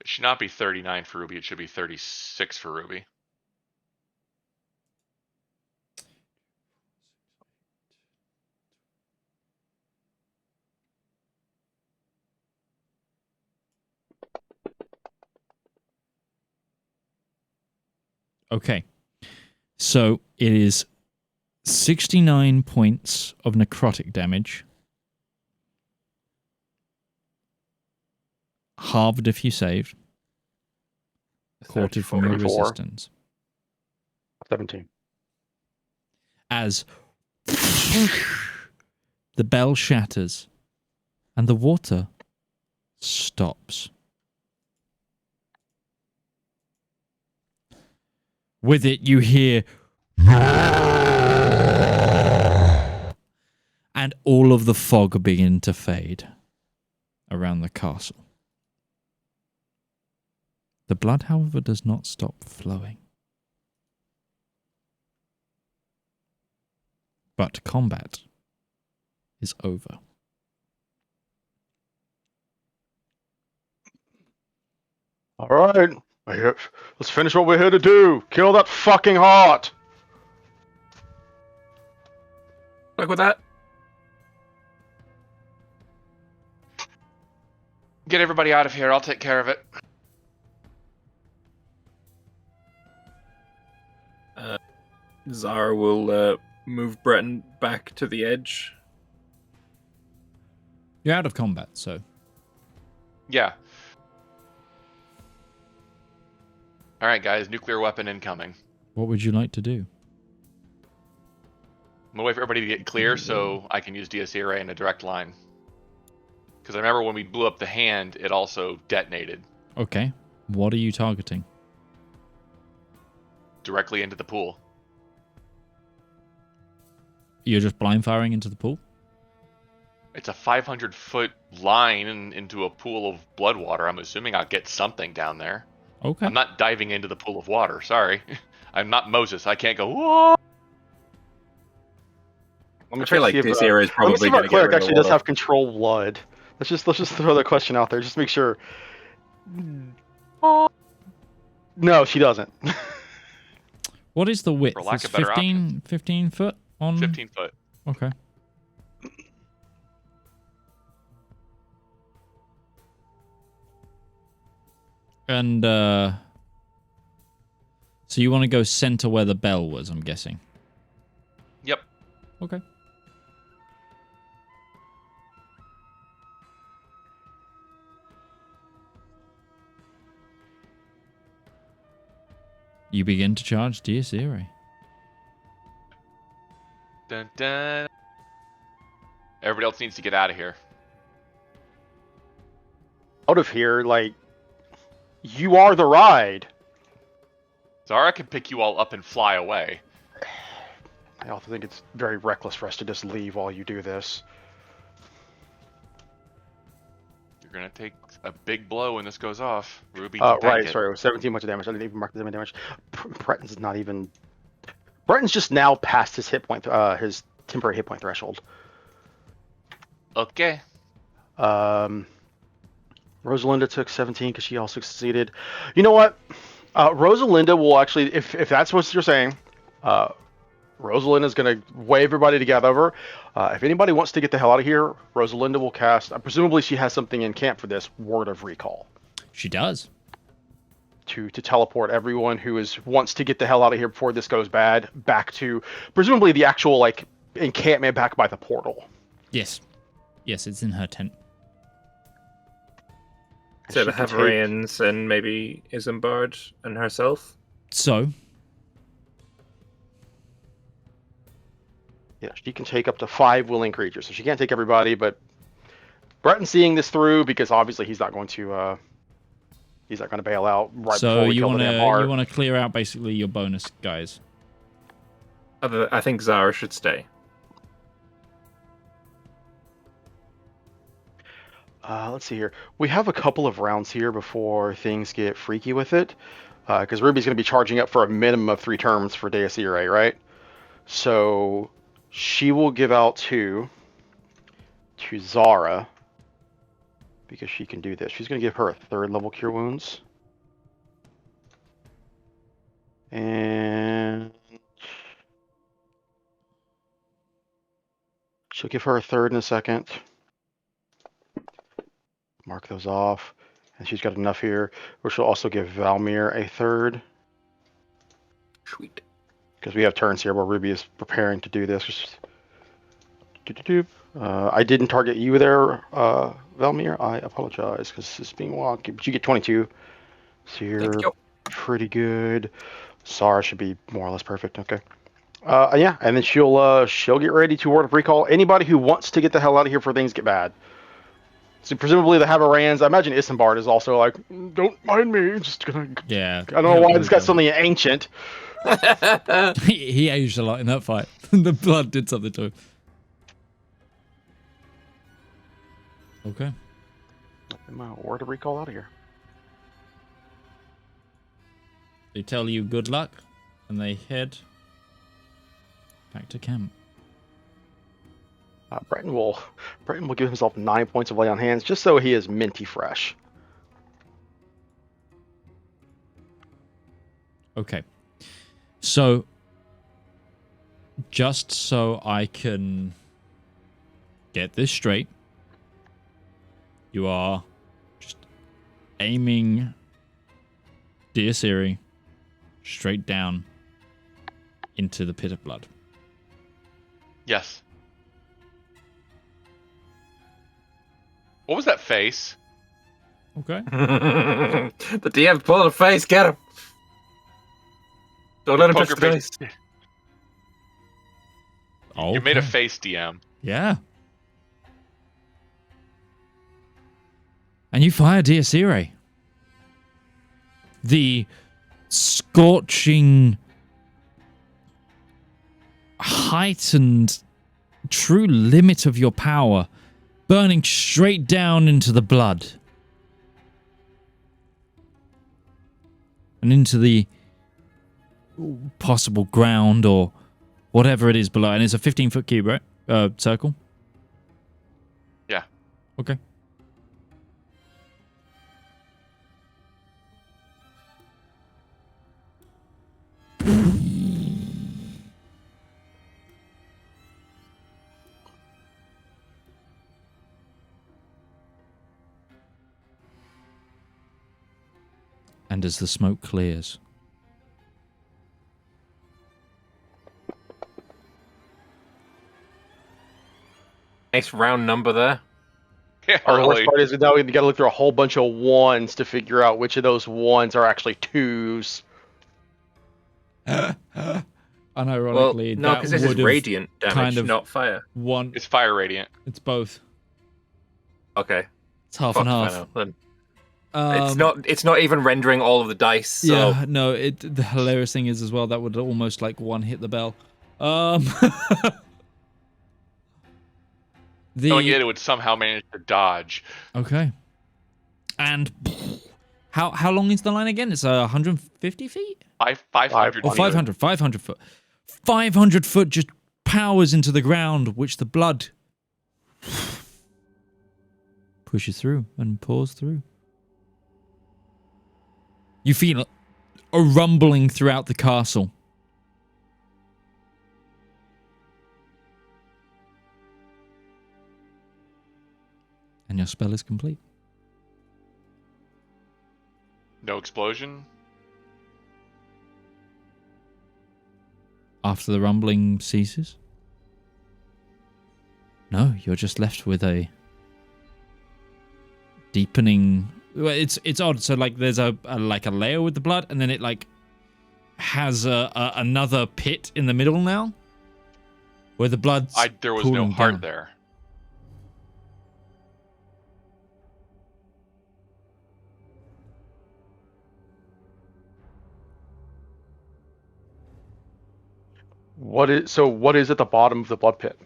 should not be 39 for Ruby. It should be 36 for Ruby. Okay. So it is 69 points of necrotic damage. Halved if you saved. Quartered from your 34. resistance. 17. As the bell shatters and the water stops. With it, you hear, and all of the fog begin to fade around the castle. The blood, however, does not stop flowing. But combat is over. All right. Let's finish what we're here to do. Kill that fucking heart. Look with that. Get everybody out of here. I'll take care of it. Zara will move Breton back to the edge. You're out of combat, so. Yeah. All right, guys. Nuclear weapon incoming. What would you like to do? I'm gonna wait for everybody to get clear so I can use DSC array in a direct line. Because I remember when we blew up the hand, it also detonated. Okay. What are you targeting? Directly into the pool. You're just blind firing into the pool? It's a 500-foot line into a pool of blood water. I'm assuming I'll get something down there. Okay. I'm not diving into the pool of water. Sorry. I'm not Moses. I can't go, whoa! I feel like this area is Let me probably see if going our to get cleric rid of actually the does water. have control blood. Let's just throw that question out there. Just make sure. No, she doesn't. What is the width? For lack It's of better 15 foot on... 15 foot. Okay. And, so you want to go center where the bell was, I'm guessing? Yep. Okay. You begin to charge DSC. Dun, dun. Everybody else needs to get out of here. Out of here, like, you are the ride. Zara can pick you all up and fly away. I also think it's very reckless for us to just leave while you do this. You're going to take a big blow when this goes off. Ruby, Right, tank it. sorry, it was 17 much damage. I didn't even mark the damage. Breton's not even... Breton's just now past his hit point, his temporary hit point threshold. Okay. Rosalinda took 17 because she also succeeded. You know what? Rosalinda will actually, if that's what you're saying, Rosalinda is going to wave everybody together. If anybody wants to get the hell out of here, Rosalinda will cast, presumably she has something in camp for this, Word of Recall. She does. To teleport everyone who wants to get the hell out of here before this goes bad back to, presumably the actual, like, encampment back by the portal. Yes. Yes, it's in her tent. So the Havarians and maybe Isambard and herself. So, Yeah, she can take up to 5 willing creatures. So she can't take everybody, but Breton's seeing this through because obviously he's not going to bail out right So before we you kill the damn heart. want to clear out basically your bonus guys. I think Zara should stay. Let's see here. We have a couple of rounds here before things get freaky with it. Because Ruby's going to be charging up for a minimum of 3 turns for Deus Irae, right? So she will give out 2 to Zara because she can do this. She's going to give her a 3rd level Cure Wounds. And she'll give her a 3rd in a second. Mark those off. And she's got enough here. Or she'll also give Valymr a 3rd. Sweet. Because we have turns here where Ruby is preparing to do this. I didn't target you there, Valymr. I apologize because this is being wonky. But you get 22. So you're pretty good. Zara should be more or less perfect. Okay. Yeah, and then she'll get ready to ward of recall anybody who wants to get the hell out of here before things get bad. So presumably the Havarans, I imagine Isambard is also like, don't mind me, just gonna. Yeah. I don't know why this got something ancient. he aged a lot in that fight. The blood did something to him. Okay. Get my ward of recall out of here. They tell you good luck, and they head back to camp. Breton will give himself 9 points of lay on hands just so he is minty fresh. Okay. So, just so I can get this straight, you are just aiming Deus Irae straight down into the pit of blood. Yes. What was that face? Okay. The DM pulled a face, get him. Don't let him touch the Poker face. dice. Oh, You made a face, DM. Yeah. And you fire Deus Irae. The scorching, heightened, true limit of your power, burning straight down into the blood. And into the possible ground or whatever it is below. And it's a 15-foot cube, right? Circle? Yeah. Okay. And as the smoke clears, Nice round number there. Yeah, The worst really. part is now we got to look through a whole bunch of 1s to figure out which of those 1s are actually 2s. unironically, No, because this is radiant damage, kind of not fire. one. It's fire radiant. It's both. Okay. It's half Fuck and if I half. know, then. It's not even rendering all of the dice. So. Yeah, no. The hilarious thing is as well that would almost like one hit the bell. Knowing it would somehow manage to dodge. Okay. And how long is the line again? It's 150 feet? 500. Or 500. 500 foot. 500 foot just powers into the ground, which the blood pushes through and pours through. You feel a rumbling throughout the castle. And your spell is complete. No explosion. After the rumbling ceases? No, you're just left with a deepening. Well, it's odd. So like, there's a layer with the blood, and then it like has another pit in the middle now, where the blood's There was no pooling heart down. there. What is at the bottom of the blood pit?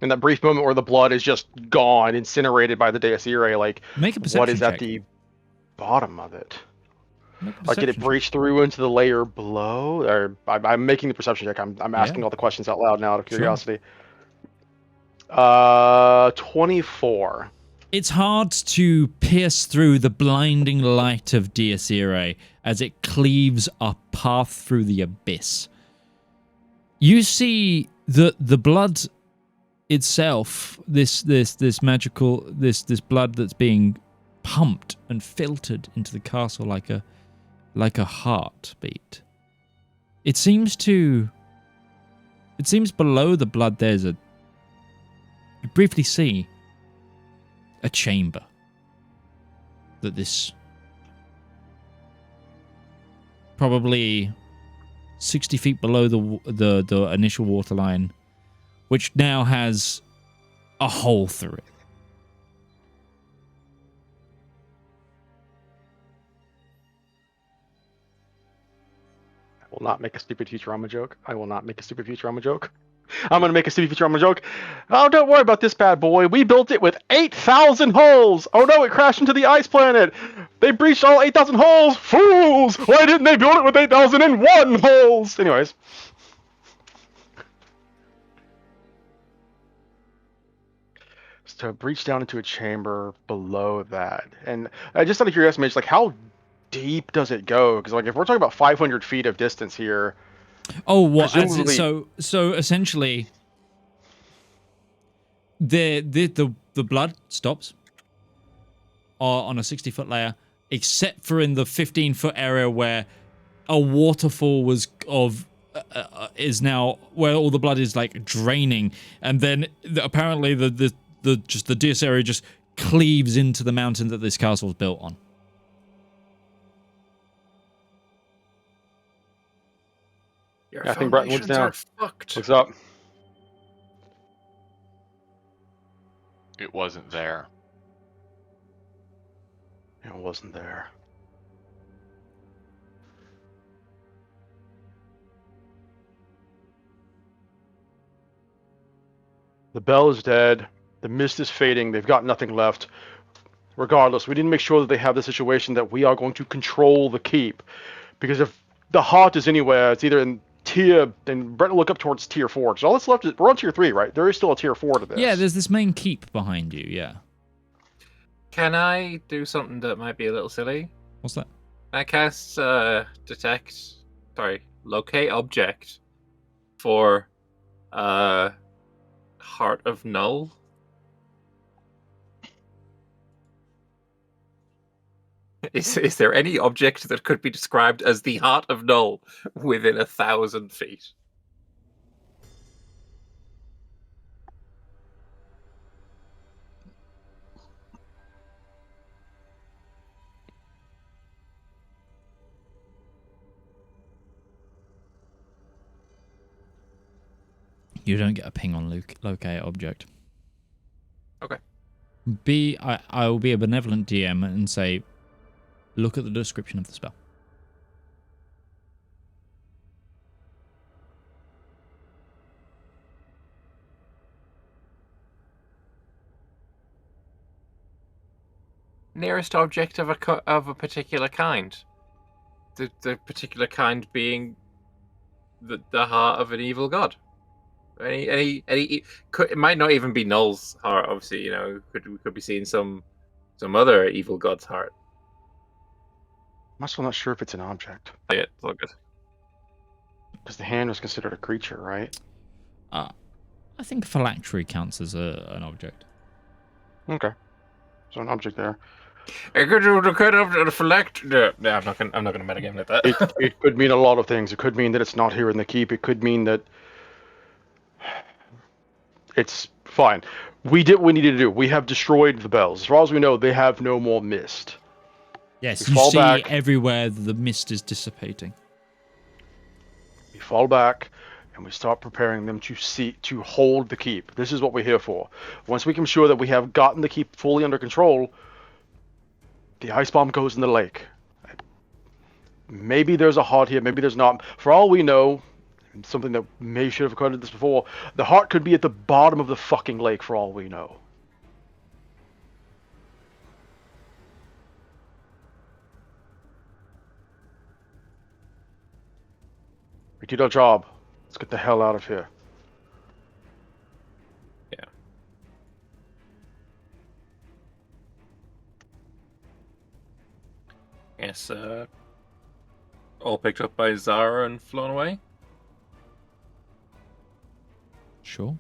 In that brief moment where the blood is just gone, incinerated by the Deus Irae, like, Make a perception what is at check. the bottom of it? Make a Like, did it perception breach through into the layer below? Or I'm making the perception check. I'm asking all the questions out loud now out of Sure. curiosity. 24. It's hard to pierce through the blinding light of Deus Irae as it cleaves a path through the abyss. You see the blood itself, this magical blood that's being pumped and filtered into the castle like a heartbeat. It seems below the blood there's you briefly see a chamber that this probably 60 feet below the initial waterline, which now has a hole through it. I will not make a stupid Futurama joke. I'm going to make a stupid Futurama joke. Oh, don't worry about this bad boy. We built it with 8,000 holes. Oh no, it crashed into the ice planet. They breached all 8,000 holes. Fools! Why didn't they build it with 8,001 holes? Anyways. So breach down into a chamber below that. And just out of curiosity, like, how deep does it go? Because, like, if we're talking about 500 feet of distance here... Oh, what? Presumably... So essentially, the blood stops on a 60-foot layer, except for in the 15-foot area where a waterfall is now where all the blood is like draining, and then apparently the Deus area just cleaves into the mountain that this castle is built on. Your I think Breton looks down. are fucked. Looks up. It wasn't there. It wasn't there. The bell is dead. The mist is fading. They've got nothing left. Regardless, we need to make sure that they have the situation that we are going to control the keep. Because if the heart is anywhere, it's either in tier, and Breton look up towards tier 4. So all that's left is, we're on tier 3, right? There is still a tier 4 to this. Yeah, there's this main keep behind you, yeah. Can I do something that might be a little silly? What's that? I cast locate object for Heart of Null. Is there any object that could be described as the Heart of Null within 1,000 feet? You don't get a ping on locate object. Okay. I will be a benevolent DM and say, look at the description of the spell. Nearest object of a particular kind. The particular kind being the heart of an evil god. It might not even be Null's heart. Obviously, we could be seeing some other evil god's heart. I'm also not sure if it's an object. Yeah, it's all good. Because the hand was considered a creature, right? I think phylactery counts as an object. Okay. So an object there. It could phylactery. No, I'm not gonna metagame like that. It could mean a lot of things. It could mean that it's not here in the keep. It could mean that it's fine. We did what we needed to do. We have destroyed the bells. As far as we know, they have no more mist. Yes, we you fall see back. everywhere the mist is dissipating. We fall back, and we start preparing them to hold the keep. This is what we're here for. Once we can ensure that we have gotten the keep fully under control, the ice bomb goes in the lake. Maybe there's a heart here, maybe there's not. For all we know, And something that may should have occurred to this before. The heart could be at the bottom of the fucking lake for all we know. We did our job. Let's get the hell out of here. Yeah. Yes, all picked up by Zara and flown away? Sure.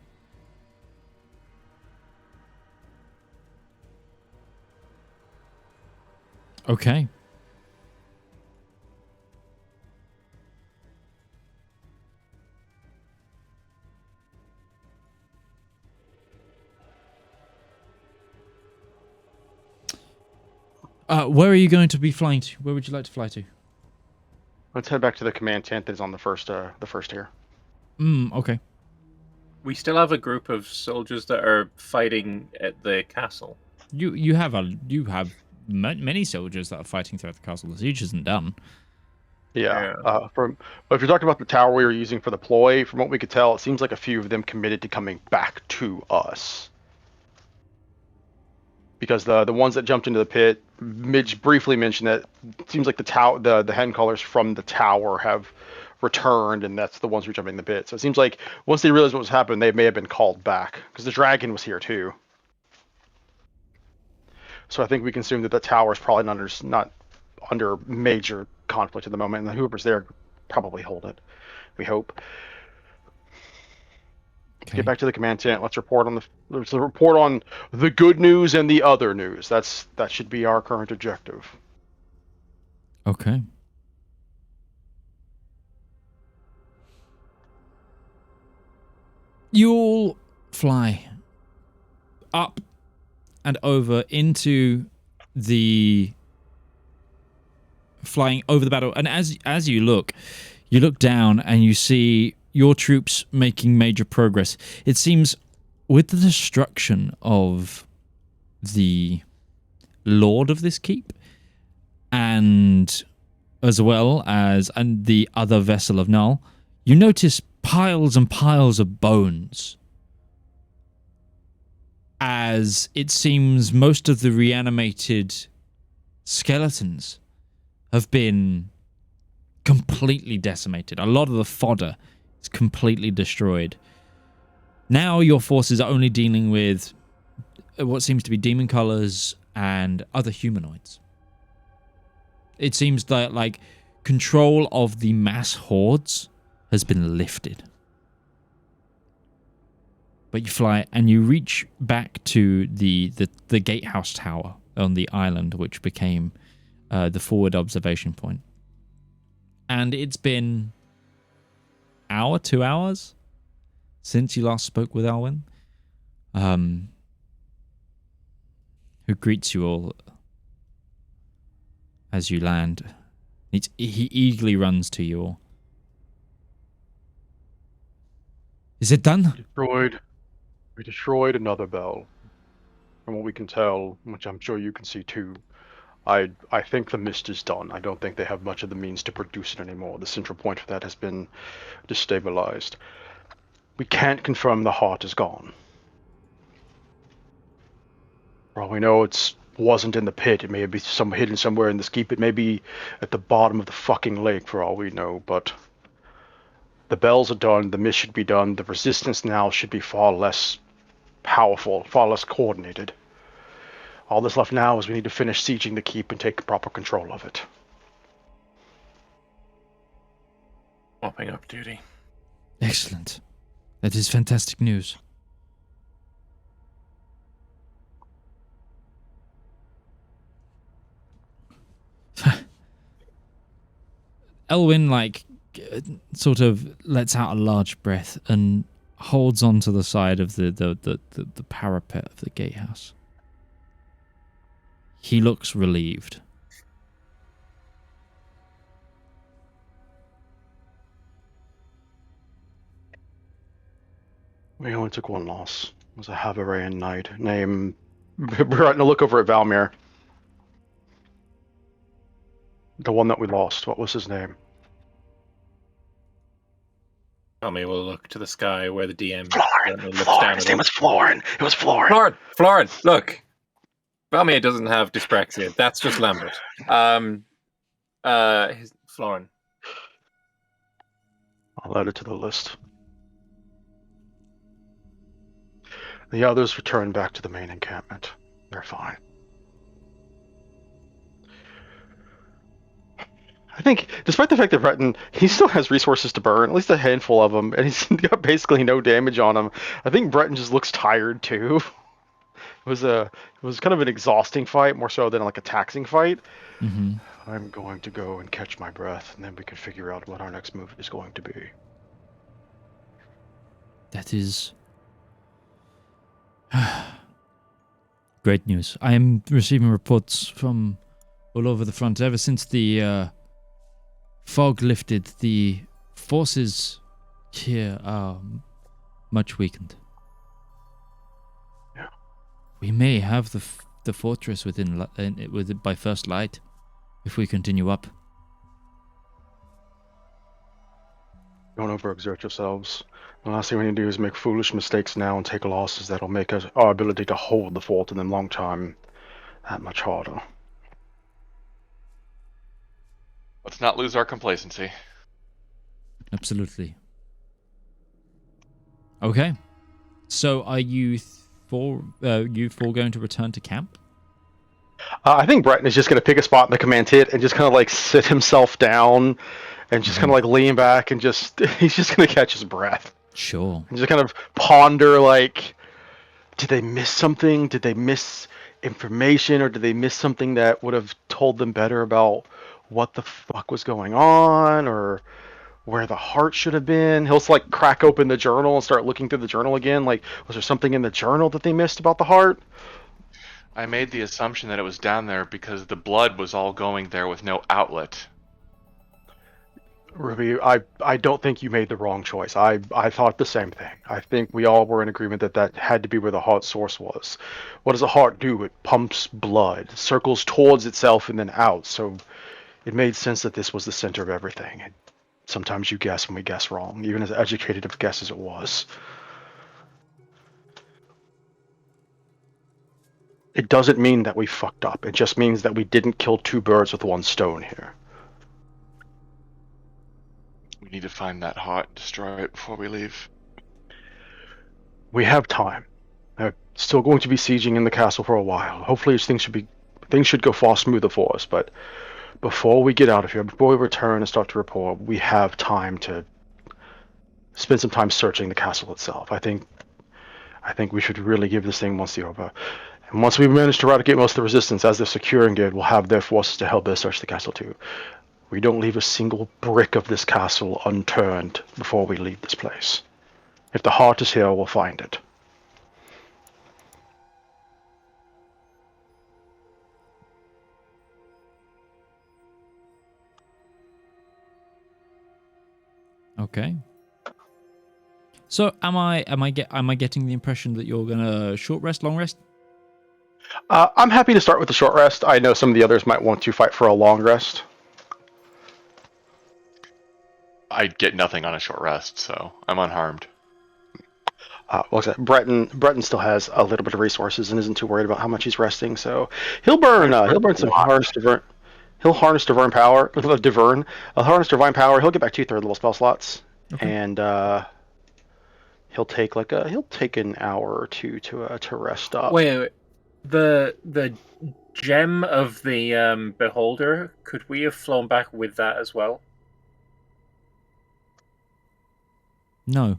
Okay. Where are you going to be flying to? Where would you like to fly to? Let's head back to the command tent that's on the first tier. Okay. We still have a group of soldiers that are fighting at the castle. You have many soldiers that are fighting throughout the castle. The siege isn't done. Yeah. But if you're talking about the tower we were using for the ploy, from what we could tell, it seems like a few of them committed to coming back to us. Because the ones that jumped into the pit, Midge briefly mentioned that it seems like the hen callers from the tower have returned, and that's the ones who are jumping in the pit. So it seems like once they realized what was happening, they may have been called back. Because the dragon was here too. So I think we can assume that the tower is probably not under major conflict at the moment, and whoever's there probably hold it. We hope. Okay. Get back to the command tent. Let's report on the good news and the other news. That should be our current objective. Okay. You all fly up and over into flying over the battle, and as you look down and you see your troops making major progress. It seems with the destruction of the lord of this keep, and as well as the other vessel of Null, you notice piles and piles of bones, as it seems most of the reanimated skeletons have been completely decimated. A lot of the fodder is completely destroyed. Now your forces are only dealing with what seems to be demon colors and other humanoids. It seems that like control of the mass hordes has been lifted. But you fly and you reach back to the gatehouse tower on the island, which became the forward observation point. And it's been 2 hours since you last spoke with Alwyn, who greets you all as you land. He eagerly runs to you all. Is it done? We destroyed another bell. From what we can tell, which I'm sure you can see too, I think the mist is done. I don't think they have much of the means to produce it anymore. The central point for that has been destabilized. We can't confirm the heart is gone. For all we know, it wasn't in the pit. It may be hidden somewhere in this keep. It may be at the bottom of the fucking lake, for all we know. But the bells are done. The mist should be done. The resistance now should be far less powerful, far less coordinated. All that's left now is we need to finish sieging the keep and take proper control of it. Mopping up duty. Excellent. That is fantastic news. Elwyn, sort of lets out a large breath and holds onto the side of the parapet of the gatehouse. He looks relieved. We only took one loss. It was a Havarian knight named... We're starting to look over at Valymr. The one that we lost. What was his name? Tommy will look to the sky where the DM Florin! looks down Florin! His name was Florin! It was Florin! Florin, look. Valymr doesn't have dyspraxia. That's just Lambert. Florin. I'll add it to the list. The others return back to the main encampment. They're fine. I think, despite the fact that Breton, he still has resources to burn, at least a handful of them, and he's got basically no damage on him. I think Breton just looks tired too. It was kind of an exhausting fight, more so than like a taxing fight. Mm-hmm. I'm going to go and catch my breath, and then we can figure out what our next move is going to be. That is great news. I am receiving reports from all over the front. Ever since the fog lifted, the forces here are much weakened. Yeah. We may have the fortress by first light if we continue up. Don't overexert yourselves. The last thing we need to do is make foolish mistakes now and take losses that'll make our ability to hold the fort in the long time that much harder. Let's not lose our complacency. Absolutely. Okay. So are you four going to return to camp? I think Breton is just going to pick a spot in the command tent and just kind of like sit himself down and just kind of like lean back and he's just going to catch his breath. Sure. And just kind of ponder, like, did they miss something? Did they miss information? Or did they miss something that would have told them better about what the fuck was going on? Or where the heart should have been? He'll like crack open the journal and start looking through the journal again. Like, was there something in the journal that they missed about the heart? I made the assumption that it was down there because the blood was all going there with no outlet. Ruby, I don't think you made the wrong choice. I thought the same thing. I think we all were in agreement that had to be where the heart source was. What does a heart do? It pumps blood, circles towards itself and then out. So it made sense that this was the center of everything. And sometimes you guess when we guess wrong, even as educated of a guess as it was. It doesn't mean that we fucked up. It just means that we didn't kill two birds with one stone here. We need to find that heart and destroy it before we leave. We have time. They're still going to be sieging in the castle for a while. Hopefully things should go far smoother for us, but before we get out of here, before we return and start to report, we have time to spend some time searching the castle itself. I think we should really give this thing once over. And once we manage to eradicate most of the resistance, as they're securing it, we'll have their forces to help us search the castle too. We don't leave a single brick of this castle unturned before we leave this place. If the heart is here, we'll find it. Okay. So am I getting the impression that you're gonna short rest, long rest? I'm happy to start with the short rest. I know some of the others might want to fight for a long rest. I get nothing on a short rest, so I'm unharmed. Breton still has a little bit of resources and isn't too worried about how much he's resting, so he'll burn some harness divine power. He'll harness divine power. He'll get back 2/3 level spell slots, okay. And he'll take an hour or two to rest up. Wait. The gem of the beholder, could we have flown back with that as well? No.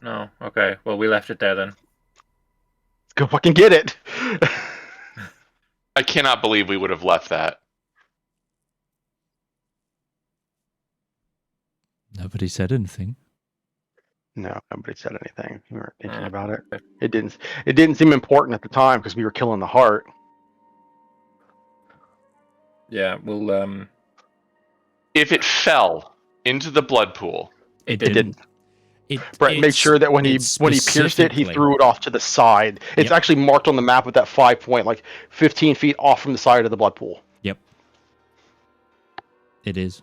No. Okay. Well, we left it there then. Go fucking get it. I cannot believe we would have left that. Nobody said anything. No, nobody said anything. We weren't thinking about it. It didn't seem important at the time because we were killing the heart. Yeah, well, if it fell into the blood pool, it didn't. Brett made sure that when he pierced it, he threw it off to the side. It's actually marked on the map with that 5 point, like 15 feet off from the side of the blood pool. Yep. It is.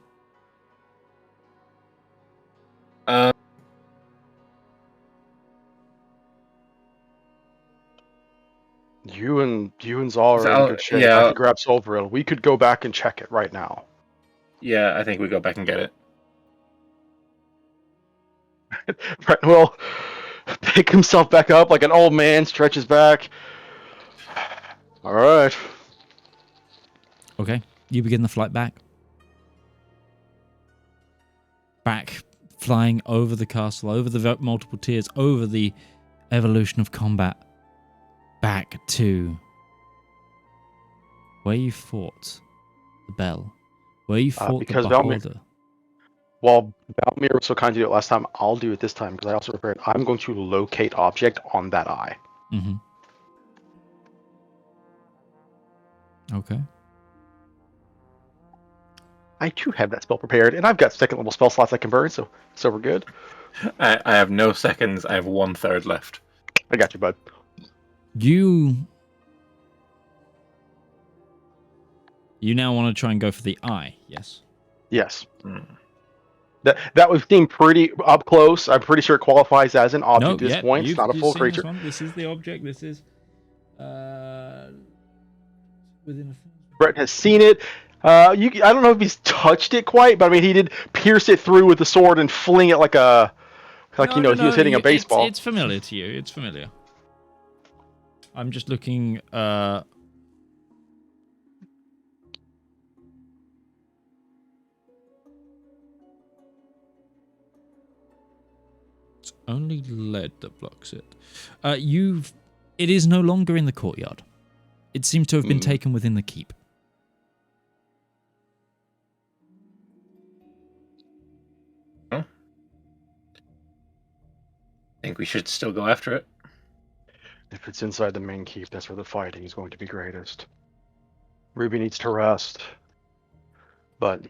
You and Zal are in Zal, good shape. yeah. I could grab Silveril. We could go back and check it right now. Yeah, I think we go back and get it. Breton will pick himself back up like an old man, stretches back. All right. Okay, you begin the flight back. Back, flying over the castle, over the multiple tiers, over the evolution of combat. Back to where you fought the bell. Where you fought the because beholder. While Valymr was so kind to do it last time, I'll do it this time because I also prepared. I'm going to locate object on that eye. Mm-hmm. Okay. I too have that spell prepared, and I've got second level spell slots I can burn, so we're good. I have no seconds. I have 1/3 left. I got you, bud. You now want to try and go for the eye, yes? Yes. That would seem pretty up close. I'm pretty sure it qualifies as an object at this point. It's not a full creature. This is the object. This is within a... Brett has seen it. I don't know if he's touched it quite, but I mean he did pierce it through with the sword and fling it like he was hitting a baseball. It's familiar to you. It's familiar. I'm just looking. It's only lead that blocks it. It is no longer in the courtyard. It seems to have been taken within the keep. I think we should still go after it. If it's inside the main keep, that's where the fighting is going to be greatest. Ruby needs to rest. But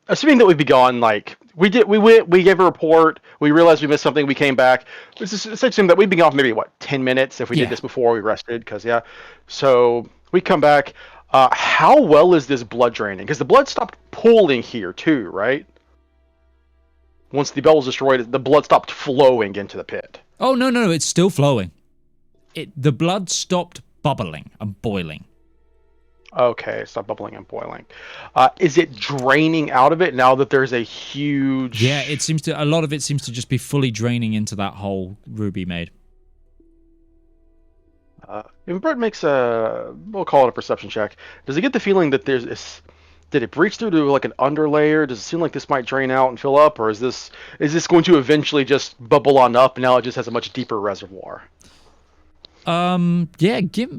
assuming that we'd be gone, like we gave a report, we realized we missed something, we came back. Let's assume that we'd been gone for maybe 10 minutes if we did this before we rested, So we come back. How well is this blood draining? Because the blood stopped pooling here too, right? Once the bell was destroyed, the blood stopped flowing into the pit. Oh, no, it's still flowing. The blood stopped bubbling and boiling. Okay, stop bubbling and boiling. Is it draining out of it now that there's a huge... Yeah, a lot of it seems to just be fully draining into that hole Ruby made. If Brett makes we'll call it a perception check, does he get the feeling that did it breach through to like an underlayer? Does it seem like this might drain out and fill up, or is this going to eventually just bubble on up and now it just has a much deeper reservoir? Yeah, give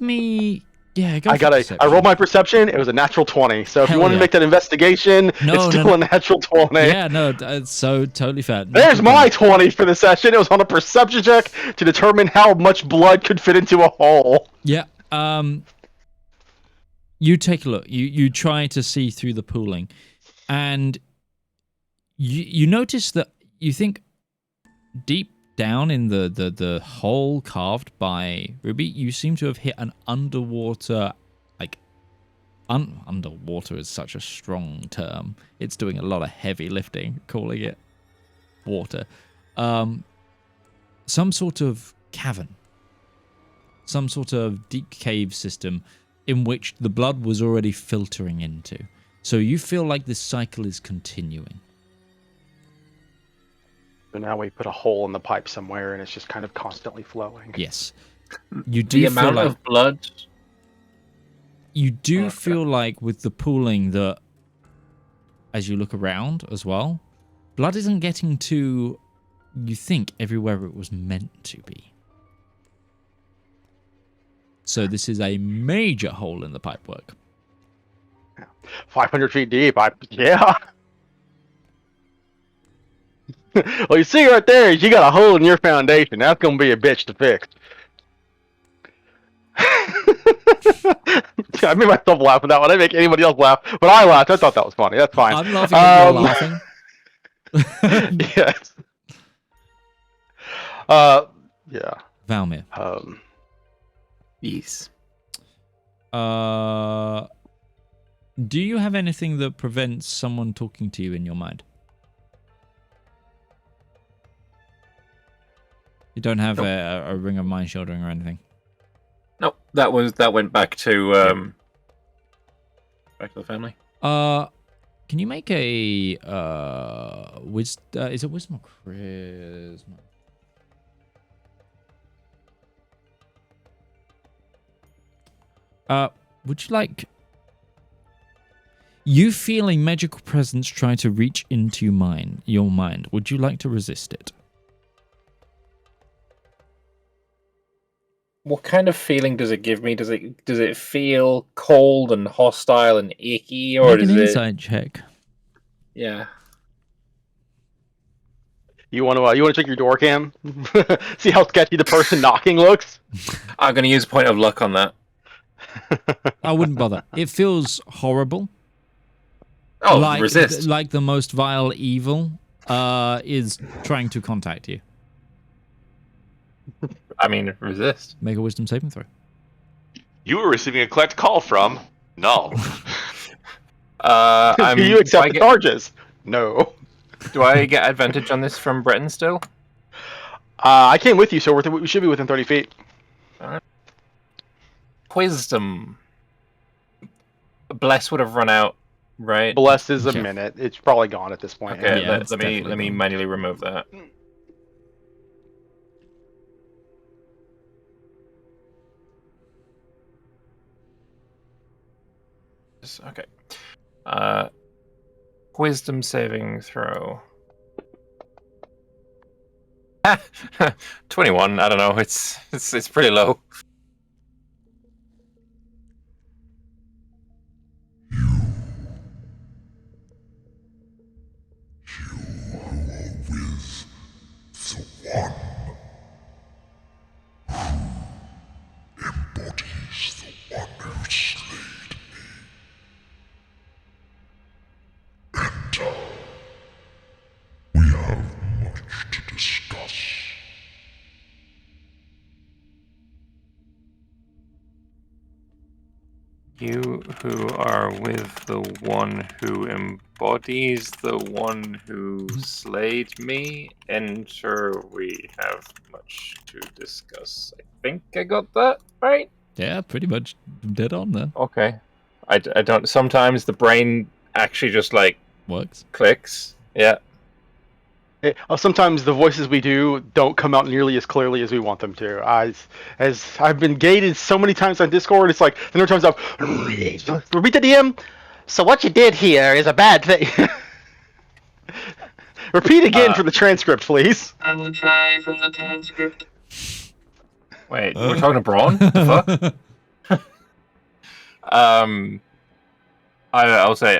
me. Yeah, go I rolled my perception. It was a natural 20. So if you want to make that investigation, it's still a natural 20. Yeah, no, it's so totally fair. There's my 20 for the session. It was on a perception check to determine how much blood could fit into a hole. Yeah. You take a look. You try to see through the pooling, and you notice that you think deep down in the hole carved by Ruby, you seem to have hit an underwater, underwater is such a strong term. It's doing a lot of heavy lifting, calling it water. Some sort of cavern, some sort of deep cave system in which the blood was already filtering into. So you feel like this cycle is continuing. So now we put a hole in the pipe somewhere, and it's just kind of constantly flowing. Yes. You do the feel amount of blood. You do feel like with the pooling that, as you look around as well, blood isn't getting to, you think, everywhere it was meant to be. So this is a major hole in the pipework. 500 feet deep. Yeah. Well, you see right there, you got a hole in your foundation. That's going to be a bitch to fix. I made myself laugh with that one. I didn't make anybody else laugh, but I laughed. I thought that was funny. That's fine. I'm laughing at you laughing. Yes. Yeah. Valymr. Yes. Do you have anything that prevents someone talking to you in your mind? You don't have a ring of mind shielding or anything? Nope, that went back to the family. Can you make a is it wisdom or charisma? Would you like you feel a magical presence try to reach into your mind? Would you like to resist it? What kind of feeling does it give me? Does it feel cold and hostile and icky, or Make does an it? insight check. Yeah. You want to check your door cam? See how sketchy the person knocking looks? I'm going to use a point of luck on that. I wouldn't bother. It feels horrible. Oh, like, resist. Like the most vile evil is trying to contact you. I mean, resist. Make a wisdom saving throw. You were receiving a collect call from Null. Do you accept the charges? No. Do I get advantage on this from Breton still? I came with you, so we should be within 30 feet. Alright. Wisdom. Bless would have run out, right? Blessed is a minute. It's probably gone at this point. Okay, Yeah, let me manually remove that. Okay. Wisdom saving throw. 21. I don't know. It's pretty low. Embodies the one who slayed me. Enter. We have much to discuss. You who are with the one who embodies the one who slayed me, enter. We have much to discuss. I think I got that right? Yeah, pretty much dead on there. Okay. I don't... Sometimes the brain actually just, like... Works. Clicks. Yeah. Sometimes the voices we do don't come out nearly as clearly as we want them to. As I've been gated so many times on Discord, it's like the number of times I've repeat the DM. So what you did here is a bad thing. Repeat again for the transcript, please. I will try for the transcript. Wait, we're talking to Braun? The fuck? I'll say,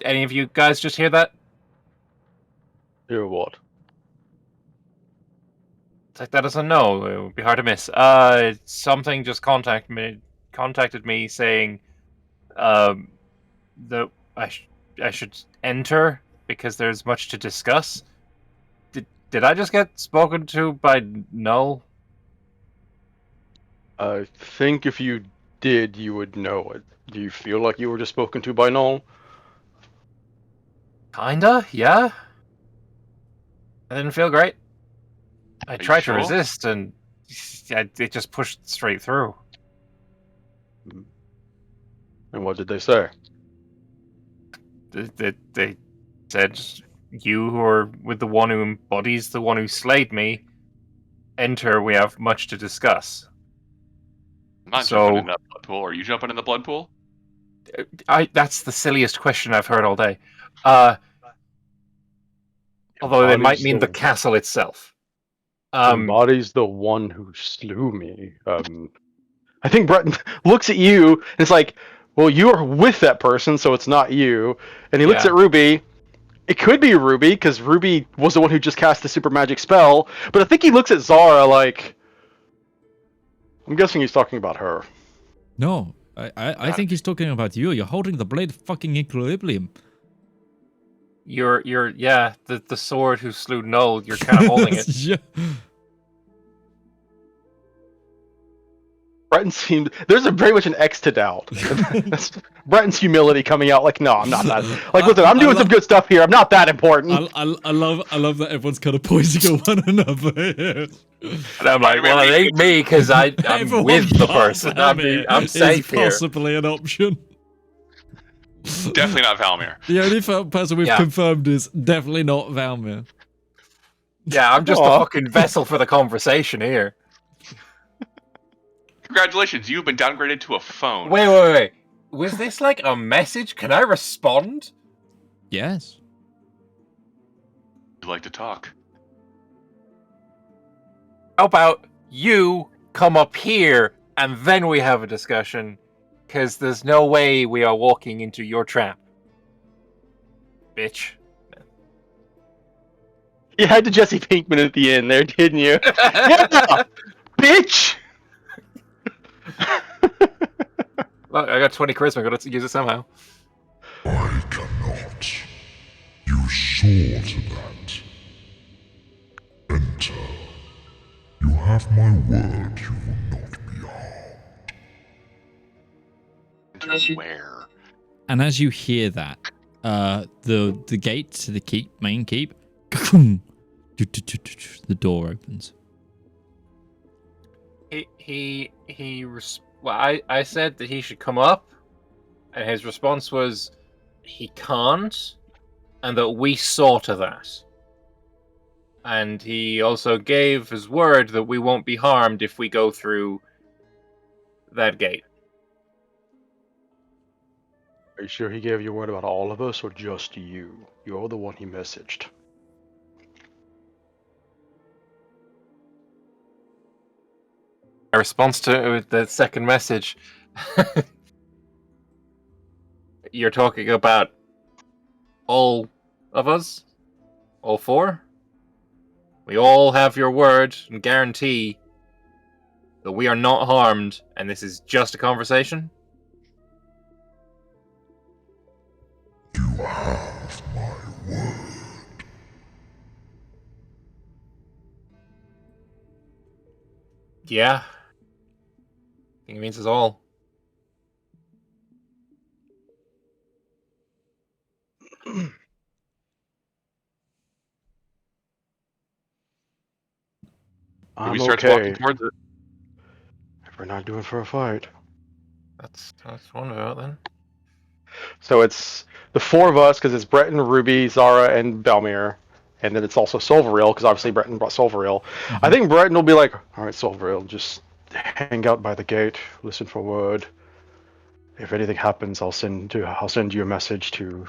any of you guys just hear that? Hear what? It's like, that doesn't know. It would be hard to miss. Something just contacted me saying, that I should enter because there's much to discuss. Did I just get spoken to by Null? I think if you did, you would know it. Do you feel like you were just spoken to by Null? Kinda, yeah. I didn't feel great. I tried to resist, and it just pushed straight through. And what did they say? They said, you who are with the one who embodies the one who slayed me, enter, we have much to discuss. I'm not jumping in that blood pool. Are you jumping in the blood pool? That's the silliest question I've heard all day. Although it might mean the castle itself. Embodies the one who slew me. I think Breton looks at you and it's like, well, you are with that person, so it's not you. And he looks at Ruby. It could be Ruby, because Ruby was the one who just cast the super magic spell. But I think he looks at Zara like... I'm guessing he's talking about her. No, I think he's talking about you. You're holding the blade of fucking equilibrium. You're the sword who slew Null, you're kind of holding it. Breton seemed there's a very much an X to doubt. That's Breton's humility coming out. Like, no, I'm not that. Like, listen, I'm doing some good stuff here. I'm not that important. I love that everyone's kind of pointing at one another. And I'm like, well, it ain't me because I'm with the person. I'm safe here. Possibly an option. Definitely not Valymr. The only person we've confirmed is definitely not Valymr. Yeah, I'm just the fucking vessel for the conversation here. Congratulations, you've been downgraded to a phone. Wait. Was this like a message? Can I respond? Yes. Would you like to talk? How about you come up here and then we have a discussion? Because there's no way we are walking into your trap. Bitch. You had to Jesse Pinkman at the end there, didn't you? Yeah, bitch. Look, I got 20 charisma. Got to use it somehow. I cannot. You saw to that. Enter. You have my word you will not be harmed. Where? And as you hear that, the gate to the main keep, the door opens. I said that he should come up, and his response was he can't, and that we saw to that. And he also gave his word that we won't be harmed if we go through that gate. Are you sure he gave you word about all of us, or just you? You're the one he messaged. My response to the second message. You're talking about all of us? All four? We all have your word and guarantee that we are not harmed, and this is just a conversation? You have my word. Yeah. I think it means us all. I'm We start okay. walking towards it. If we're not doing for a fight. That's one about then. So it's the four of us, because it's Breton, Ruby, Zara, and Valymr. And then it's also Silveril, because obviously Breton brought Silveril. I think Breton will be like, all right, Silveril, just hang out by the gate, listen for word. If anything happens, I'll send you a message to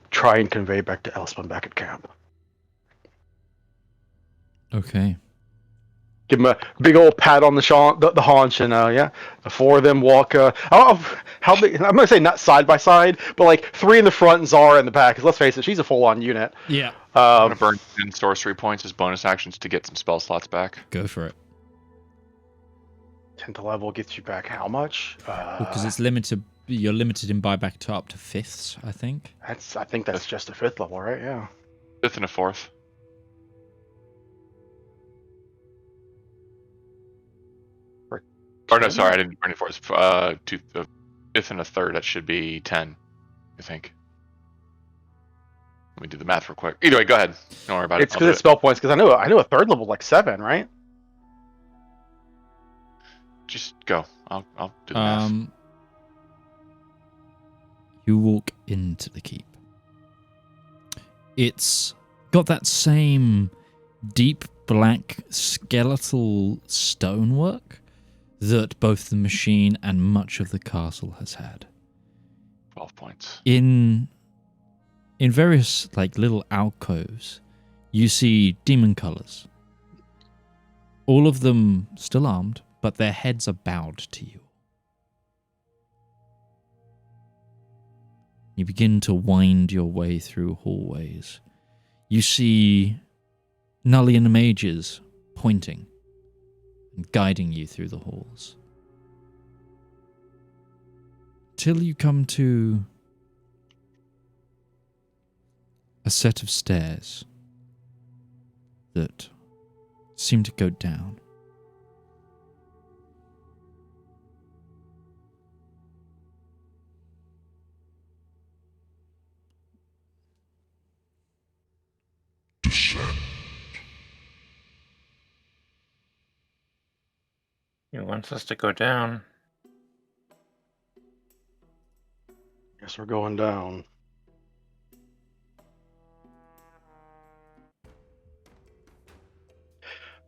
try and convey back to Elspeth back at camp. Okay. Give him a big old pat on the haunch, and the four of them walk. How big? I'm gonna say not side by side, but like three in the front and Zara in the back. Because let's face it, she's a full-on unit. Yeah. I'm gonna burn 10 sorcery points as bonus actions to get some spell slots back. Go for it. 10th level gets you back how much? Because it's limited. You're limited in buyback to up to fifths, I think. I think that's just a 5th level, right? Yeah. 5th and a 4th. Or no, sorry, I didn't burn any 4th. 5th and a 3rd. That should be 10, I think. Let me do the math real quick. Either way, go ahead. Don't worry about it. It's because it's spell points. Because I know a 3rd level like 7, right? Just go. I'll do the math. You walk into the keep. It's got that same deep black skeletal stonework that both the machine and much of the castle has had. 12 points. In various like little alcoves, you see demon colors. All of them still armed, but their heads are bowed to you. You begin to wind your way through hallways. You see Nullian mages pointing and guiding you through the halls. Till you come to a set of stairs that seem to go down. wants us to go down. Guess we're going down.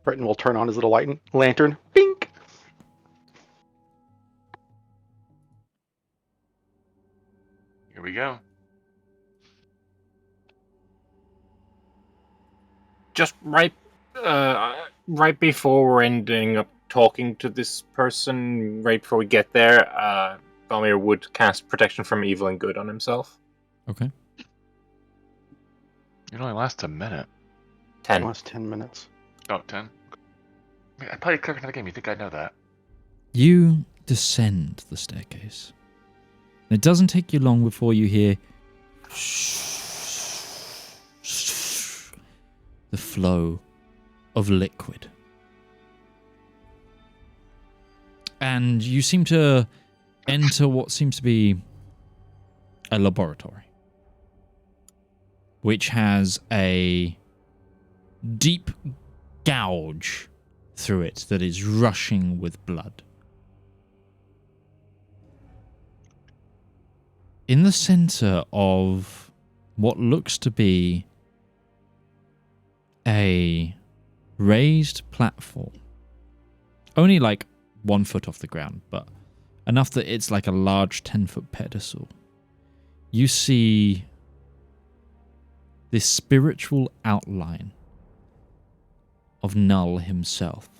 Breton will turn on his little lantern. Bink! Here we go. Just right before we're ending up talking to this person, right before we get there, Valymr would cast Protection from Evil and Good on himself. Okay. It only lasts a minute. 10. Almost 10 minutes. Oh, 10. I played Clever in the game. You think I know that? You descend the staircase. And it doesn't take you long before you hear the flow of liquid. And you seem to enter what seems to be a laboratory, which has a deep gouge through it that is rushing with blood. In the center of what looks to be a raised platform, only like 1 foot off the ground, but enough that it's like a large 10-foot pedestal, you see this spiritual outline of Null himself.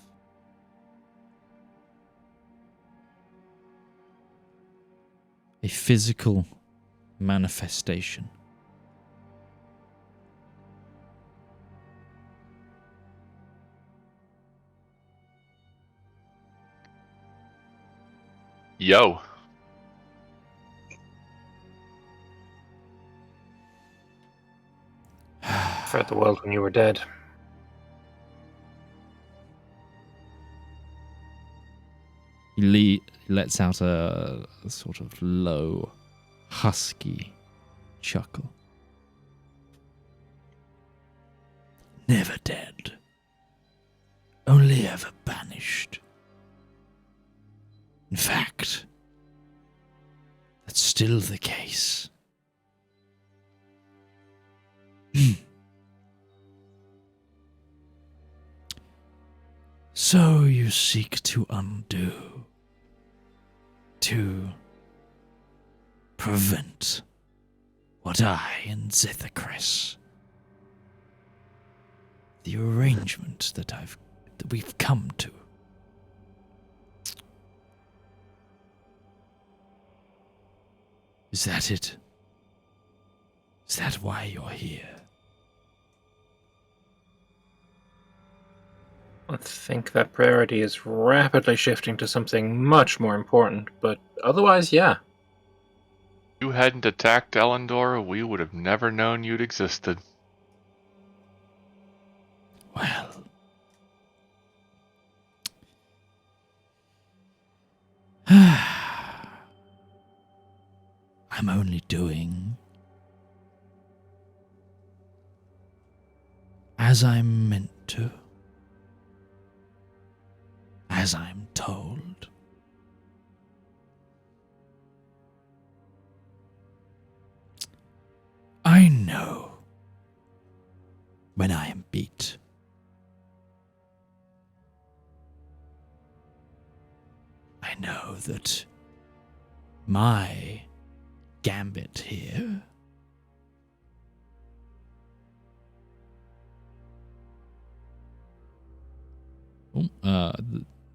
A physical manifestation. Yo. For the world when you were dead. He lets out a sort of low, husky chuckle. Never dead. Only ever banished. In fact, that's still the case. So you seek to undo, to prevent what I and Zedaar, the arrangement that we've come to. Is that it? Is that why you're here? I think that priority is rapidly shifting to something much more important, but otherwise, yeah. If you hadn't attacked Elendor, we would have never known you'd existed. Well, I'm only doing as I'm meant to, as I'm told. I know when I am beat. I know that my gambit here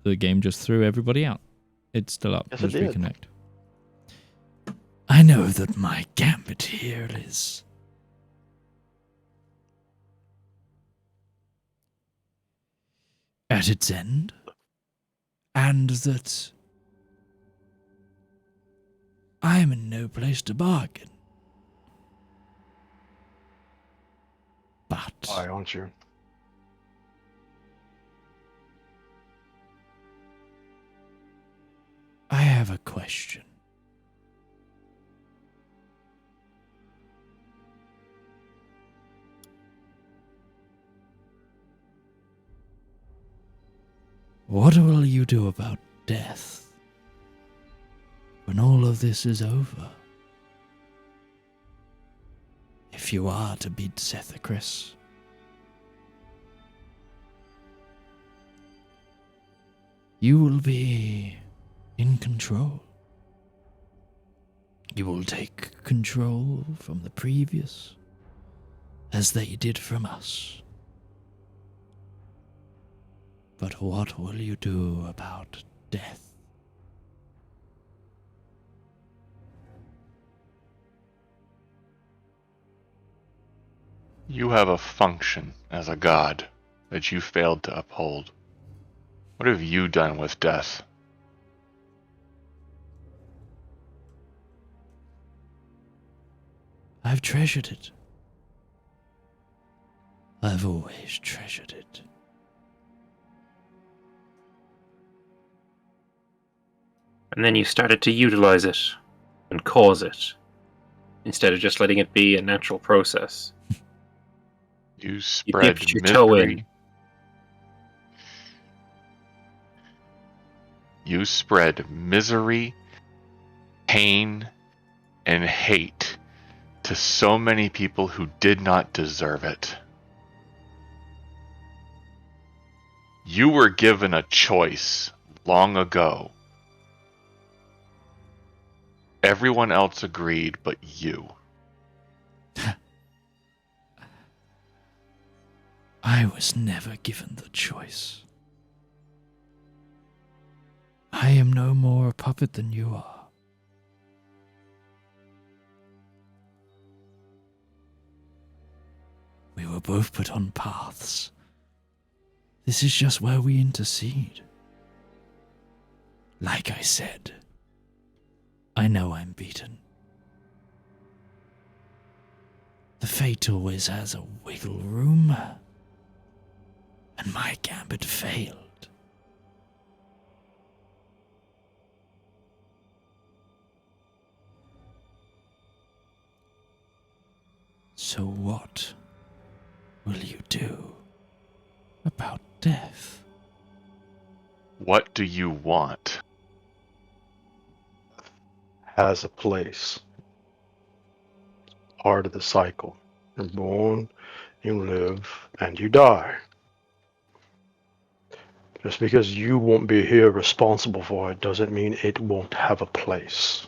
the game just threw everybody out. It's still up. Yes, Let's it did. reconnect. I know that my gambit here is at its end, and that I am in no place to bargain. But Why aren't you? I have a question. What will you do about death. When all of this is over, if you are to beat Zethacris, you will be in control. You will take control from the previous, as they did from us. But what will you do about death? You have a function as a god that you failed to uphold. What have you done with death? I've treasured it. I've always treasured it. And then you started to utilize it and cause it, instead of just letting it be a natural process. You spread dipped your toe in. misery. You spread misery, pain, and hate to so many people who did not deserve it. You were given a choice long ago. Everyone else agreed but you. I was never given the choice. I am no more a puppet than you are. We were both put on paths. This is just where we intercede. Like I said, I know I'm beaten. The fate always has a wiggle room, and my gambit failed. So what will you do about death? What do you want? Has a place. Part of the cycle. You're born, you live, and you die. Just because you won't be here responsible for it doesn't mean it won't have a place.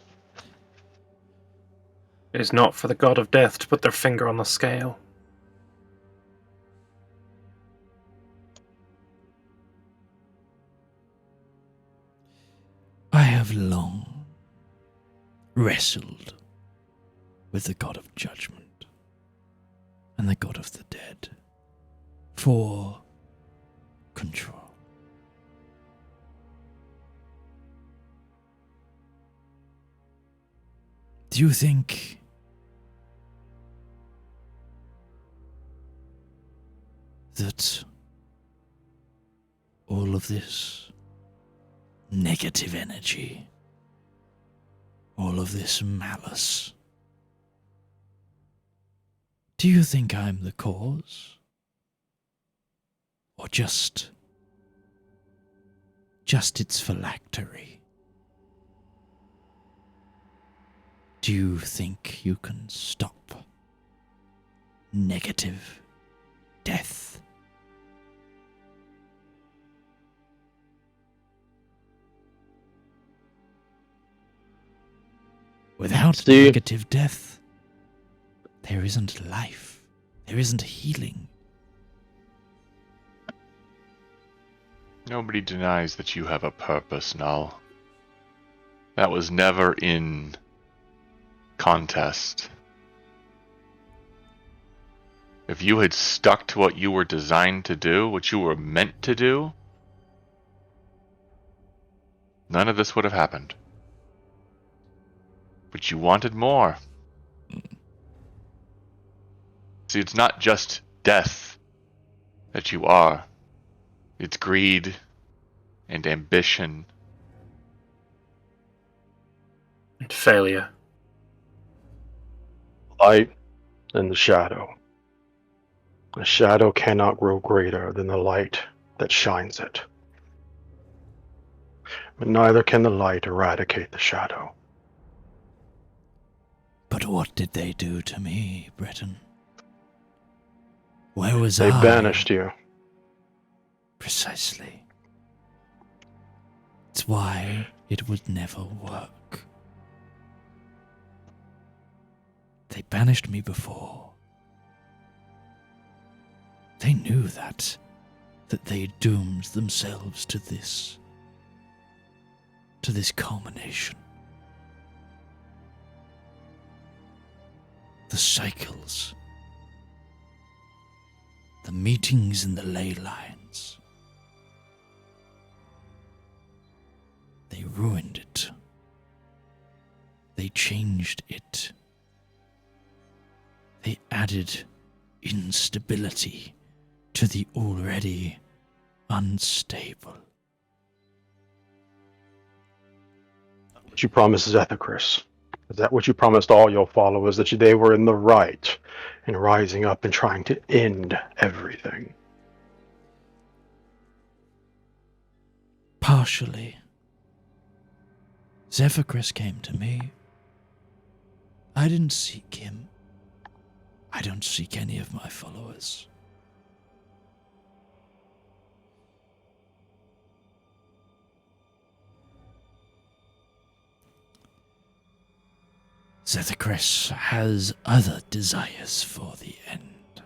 It is not for the god of death to put their finger on the scale. I have long wrestled with the god of judgment and the god of the dead for control. Do you think that all of this negative energy, all of this malice, do you think I'm the cause? Or just its phylactery? Do you think you can stop negative death? Without negative death, there isn't life. There isn't healing. Nobody denies that you have a purpose, Null. That was never in contest. If you had stuck to what you were designed to do, what you were meant to do, none of this would have happened. But you wanted more. See, it's not just death that you are. It's greed and ambition. And failure. Light and the shadow. The shadow cannot grow greater than the light that shines it. but neither can the light eradicate the shadow. But what did they do to me, Breton? Where was They I? banished you. Precisely. It's why it would never work. They banished me before. They knew that they doomed themselves to this culmination. The cycles, the meetings in the ley lines. They ruined it. They changed it. They added instability to the already unstable. What you promised Zethacris. Is that what you promised all your followers, that they were in the right in rising up and trying to end everything? Partially. Zethacris came to me. I didn't seek him. I don't seek any of my followers. Zethacris has other desires for the end.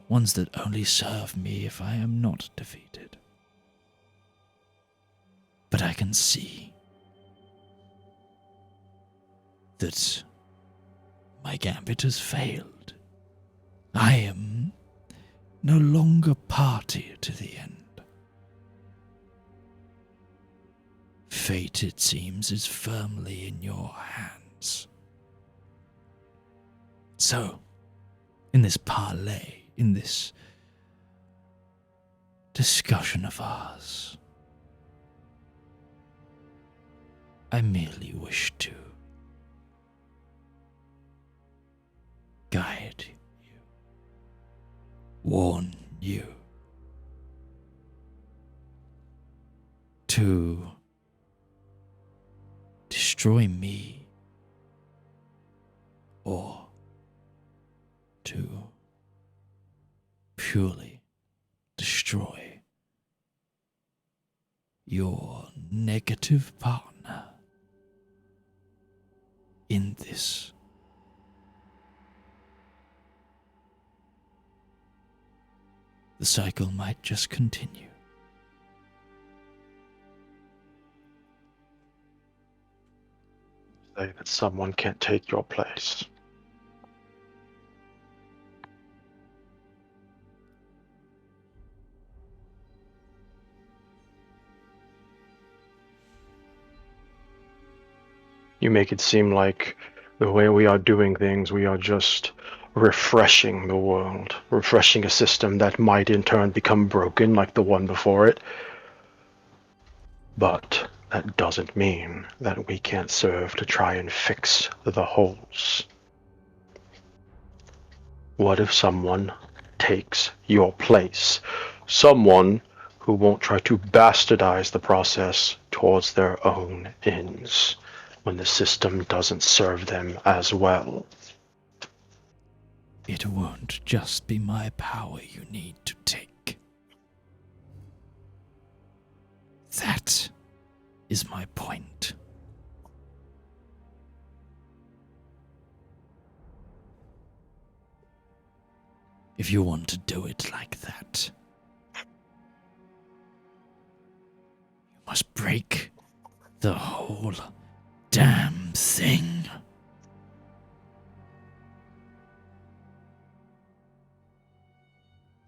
Ones that only serve me if I am not defeated. But I can see that my gambit has failed. I am no longer party to the end. Fate, it seems, is firmly in your hands. So, in this parley, in this discussion of ours, I merely wish to guide you, warn you to destroy me or to purely destroy your negative partner in this. The cycle might just continue. Say that someone can't take your place. You make it seem like the way we are doing things, we are just refreshing the world, refreshing a system that might in turn become broken like the one before it. But that doesn't mean that we can't serve to try and fix the holes. What if someone takes your place? Someone who won't try to bastardize the process towards their own ends when the system doesn't serve them as well. It won't just be my power you need to take. That is my point. If you want to do it like that, you must break the whole damn thing.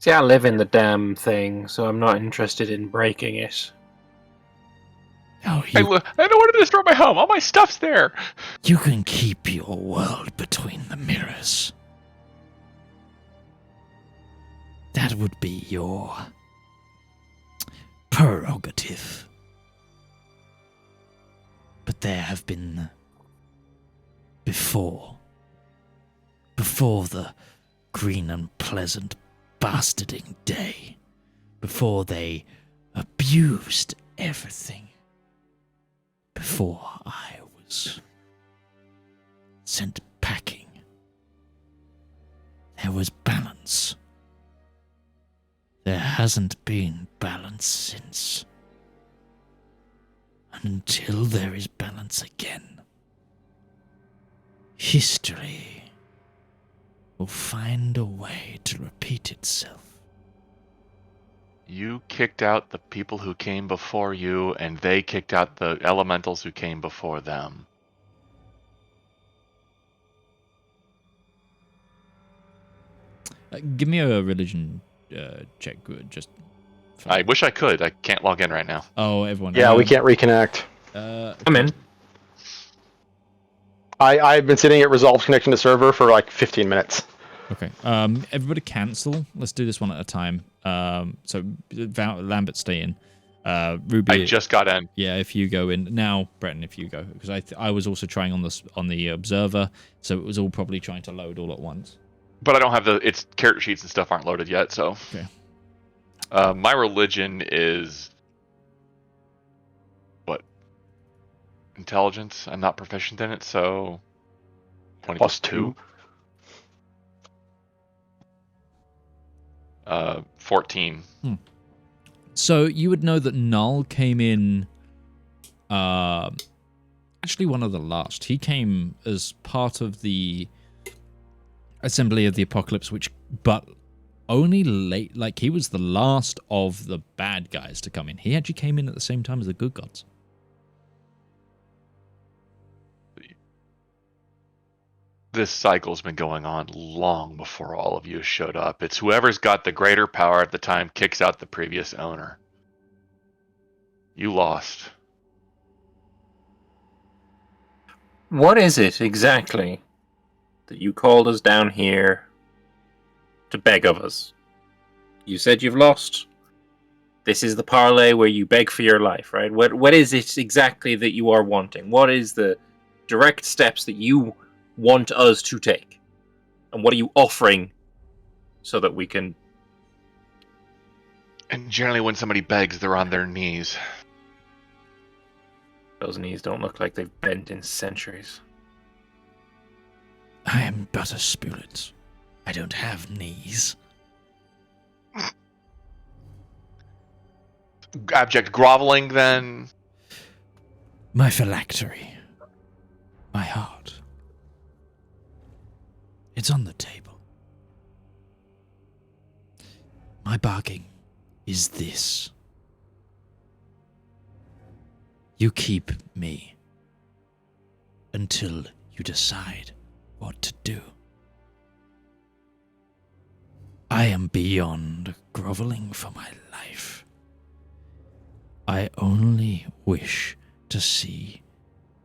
See, I live in the damn thing, so I'm not interested in breaking it. Oh, I don't want to destroy my home. All my stuff's there. you can keep your world between the mirrors. That would be your prerogative. But there have been before before the green and pleasant bastarding day, before they abused everything, before I was sent packing, there was balance. There hasn't been balance since. And until there is balance again, history will find a way to repeat itself. You kicked out the people who came before you, and they kicked out the elementals who came before them. Give me a religion check, just. I wish I could. I can't log in right now. Oh, everyone. Yeah, we can't reconnect. I'm in. I've been sitting at resolved connection to server for like 15 minutes. Okay. Everybody cancel. Let's do this one at a time. So Lambert, stay in. Ruby. I just got in. Yeah, if you go in now, Breton, if you go, because I was also trying on the observer, so it was all probably trying to load all at once. But I don't have its character sheets and stuff aren't loaded yet, so. Okay. My religion is what? Intelligence. I'm not proficient in it, so 20 plus 2. 14. So you would know that Null came in actually one of the last. He came as part of the Assembly of the Apocalypse, but only late, like he was the last of the bad guys to come in. He actually came in at the same time as the good gods. This cycle's been going on long before all of you showed up. It's whoever's got the greater power at the time kicks out the previous owner. You lost. What is it exactly that you called us down here to beg of us? You said you've lost. This is the parlay where you beg for your life, right? What is it exactly that you are wanting? What is the direct steps that you want us to take? And what are you offering so that we can... And generally when somebody begs, they're on their knees. Those knees don't look like they've bent in centuries. I am but a spirit. I don't have knees. Abject groveling, then? My phylactery. My heart. It's on the table. My bargain is this. You keep me until you decide what to do. I am beyond groveling for my life. I only wish to see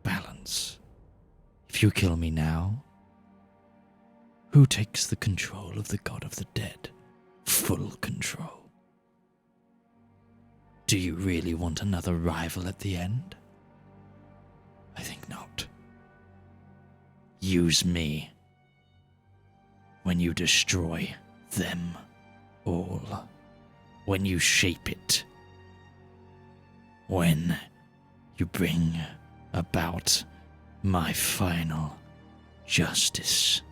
balance. If you kill me now, who takes the control of the god of the dead? Full control. Do you really want another rival at the end? I think not. Use me when you destroy them all. When you shape it. When you bring about my final justice.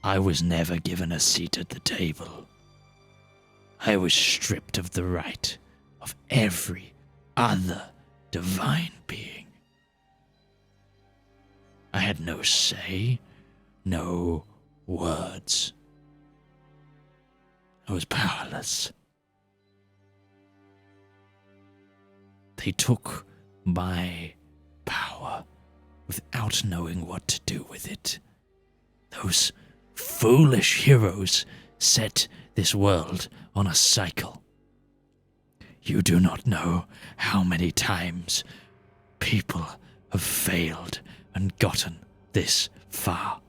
I was never given a seat at the table. I was stripped of the right of every other divine being. I had no say, no words. I was powerless. They took my power without knowing what to do with it. Those foolish heroes set this world on a cycle. You do not know how many times people have failed and gotten this far.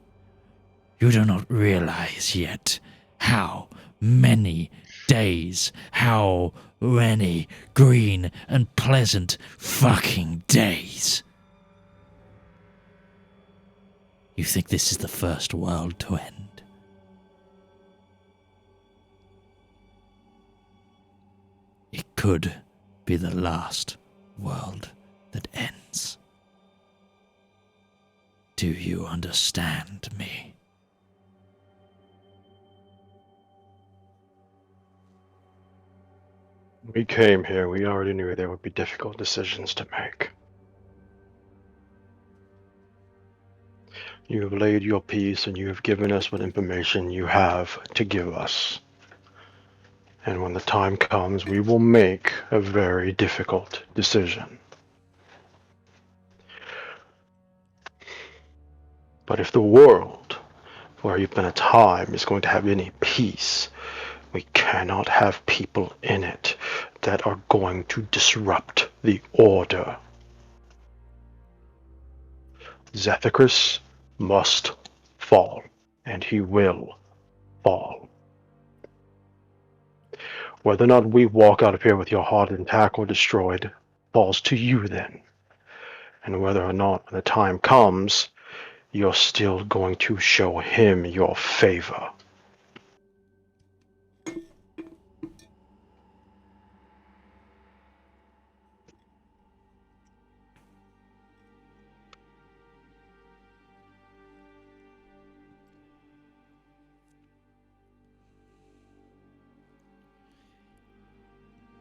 You do not realize yet how many days, how many green and pleasant fucking days You think this is the first world to end? It could be the last world that ends. Do you understand me? We came here, we already knew there would be difficult decisions to make. You have laid your piece and you have given us what information you have to give us. And when the time comes, we will make a very difficult decision. But if the world, for even a time, is going to have any peace, we cannot have people in it that are going to disrupt the order. Zethicus must fall, and he will fall. Whether or not we walk out of here with your heart intact or destroyed falls to you then. And whether or not when the time comes, you're still going to show him your favor.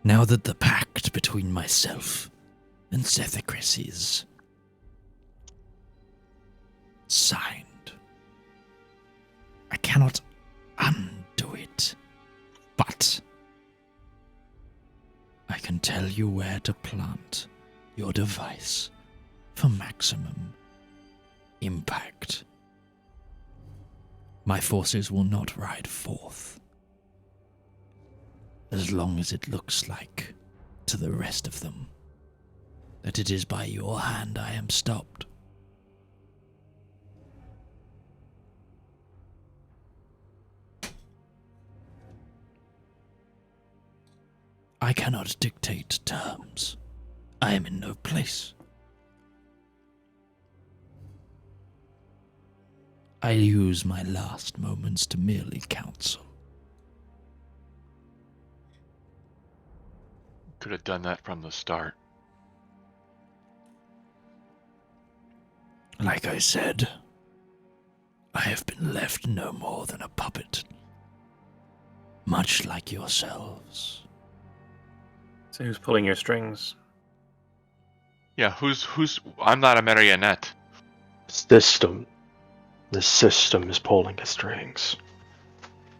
Now that the pact between myself and Zethicus is signed, I cannot undo it, but I can tell you where to plant your device for maximum impact. My forces will not ride forth as long as it looks like to the rest of them that it is by your hand I am stopped. I cannot dictate terms. I am in no place. I use my last moments to merely counsel. Could have done that from the start. Like I said, I have been left no more than a puppet, much like yourselves. So who's pulling your strings? Yeah, who's I'm not a marionette. System. The system is pulling the strings.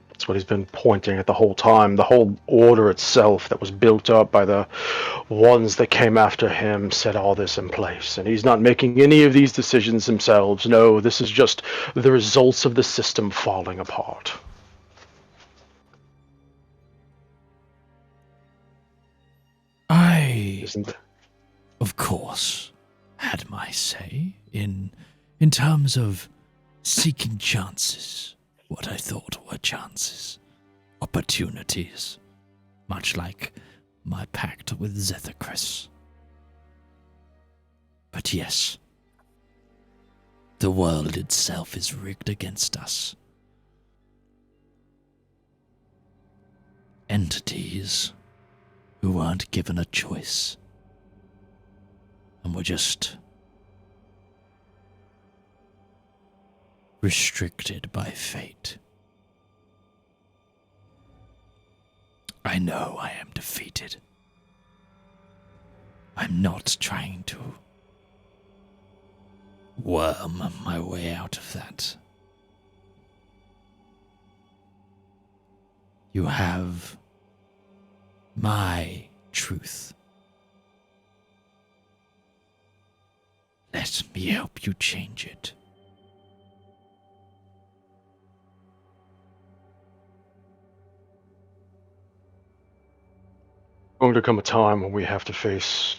That's what he's been pointing at the whole time. The whole order itself that was built up by the ones that came after him set all this in place. And he's not making any of these decisions himself. No, this is just the results of the system falling apart. Isn't it? Of course, had my say in terms of seeking chances, what I thought were chances, opportunities, much like my pact with Zethicus. But yes, the world itself is rigged against us. Entities who weren't given a choice and were just restricted by fate. I know I am defeated. I'm not trying to worm my way out of that. You have my truth. Let me help you change it. Going to come a time when we have to face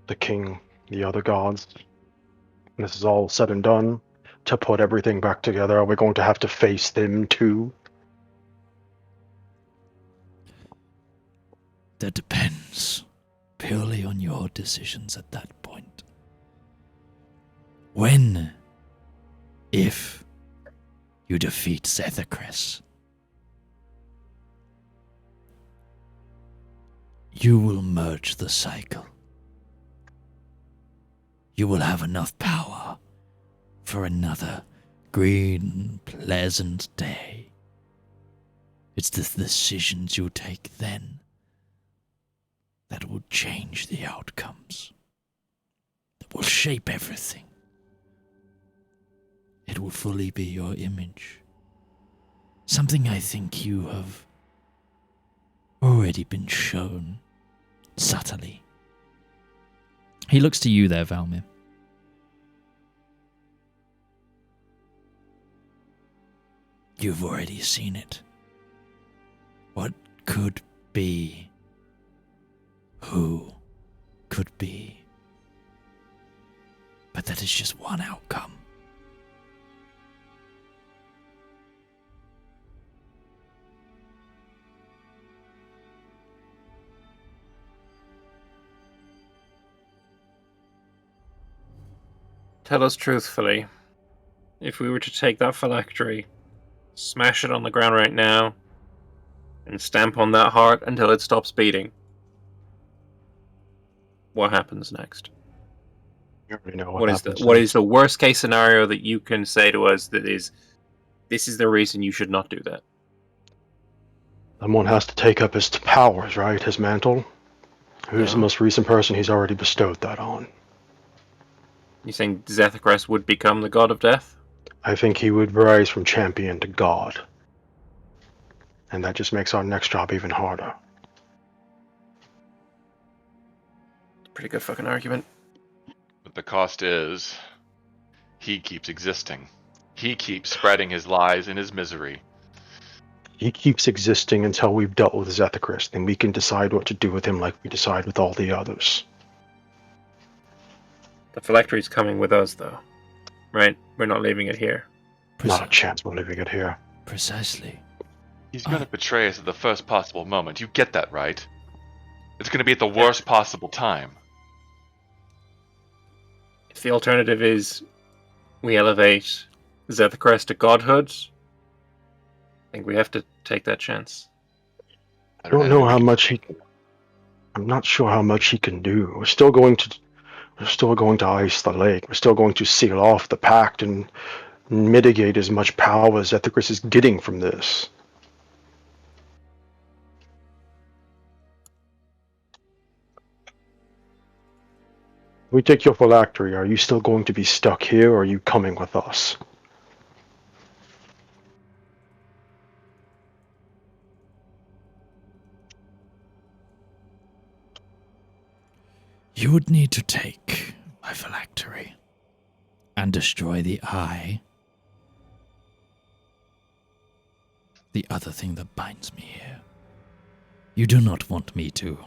the king, the other gods. When this is all said and done, to put everything back together, are we going to have to face them too? That depends purely on your decisions at that point. When defeat Zedaar, you will merge the cycle. You will have enough power for another green, pleasant day. It's the decisions you take then that will change the outcomes, that will shape everything. It will fully be your image. Something I think you have already been shown subtly. He looks to you there, Valymr. You've already seen it. What could be? Who could be? But that is just one outcome. Tell us truthfully, if we were to take that phylactery, smash it on the ground right now, and stamp on that heart until it stops beating, what happens next? You already know What is the worst case scenario that you can say to us that is, this is the reason you should not do that? Someone has to take up his powers, right? His mantle. Who's the most recent person he's already bestowed that on? You saying Zedaar would become the god of death? I think he would rise from champion to god. And that just makes our next job even harder. Pretty good fucking argument. But the cost is, he keeps existing. He keeps spreading his lies and his misery. He keeps existing until we've dealt with Zedaar, then we can decide what to do with him like we decide with all the others. The phylactery's coming with us, though. Right? We're not leaving it here. Not a chance we're leaving it here. Precisely. He's going to betray us at the first possible moment. You get that, right? It's going to be at the worst possible time. If the alternative is we elevate Zedaar to godhood, I think we have to take that chance. I don't know how much he... I'm not sure how much he can do. We're still going to ice the lake. We're still going to seal off the pact and mitigate as much power as Zedaar is getting from this. We take your phylactery. Are you still going to be stuck here, or are you coming with us? You would need to take my phylactery and destroy the eye. The other thing that binds me here. You do not want me to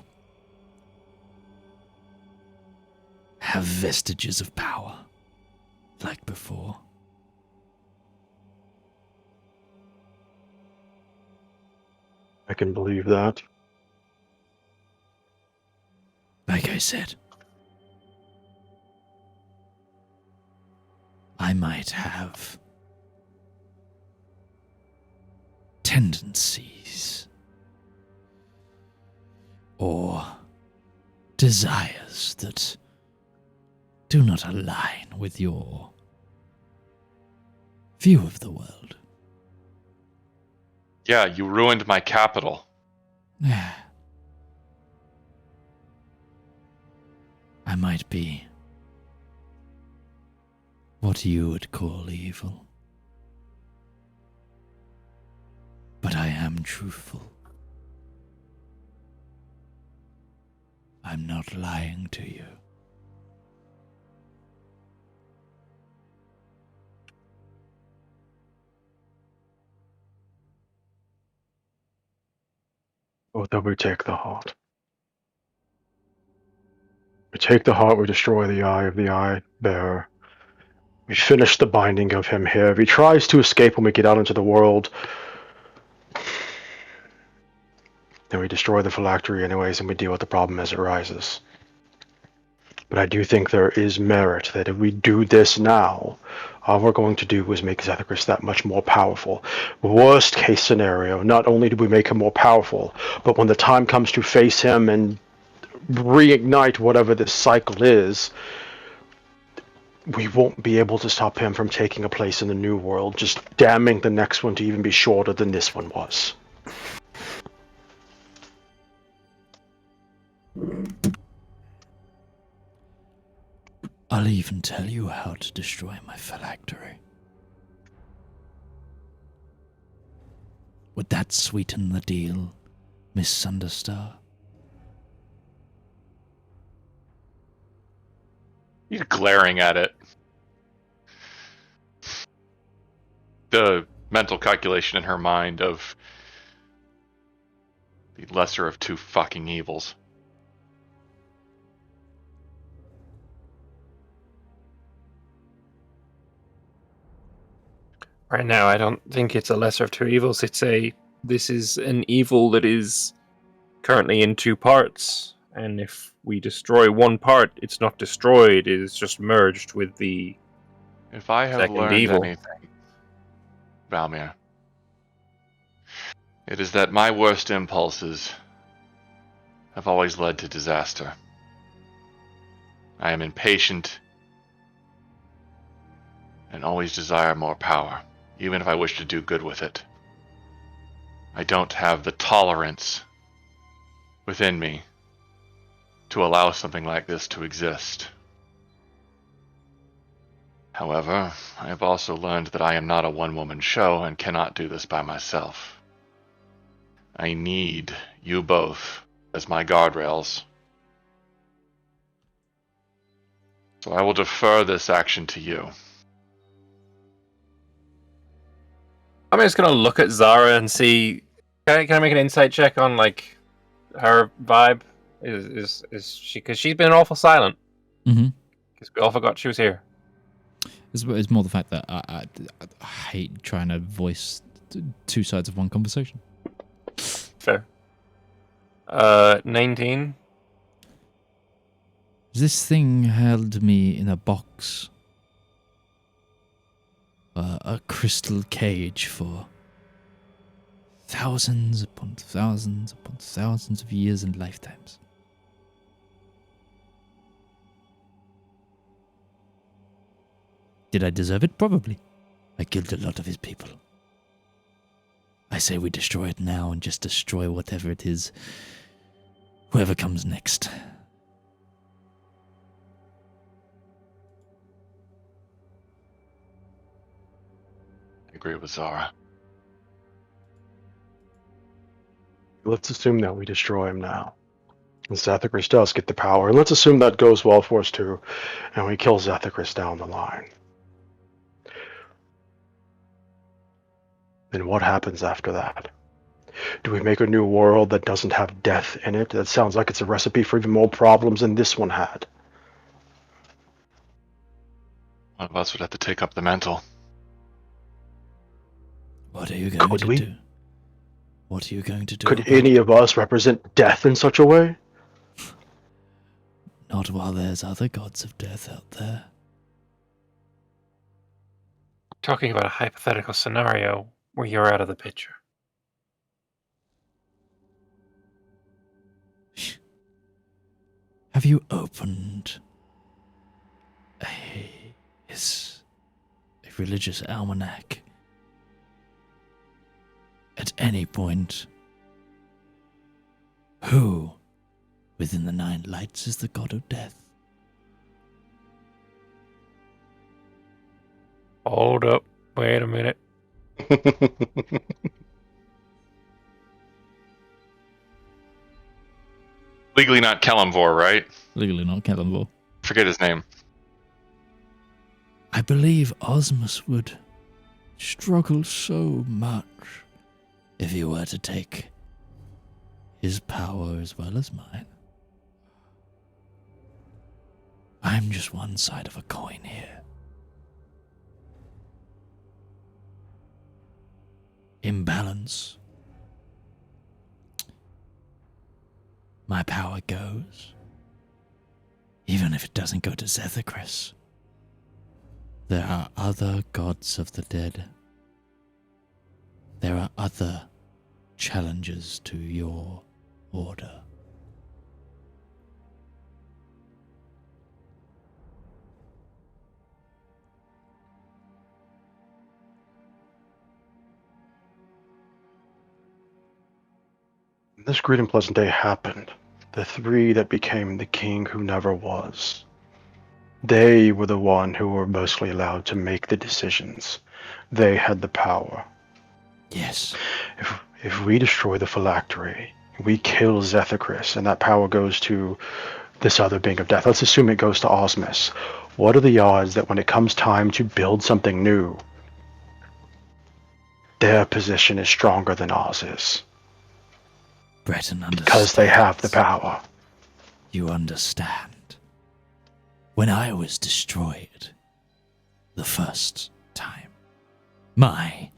have vestiges of power like before. I can believe that. Like I said, I might have tendencies or desires that do not align with your view of the world. Yeah, you ruined my capital. I might be what you would call evil. But I am truthful. I'm not lying to you. Oh, then we take the heart. We take the heart, we destroy the eye of the eye bearer. We finish the binding of him here. If he tries to escape when we get out into the world, then we destroy the phylactery anyways and we deal with the problem as it rises. But I do think there is merit that if we do this now, all we're going to do is make Zedaar that much more powerful. Worst case scenario, not only do we make him more powerful, but when the time comes to face him and reignite whatever this cycle is, we won't be able to stop him from taking a place in the new world, just damning the next one to even be shorter than this one was. I'll even tell you how to destroy my phylactery. Would that sweeten the deal, Miss Sunderstar? You're glaring at it. The mental calculation in her mind of the lesser of two fucking evils. Right now, I don't think it's a lesser of two evils. This is an evil that is currently in two parts, and if we destroy one part, it's not destroyed, it is just merged with the If I have second learned evil. anything, Valymr, it is that my worst impulses have always led to disaster. I am impatient and always desire more power, even if I wish to do good with it. I don't have the tolerance within me to allow something like this to exist. However, I have also learned that I am not a one-woman show and cannot do this by myself. I need you both as my guardrails. So I will defer this action to you. I'm just gonna look at Zara and see. Can I make an insight check on like her vibe? Is she? Because she's been awful silent. Mm-hmm. Because we all forgot she was here. It's more the fact that I hate trying to voice two sides of one conversation. Fair. 19. This thing held me in a box. A crystal cage for thousands upon thousands upon thousands of years and lifetimes. Did I deserve it? Probably. I killed a lot of his people. I say we destroy it now and just destroy whatever it is, whoever comes next. I agree with Zara. Let's assume that we destroy him now. And Zedaar does get the power, and let's assume that goes well for us too, and we kill Zedaar down the line. Then what happens after that? Do we make a new world that doesn't have death in it? That sounds like it's a recipe for even more problems than this one had. One of us would have to take up the mantle. What are you going Could to we? do? What are you going to do? Could about any of us represent death in such a way? Not while there's other gods of death out there. Talking about a hypothetical scenario where you're out of the picture. Have you opened a religious almanac at any point? Who within the Nine Lights is the god of death? Hold up. Wait a minute. Legally not Kalimvor, right? Legally not Kalimvor. Forget his name. I believe Osmus would struggle so much if he were to take his power as well as mine. I'm just one side of a coin here. Imbalance. My power goes. Even if it doesn't go to Zedaar, there are other gods of the dead. There are other challenges to your order. This great and pleasant day happened. The three that became the king who never was. They were the one who were mostly allowed to make the decisions. They had the power. Yes. If we destroy the phylactery, we kill Zedaar, and that power goes to this other being of death. Let's assume it goes to Osmus. What are the odds that when it comes time to build something new, their position is stronger than ours is? Breton understands. Because they have the power. You understand. When I was destroyed the first time, my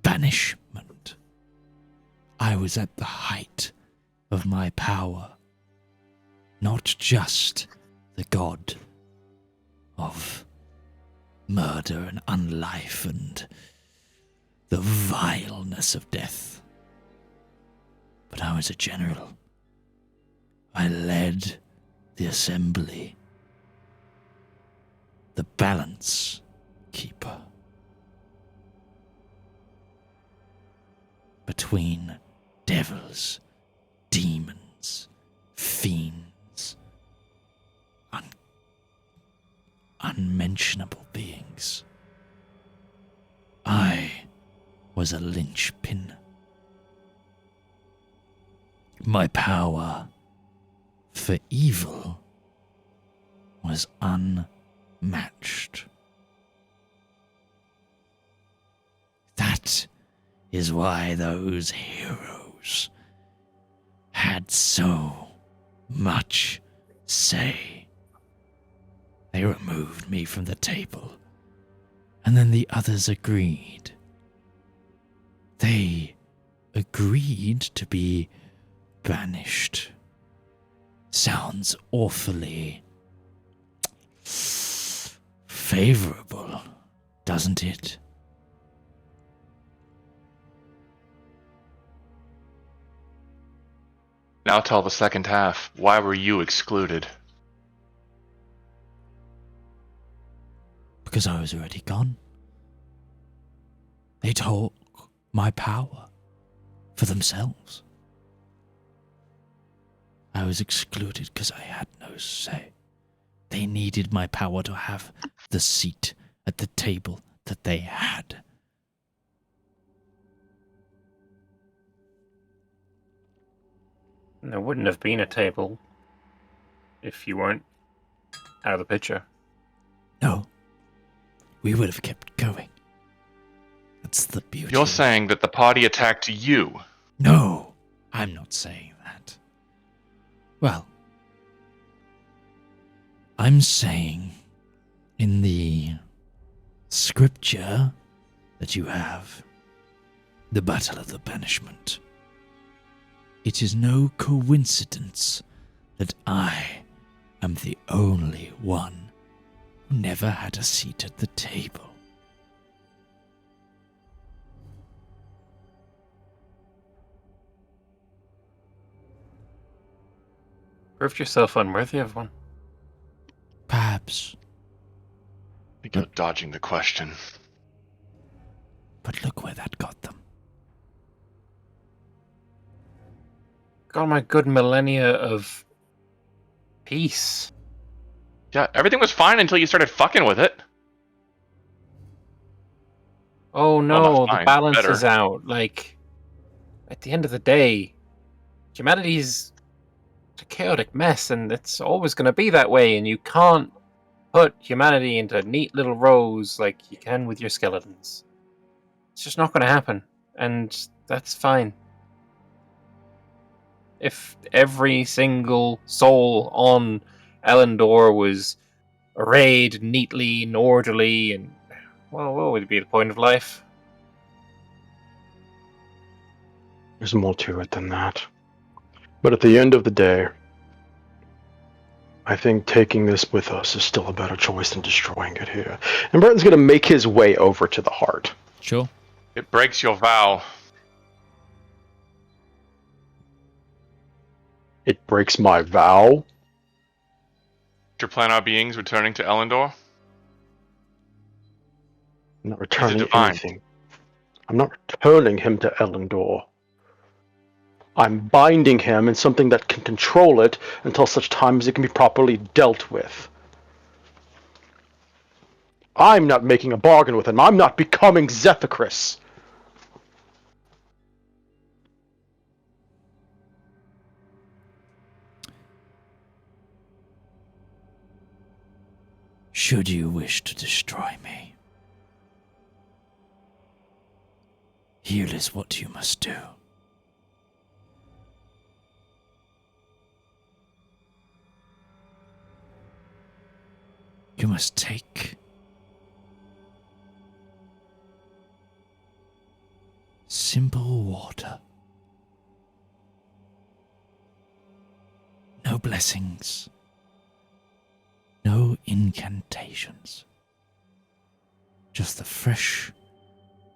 banishment, I was at the height of my power. Not just the god of murder and unlife and the vileness of death. But I was a general. I led the assembly. The balance keeper. Between devils, demons, fiends, unmentionable beings. I was a linchpin. My power for evil was unmatched. That is why those heroes had so much say. They removed me from the table, and then the others agreed. They agreed to be banished. Sounds awfully favorable, doesn't it? Now tell the second half. Why were you excluded? Because I was already gone. They took my power for themselves. I was excluded because I had no say. They needed my power to have the seat at the table that they had. There wouldn't have been a table if you weren't out of the picture. No. We would have kept going. That's the beauty. You're saying that the party attacked you? No, I'm not saying that. Well, I'm saying in the scripture that you have, the Battle of the Banishment, it is no coincidence that I am the only one who never had a seat at the table. Proved yourself unworthy of one. Perhaps. I think you're dodging the question. But look where that got them. Got my good millennia of peace. Yeah, everything was fine until you started fucking with it. Oh no, Well, not fine, the balance better. is out. Like, at the end of the day, humanity's a chaotic mess, and it's always going to be that way, and you can't put humanity into neat little rows like you can with your skeletons. It's just not going to happen, and that's fine. If every single soul on Elendor was arrayed neatly and orderly, and, well, what would be the point of life? There's more to it than that. But at the end of the day, I think taking this with us is still a better choice than destroying it here. And Breton's going to make his way over to the heart. Sure. It breaks your vow. It breaks my vow. Your planar beings returning to Elendor? I'm not returning divine. anything. I'm not returning him to Elendor. I'm binding him in something that can control it until such time as it can be properly dealt with. I'm not making a bargain with him. I'm not becoming Zethicris. Should you wish to destroy me, here is what you must do. You must take simple water. No blessings. No incantations. Just the fresh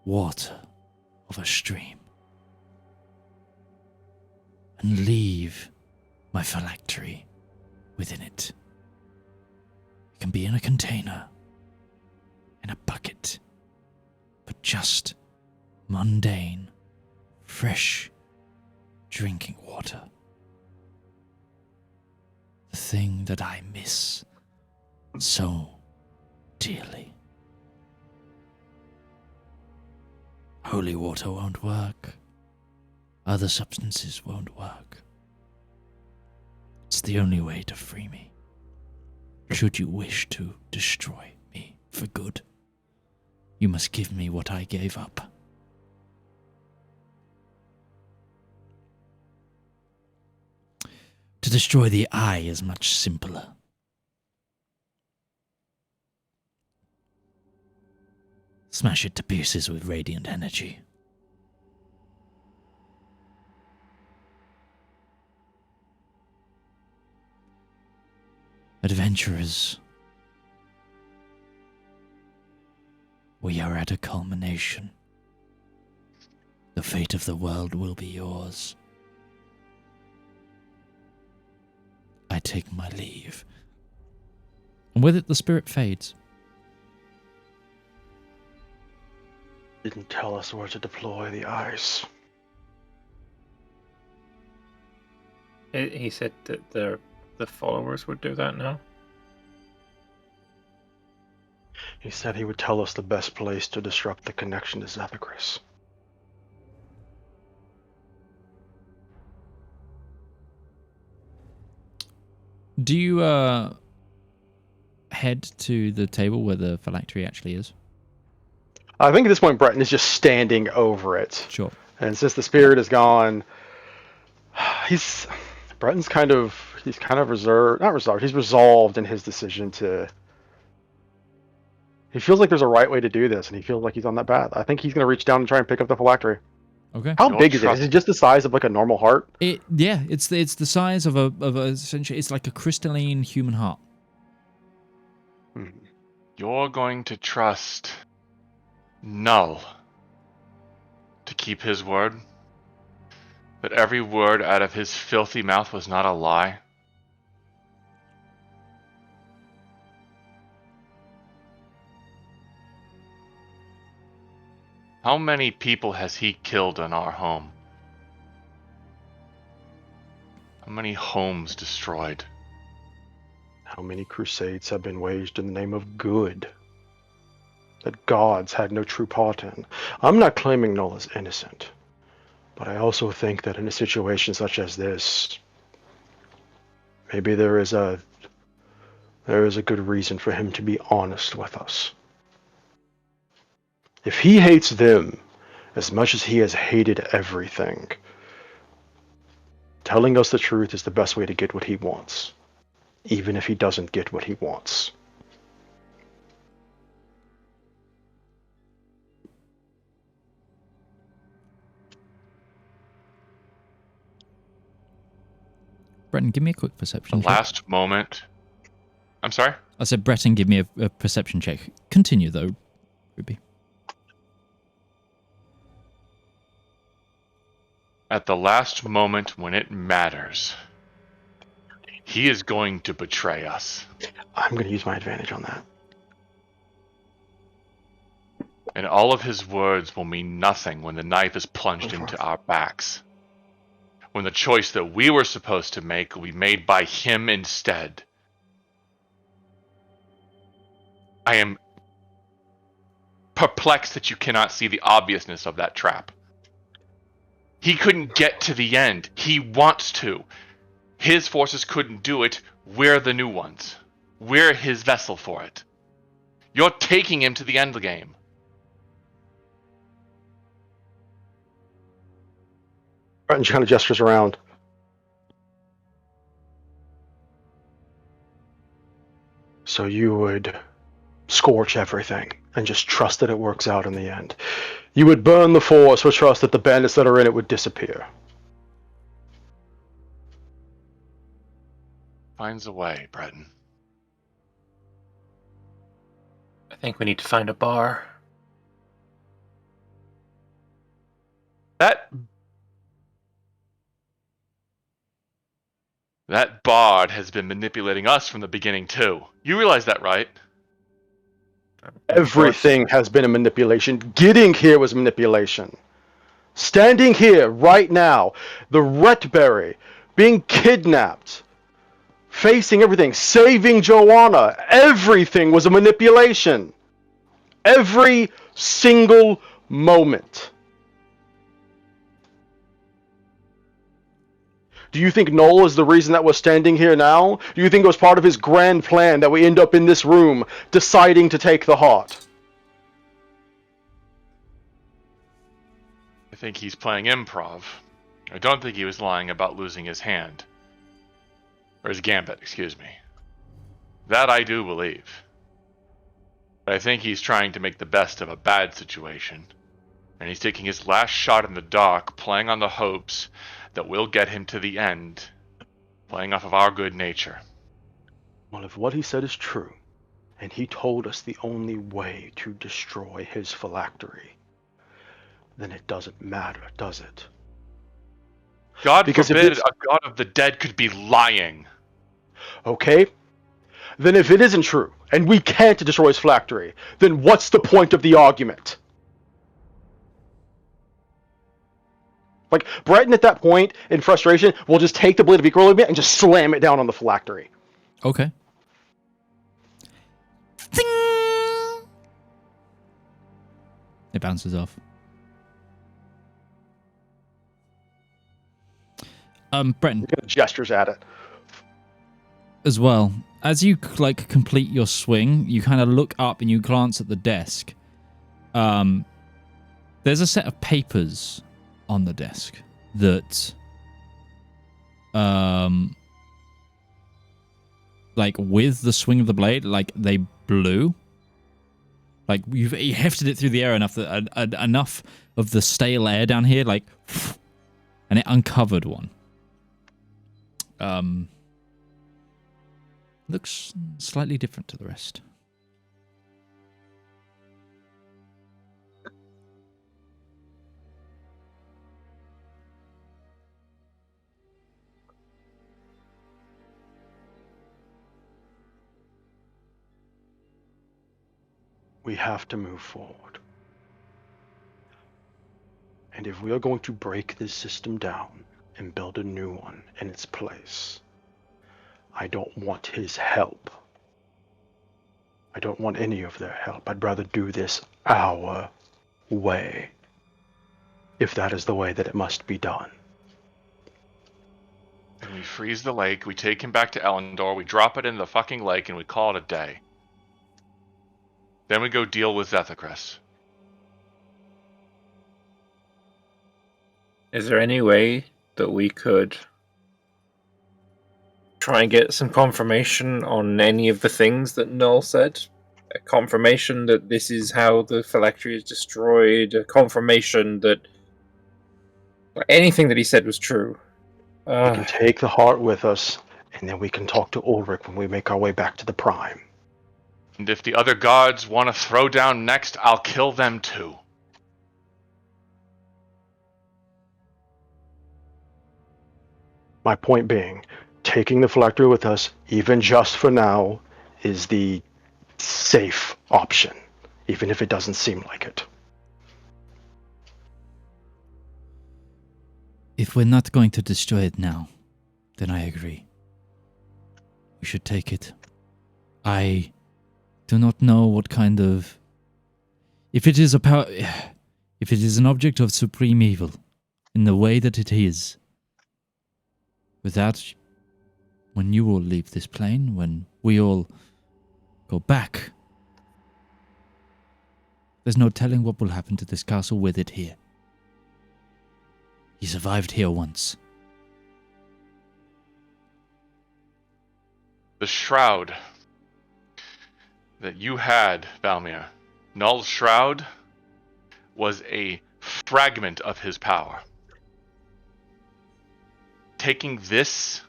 water of a stream. And leave my phylactery within it. It can be in a container, in a bucket, but just mundane, fresh drinking water. The thing that I miss so dearly. Holy water won't work. Other substances won't work. It's the only way to free me. Should you wish to destroy me for good, you must give me what I gave up. To destroy the eye is much simpler. Smash it to pieces with radiant energy. Adventurers, we are at a culmination. The fate of the world will be yours. I take my leave. And with it, the spirit fades. Didn't tell us where to deploy the ice. He said that the followers would do that now. He said he would tell us the best place to disrupt the connection to Zethicris. Do you head to the table where the phylactery actually is? I think at this point Breton is just standing over it. Sure. And since the spirit is gone, Breton's kind of reserved, not reserved, he's resolved in his decision to... He feels like there's a right way to do this, and he feels like he's on that path. I think he's going to reach down and try and pick up the phylactery. Okay. How big is it? Is it just the size of like a normal heart? It's the size of a essentially, it's like a crystalline human heart. You're going to trust Null to keep his word? That every word out of his filthy mouth was not a lie? How many people has he killed in our home? How many homes destroyed? How many crusades have been waged in the name of good that gods had no true part in? I'm not claiming Null is innocent, but I also think that in a situation such as this, maybe there is a good reason for him to be honest with us. If he hates them as much as he has hated everything, telling us the truth is the best way to get what he wants, even if he doesn't get what he wants. Breton, give me a quick perception The check. last moment I'm sorry? I said, Breton, give me a perception check. Continue, though, Ruby. At the last moment when it matters, he is going to betray us. I'm going to use my advantage on that. And all of his words will mean nothing when the knife is plunged into our backs. When the choice that we were supposed to make will be made by him instead. I am perplexed that you cannot see the obviousness of that trap. He couldn't get to the end. He wants to. His forces couldn't do it. We're the new ones. We're his vessel for it. You're taking him to the end game. Breton kind of gestures around. So you would scorch everything and just trust that it works out in the end. You would burn the force or trust that the bandits that are in it would disappear. Finds a way, Breton. I think we need to find a bar. That bard has been manipulating us from the beginning, too. You realize that, right? Everything has been a manipulation. Getting here was manipulation. Standing here right now, the Retberry, being kidnapped, facing everything, saving Joanna, everything was a manipulation. Every single moment. Do you think Noel is the reason that we're standing here now? Do you think it was part of his grand plan that we end up in this room deciding to take the heart? I think he's playing improv. I don't think he was lying about losing his hand. Or his gambit, excuse me. That I do believe. But I think he's trying to make the best of a bad situation. And he's taking his last shot in the dark, playing on the hopes that we'll get him to the end, playing off of our good nature. Well, if what he said is true, and he told us the only way to destroy his phylactery, then it doesn't matter, does it? God forbid a god of the dead could be lying. Okay? Then if it isn't true, and we can't destroy his phylactery, then what's the point of the argument? Like, Breton at that point, in frustration, will just take the blade of equilibrium and just slam it down on the phylactery. Okay. Ding! It bounces off. Breton. Gestures at it. As well, as you like complete your swing, you kind of look up and you glance at the desk. There's a set of papers on the desk that like with the swing of the blade, like they blew. Like you hefted it through the air enough that enough of the stale air down here, like, and it uncovered one. Looks slightly different to the rest. We have to move forward. And if we are going to break this system down and build a new one in its place, I don't want his help. I don't want any of their help. I'd rather do this our way, if that is the way that it must be done. And we freeze the lake, we take him back to Elendor, we drop it in the fucking lake, and we call it a day. Then we go deal with Zethacris. Is there any way that we could try and get some confirmation on any of the things that Null said? A confirmation that this is how the phylactery is destroyed, a confirmation that anything that he said was true. We can take the heart with us and then we can talk to Ulrich when we make our way back to the Prime. And if the other gods want to throw down next, I'll kill them too. My point being, taking the phylactery with us, even just for now, is the safe option, even if it doesn't seem like it. If we're not going to destroy it now, then I agree. We should take it. I do not know what kind of... If it is an object of supreme evil, in the way that it is, with that, when you all leave this plane, when we all go back, there's no telling what will happen to this castle with it here. He survived here once. The shroud that you had, Valymr, Null's shroud, was a fragment of his power. Taking this,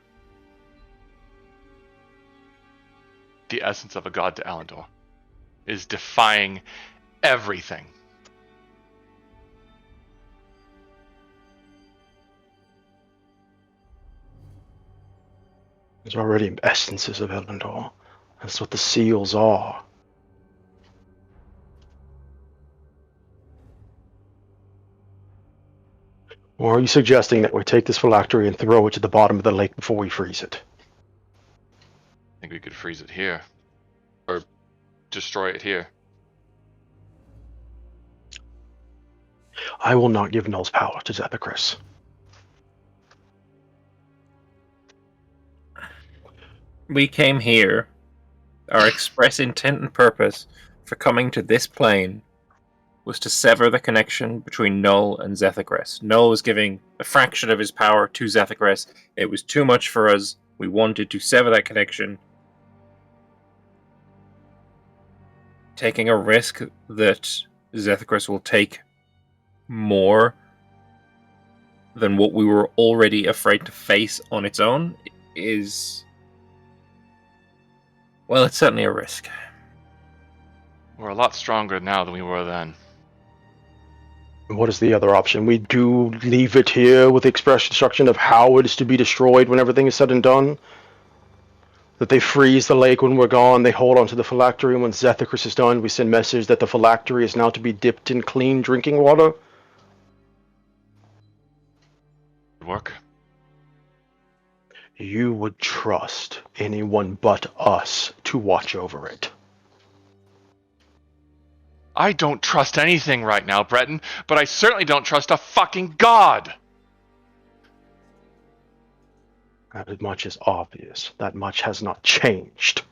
the essence of a god to Elendor, is defying everything. There's already essences of Elendor. That's what the seals are. Or are you suggesting that we take this phylactery and throw it to the bottom of the lake before we freeze it? I think we could freeze it here. Or destroy it here. I will not give Null's power to Zedaar. We came here. Our express intent and purpose for coming to this plane was to sever the connection between Null and Zedaar. Null was giving a fraction of his power to Zedaar. It was too much for us. We wanted to sever that connection. Taking a risk that Zedaar will take more than what we were already afraid to face on its own is... well, it's certainly a risk. We're a lot stronger now than we were then. What is the other option? We do leave it here with the express instruction of how it is to be destroyed when everything is said and done? That they freeze the lake when we're gone, they hold onto the phylactery, and when Zedaar is done, we send message that the phylactery is now to be dipped in clean drinking water? Work. You would trust anyone but us to watch over it. I don't trust anything right now, Breton, but I certainly don't trust a fucking god! That much is obvious. That much has not changed.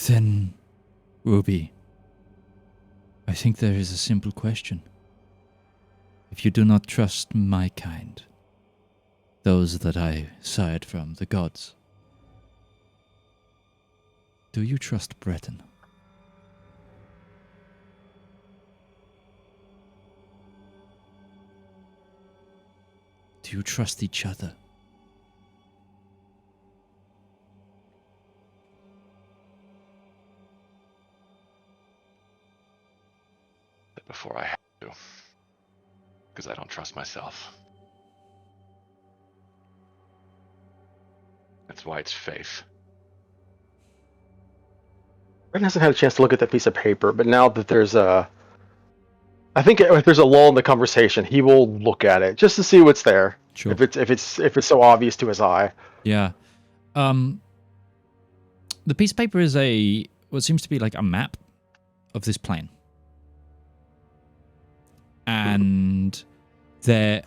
Then, Ruby, I think there is a simple question. If you do not trust my kind, those that I sired from, the gods, do you trust Breton? Do you trust each other? Before I have to. Because I don't trust myself. That's why it's faith. Bren hasn't had a chance to look at that piece of paper, but now that there's a... I think if there's a lull in the conversation, he will look at it just to see what's there. Sure. If it's so obvious to his eye. Yeah. The piece of paper is what seems to be like a map of this plane. And there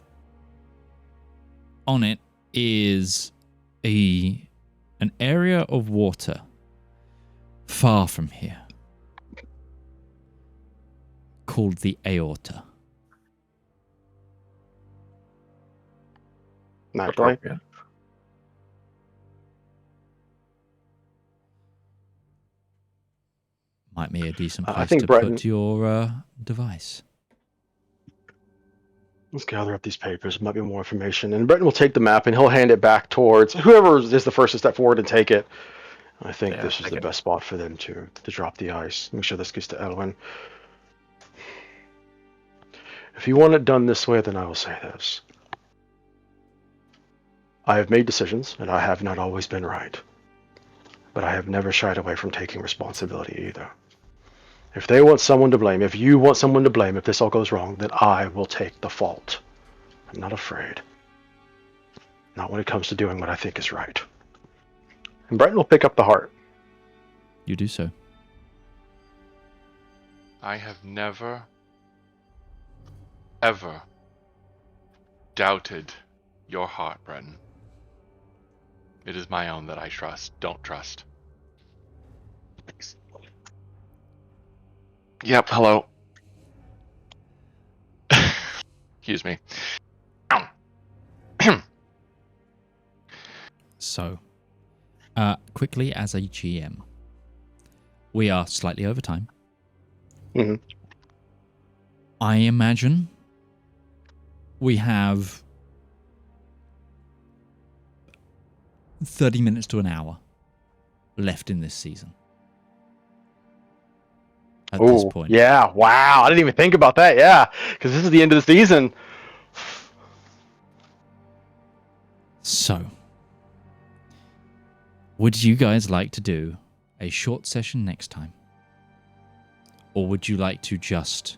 on it is an area of water far from here called the Aorta. Naturally. Might be a decent place I think to Breton... put your device. Let's gather up these papers. There might be more information. And Breton will take the map and he'll hand it back towards whoever is the first to step forward and take it. I think this is the best spot for them to drop the ice. Make sure this gets to Elwyn. If you want it done this way, then I will say this. I have made decisions, and I have not always been right. But I have never shied away from taking responsibility either. If they want someone to blame, if you want someone to blame, if this all goes wrong, then I will take the fault. I'm not afraid. Not when it comes to doing what I think is right. And Breton will pick up the heart. You do so. I have never, ever doubted your heart, Breton. It is my own that I don't trust. Yep, hello. Excuse me. So, quickly as a GM, we are slightly over time. Mm-hmm. I imagine we have 30 minutes to an hour left in this season. At this point. Yeah, wow. I didn't even think about that, yeah. Because this is the end of the season. So, would you guys like to do a short session next time? Or would you like to just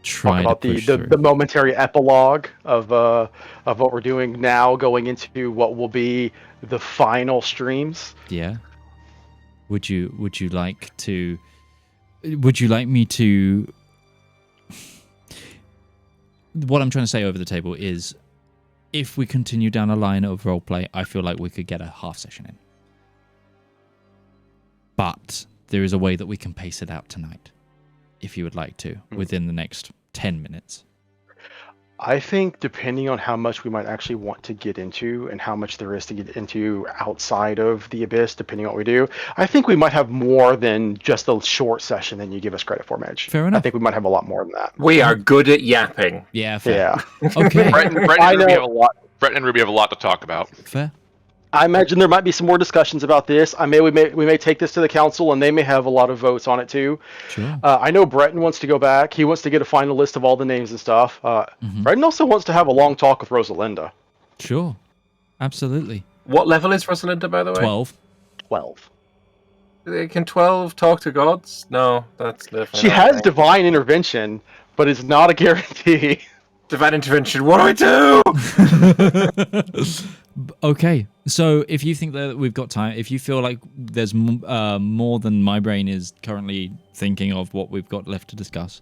try about to push the momentary epilogue of what we're doing now, going into what will be the final streams? Yeah. Would you like to? Would you like me to? What I'm trying to say over the table is, if we continue down a line of roleplay, I feel like we could get a half session in. But there is a way that we can pace it out tonight, if you would like to, within the next 10 minutes. I think depending on how much we might actually want to get into and how much there is to get into outside of the Abyss, depending on what we do, I think we might have more than just a short session than you give us credit for, Madge. Fair enough. I think we might have a lot more than that. We are good at yapping. Yeah, fair. Yeah. Okay. Brett and Ruby have a lot to talk about. Fair. I imagine there might be some more discussions about this. We may take this to the council, and they may have a lot of votes on it too. Sure. I know Breton wants to go back. He wants to get a final list of all the names and stuff. Breton also wants to have a long talk with Rosalinda. Sure. Absolutely. What level is Rosalinda, by the way? 12. 12. Can 12 talk to gods? No, that's definitely She not has right. divine intervention, but it's not a guarantee. Divine intervention, what do I do? Okay, so if you think that we've got time, if you feel like there's more than my brain is currently thinking of what we've got left to discuss,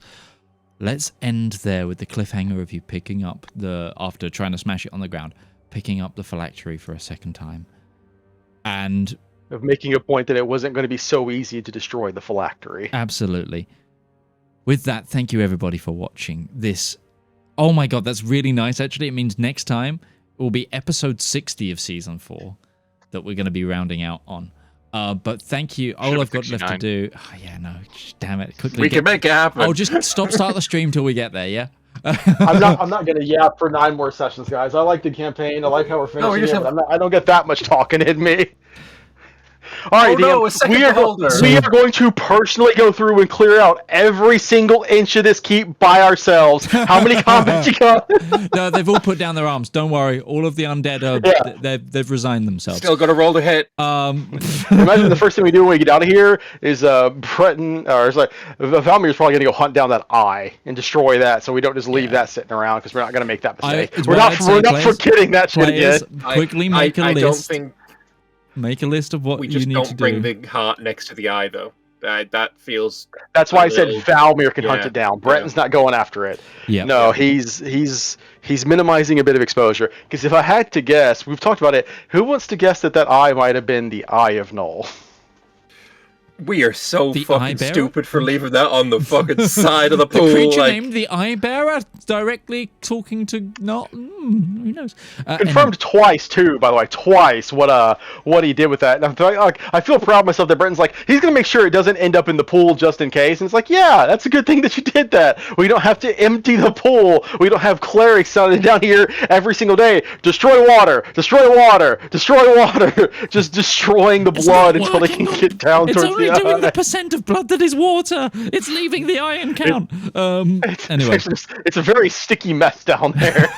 let's end there with the cliffhanger of you picking up after trying to smash it on the ground, picking up the phylactery for a second time. And of making a point that it wasn't going to be so easy to destroy the phylactery. Absolutely. With that, thank you everybody for watching this. Oh my god, that's really nice. Actually, it means next time it will be episode 60 of season 4 that we're going to be rounding out on. But thank you. All I've got left to do... Oh, yeah, no. Damn it. Quickly. We can make it happen. Oh, just start the stream till we get there, yeah? I'm not going to yap for 9 more sessions, guys. I like the campaign. I like how we're finishing it, but I don't get that much talking in me. All right, we are going to personally go through and clear out every single inch of this keep by ourselves. How many combats you got? No, they've all put down their arms. Don't worry. All of the undead they've resigned themselves. Still got to roll to hit. Imagine the first thing we do when we get out of here is Breton, or it's like Valymir's probably going to go hunt down that eye and destroy that, so we don't just leave that sitting around because we're not going to make that mistake. We're not forgetting that shit again. Quickly make a list. I don't think. Make a list of what we you just need don't to bring do. the heart next to the eye, though. That feels. That's why I said Valymr can hunt it down. Breton's not going after it. Yeah. No, he's minimizing a bit of exposure. Because if I had to guess, we've talked about it. Who wants to guess that eye might have been the Eye of Null? We are so The fucking eye-bearer? stupid for leaving that on the fucking side of the pool. The creature like... named the Eye Bearer directly talking to not. Who knows? Confirmed twice too, by the way, twice what he did with that. And I feel proud of myself that Brenton's like, he's gonna make sure it doesn't end up in the pool just in case. And it's like, yeah, that's a good thing that you did that. We don't have to empty the pool. We don't have clerics down here every single day. Destroy water, destroy water, destroy water. Just destroying the blood until they can get down It's towards only the doing eye. the percent of blood that is water. It's leaving the iron count. Anyway. It's a very sticky mess down there.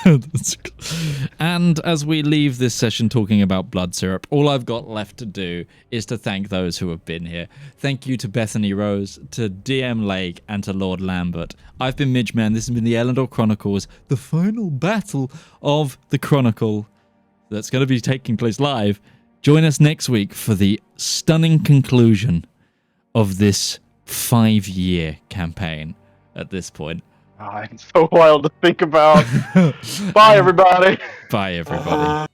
And as we leave this session talking about blood syrup, all I've got left to do is to thank those who have been here. Thank you to Bethany Rose, to DM Lake, and to Lord Lambert. I've been Midgeman. This has been the Elendor Chronicles, the final battle of the Chronicle that's going to be taking place live. Join us next week for the stunning conclusion of this 5-year campaign at this point. It's so wild to think about. Bye, everybody. Bye, everybody.